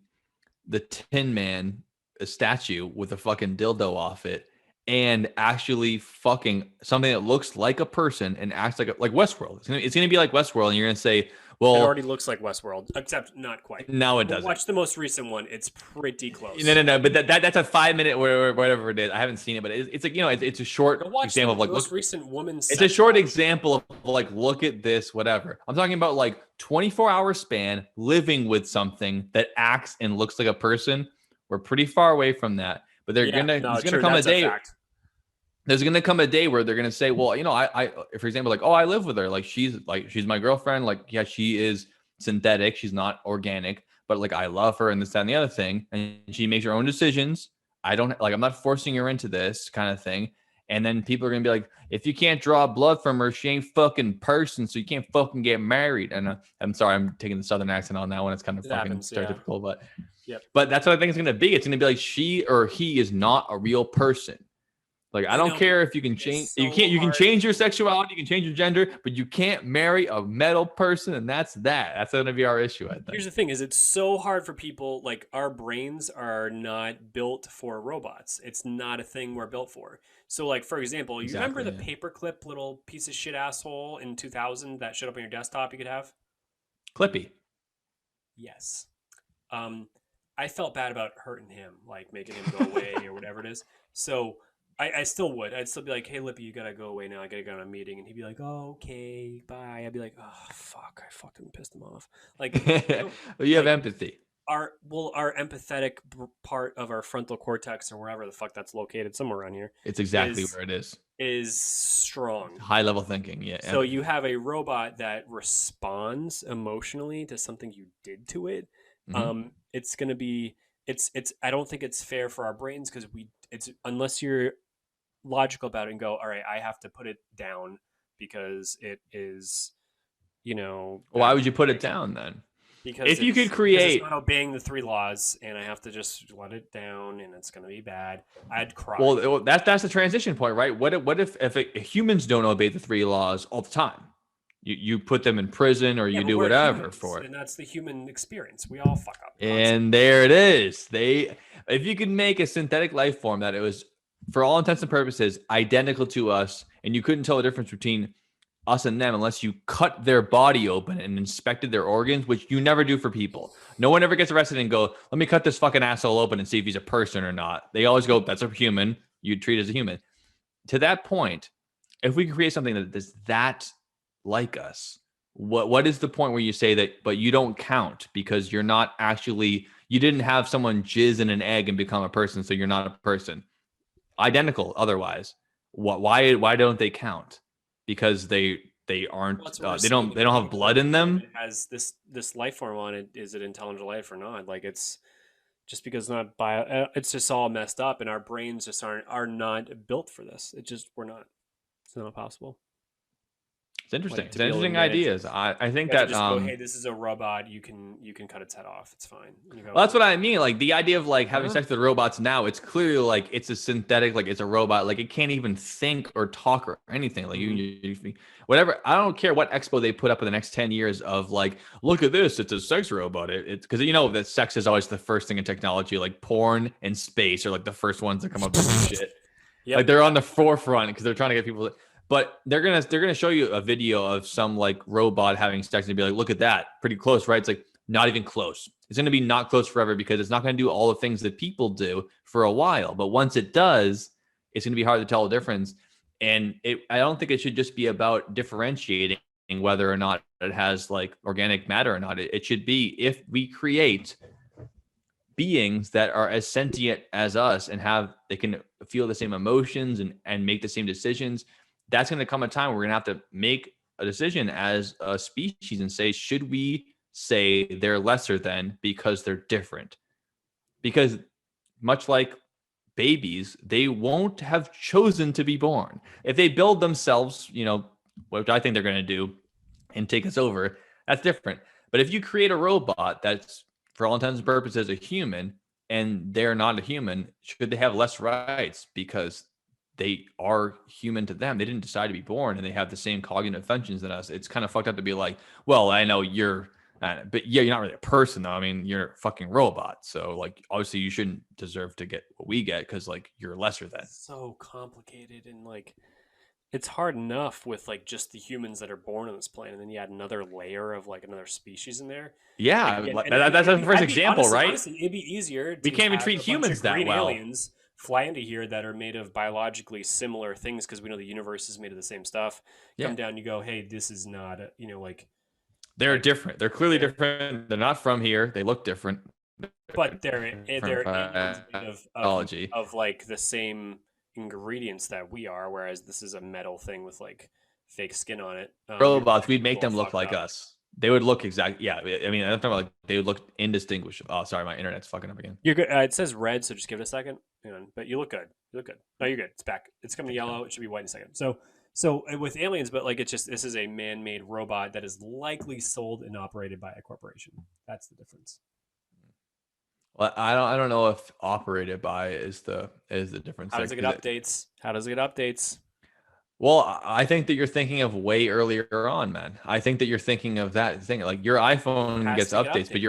the Tin Man, a statue with a fucking dildo off it, and actually fucking something that looks like a person and acts like Westworld. It's gonna be like Westworld, and you're gonna say, well, it already looks like Westworld, except not quite. No, it doesn't. Watch the most recent one; it's pretty close. No. But that's a 5 minute or whatever it is. I haven't seen it, but it's like it's a short example of like most recent woman. It's a short example of like look at this, whatever. I'm talking about like 24-hour span living with something that acts and looks like a person. We're pretty far away from that. But there's gonna come a day. there's going to come a day where they're going to say, well, I, for example, like, oh, I live with her. Like, she's my girlfriend. Like, yeah, she is synthetic. She's not organic, but like, I love her and this, that, and the other thing. And she makes her own decisions. I'm not forcing her into this kind of thing. And then people are going to be like, if you can't draw blood from her, she ain't fucking person. So you can't fucking get married. And I'm sorry, I'm taking the Southern accent on that one. It's kind of fucking stereotypical, but, but that's what I think it's going to be. It's going to be like she or he is not a real person. Like, I don't care if you can change, you can change your sexuality, you can change your gender, but you can't marry a metal person. And that's going to be our issue, I think. Here's the thing is it's so hard for people, like our brains are not built for robots. It's not a thing we're built for. So like, for example, you remember the paperclip little piece of shit asshole in 2000 that showed up on your desktop you could have? Clippy. Yes. I felt bad about hurting him, like making him go away or whatever it is. So I still would. I'd still be like, hey, Lippy, you got to go away now. I got to go on a meeting. And he'd be like, oh, okay, bye. I'd be like, oh, fuck. I fucked him and pissed him off. Like, well, you have empathy. Our empathetic part of our frontal cortex or wherever the fuck that's located, somewhere around here. It's exactly where it is strong. High level thinking. Yeah. So you have a robot that responds emotionally to something you did to it. Mm-hmm. It's going to be, I don't think it's fair for our brains because unless you're logical about it and go, all right, I have to put it down because it is, why would you put it down then? Because if you could create, it's not obeying the 3 laws, and I have to just let it down, and it's going to be bad. I'd cry. Well, that's the transition point, right? What if humans don't obey the 3 laws all the time? You put them in prison, or you do whatever for it, and that's the human experience. We all fuck up. And there it is. If you could make a synthetic life form that it was, for all intents and purposes, identical to us, and you couldn't tell the difference between us and them unless you cut their body open and inspected their organs, which you never do for people. No one ever gets arrested and go, let me cut this fucking asshole open and see if he's a person or not. They always go, that's a human. You treat as a human. To that point, if we can create something that is that like us, what is the point where you say that, but you don't count because you're not actually, you didn't have someone jizz in an egg and become a person, so you're not a person. Identical otherwise. Why don't they count? Because they aren't they don't have blood in them. It has this life form on it. Is it intelligent life or not? Like, it's just because it's not it's just all messed up, and our brains just are not built for this. It's not possible. It's interesting. Like, it's interesting ideas. I think that just go, hey, this is a robot. You can cut its head off. It's fine. Well, that's what I mean. Like, the idea of like having sex with robots now, it's clearly like it's a synthetic, like it's a robot. Like, it can't even think or talk or anything. Like you whatever. I don't care what expo they put up in the next 10 years of like, look at this. It's a sex robot. It's because that sex is always the first thing in technology. Like porn and space are like the first ones that come up with shit. Yep. Like they're on the forefront because they're trying to get people. But they're gonna show you a video of some like robot having sex and be like, look at that, pretty close, right? It's like not even close. It's gonna be not close forever because it's not gonna do all the things that people do for a while. But once it does, it's gonna be hard to tell the difference. And I don't think it should just be about differentiating whether or not it has like organic matter or not. It should be if we create beings that are as sentient as us and they can feel the same emotions and make the same decisions. That's going to come a time where we're going to have to make a decision as a species and say, should we say they're lesser than because they're different? Because much like babies, they won't have chosen to be born. If they build themselves, which I think they're going to do, and take us over, that's different. But if you create a robot that's, for all intents and purposes, a human, and they're not a human, should they have less rights because they are human to them? They didn't decide to be born and they have the same cognitive functions than us. It's kind of fucked up to be like, well, I know you're, but yeah, you're not really a person though. I mean, you're a fucking robot. So like, obviously you shouldn't deserve to get what we get because like you're lesser than. So complicated, and like, it's hard enough with like just the humans that are born on this planet, and then you add another layer of like another species in there. Yeah, that's the first example, right? Honestly, it'd be easier. We can't even treat humans that well. Aliens fly into here that are made of biologically similar things because we know the universe is made of the same stuff. Come down, you go, hey, this is not, like, they're different. They're clearly different. They're not from here. They look different. But they're aliens made of like the same, ingredients that we are, whereas this is a metal thing with like fake skin on it. Robots, we'd make People them look fucked like up. us. They would look exactly. Yeah, I mean, I'm talking about like they would look indistinguishable. Oh, sorry, my internet's fucking up again. You're good. It says red, so just give it a second. Hang on. But you look good. You look good. No, you're good. It's back. It's coming yellow. It should be white in a second. So with aliens, but like it's just this is a man-made robot that is likely sold and operated by a corporation. That's the difference. Well, I don't know if operated by is the difference. How does it get updates? How does it get updates? Well, I think that you're thinking of way earlier on, man. I think that you're thinking of that thing. Like your iPhone gets updates, but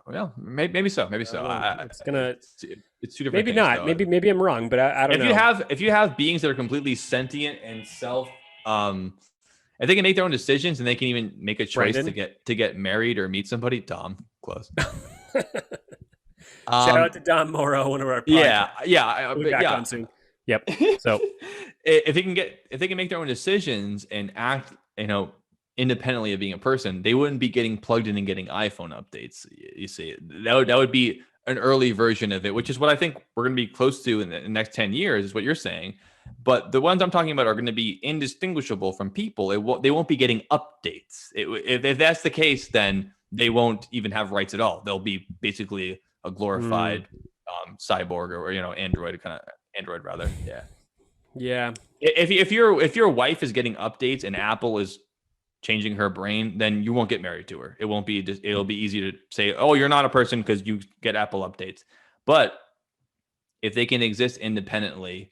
well, maybe so. Maybe so. It's gonna. It's two different. Maybe things, not. though. Maybe I'm wrong, but I don't know. If you have beings that are completely sentient and if they can make their own decisions and they can even make a choice to get married or meet somebody, Tom, close. Shout out to Don Morrow, one of our podcasts. We'll be back on soon. Yep. So if they can make their own decisions and act, independently of being a person, they wouldn't be getting plugged in and getting iPhone updates. You see, that would be an early version of it, which is what I think we're going to be close to in the next 10 years, is what you're saying. But the ones I'm talking about are going to be indistinguishable from people. They won't be getting updates. If that's the case, then they won't even have rights at all. They'll be basically a glorified cyborg or android rather. Yeah. If your wife is getting updates and Apple is changing her brain, then you won't get married to her. It'll be easy to say, oh, you're not a person because you get Apple updates. But if they can exist independently,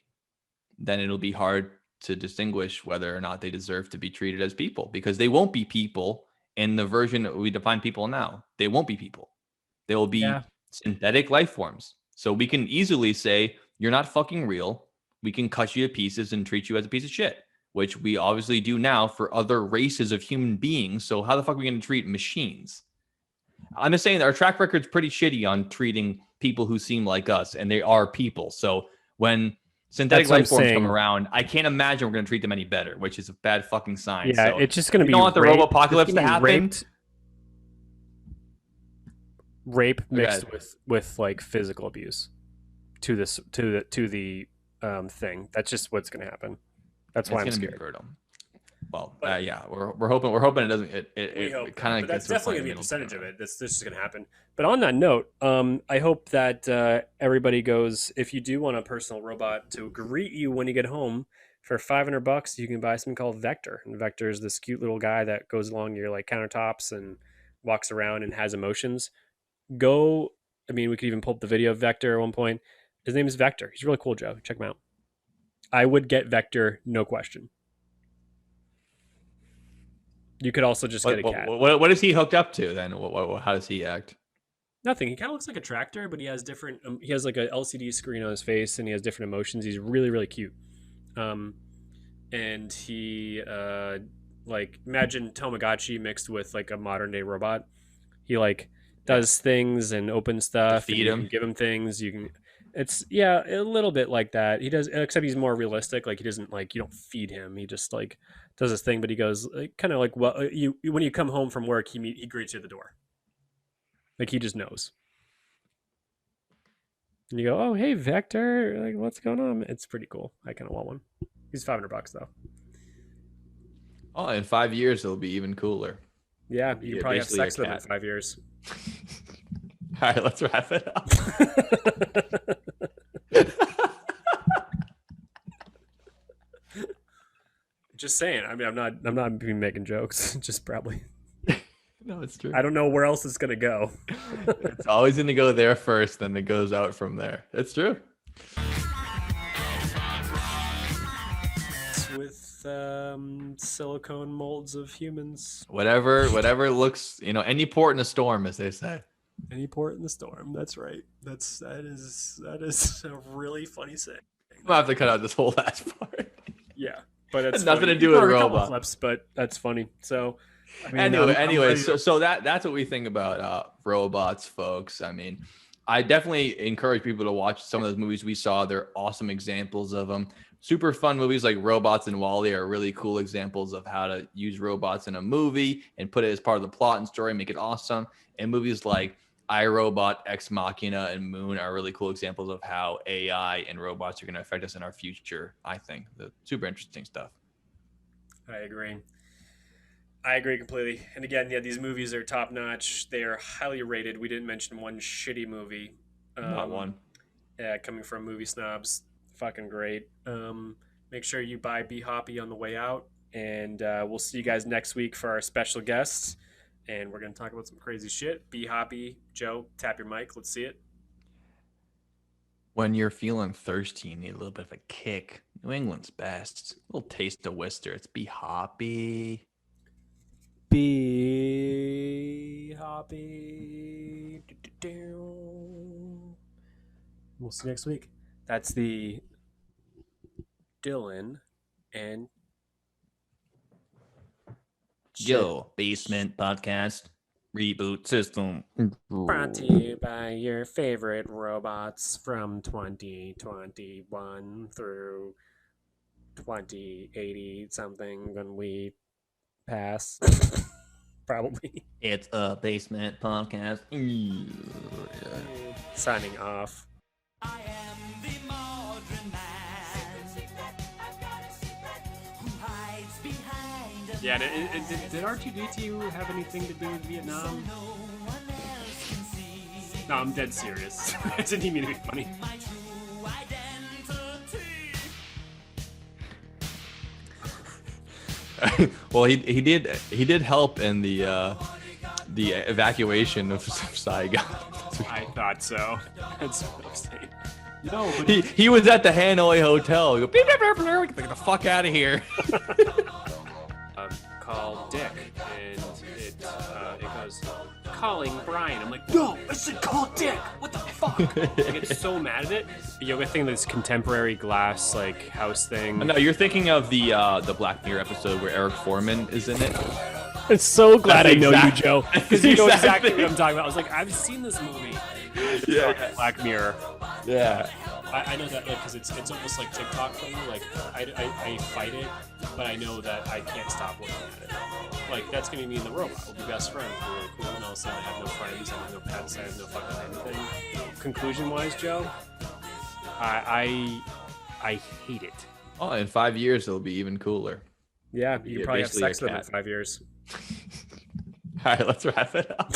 then it'll be hard to distinguish whether or not they deserve to be treated as people, because they won't be people in the version that we define people now. They won't be people. They will be synthetic life forms. So we can easily say, you're not fucking real. We can cut you to pieces and treat you as a piece of shit, which we obviously do now for other races of human beings. So how the fuck are we going to treat machines? I'm just saying that our track record's pretty shitty on treating people who seem like us, and they are people. So when synthetic life forms come around, I can't imagine we're going to treat them any better, which is a bad fucking sign. Yeah, so it's just going to be. You don't want the robopocalypse to happen. Rape mixed with like physical abuse to the thing. That's just what's going to happen. That's why I'm scared. Well, we're hoping it doesn't. It kind of. That's definitely going to be a percentage of it. This is going to happen. But on that note, I hope that everybody goes. If you do want a personal robot to greet you when you get home, for $500, you can buy something called Vector. And Vector is this cute little guy that goes along your like countertops and walks around and has emotions. We could even pull up the video of Vector at one point. His name is Vector. He's really cool, Joe. Check him out. I would get Vector, no question. You could also just get a cat. What is he hooked up to then? How does he act? Nothing. He kind of looks like a tractor, but he has different. He has like a LCD screen on his face, and he has different emotions. He's really, really cute. And he imagine Tamagotchi mixed with like a modern day robot. He like does things and opens stuff. Feed him. You can give him things. You can. It's a little bit like that. He does, except he's more realistic. Like he doesn't you don't feed him. He just like does his thing. But he goes kind of like, well, when you come home from work, he greets you at the door. Like he just knows. And you go, oh hey Vector, like what's going on? It's pretty cool. I kind of want one. He's $500 though. Oh, in 5 years it'll be even cooler. Yeah, you can probably have sex with him in 5 years. All right, let's wrap it up. Just saying. I mean, I'm not making jokes. Just probably. No, it's true. I don't know where else it's gonna go. It's always gonna go there first, then it goes out from there. It's true. With silicone molds of humans. Whatever looks, any port in a storm, as they say. Any port in the storm. That's right. That is a really funny saying. We'll have to cut out this whole last part. Yeah, but it's nothing to do with robots. Clips, but that's funny. So anyway, so that's what we think about robots, folks. I mean, I definitely encourage people to watch some of those movies we saw. They're awesome examples of them. Super fun movies like Robots and WALL-E are really cool examples of how to use robots in a movie and put it as part of the plot and story, make it awesome. And movies like iRobot, Ex Machina, and Moon are really cool examples of how AI and robots are going to affect us in our future. I think the super interesting stuff. I agree. I agree completely. And again, yeah, these movies are top notch. They are highly rated. We didn't mention one shitty movie. Not one. Yeah, coming from movie snobs, fucking great. Make sure you buy Be Hoppy on the way out, and we'll see you guys next week for our special guests. And we're gonna talk about some crazy shit. Be Hoppy, Joe, tap your mic. Let's see it. When you're feeling thirsty, you need a little bit of a kick. New England's best. A little taste of Worcester. It's Be Hoppy. Be Hoppy. We'll see you next week. That's the Dylan and Yo, Basement Podcast Reboot System. brought to you by your favorite robots from 2021 through 2080 something when we pass. Probably. It's a Basement Podcast. Signing off. I am the modern man who hides behind a Yeah, did R2D2 have anything to do with Vietnam? no one else can see No, I'm dead serious. I didn't even mean to be funny. my true identity. Well, he did help in the evacuation of Saigon. I thought so. That's what I'm saying. No, but He was at the Hanoi Hotel. He go, beep, beep, beep, beep, get the fuck out of here. called Dick, and it goes calling Brian. I'm like, no, I said call Dick. What the fuck? I get so mad at it. The yoga thing, this contemporary glass like house thing. No, you're thinking of the Black Mirror episode where Eric Foreman is in it. I'm so glad That's I know exact- you, Joe, because that's you know the exactly exact what I'm talking about. I was like, I've seen this movie. Yeah. Black Mirror. Yeah. I know that because it's almost like TikTok for me. Like I fight it, but I know that I can't stop looking at it. Like that's gonna be me and the robot. We'll be best friends. We're really cool. And all of a sudden, I have no friends. I have no pets. I have no fucking anything. Conclusion-wise, Joe, I hate it. Oh, in 5 years it'll be even cooler. Yeah, you Yeah, can probably have basically a sex with them in cat. 5 years. All right, let's wrap it up.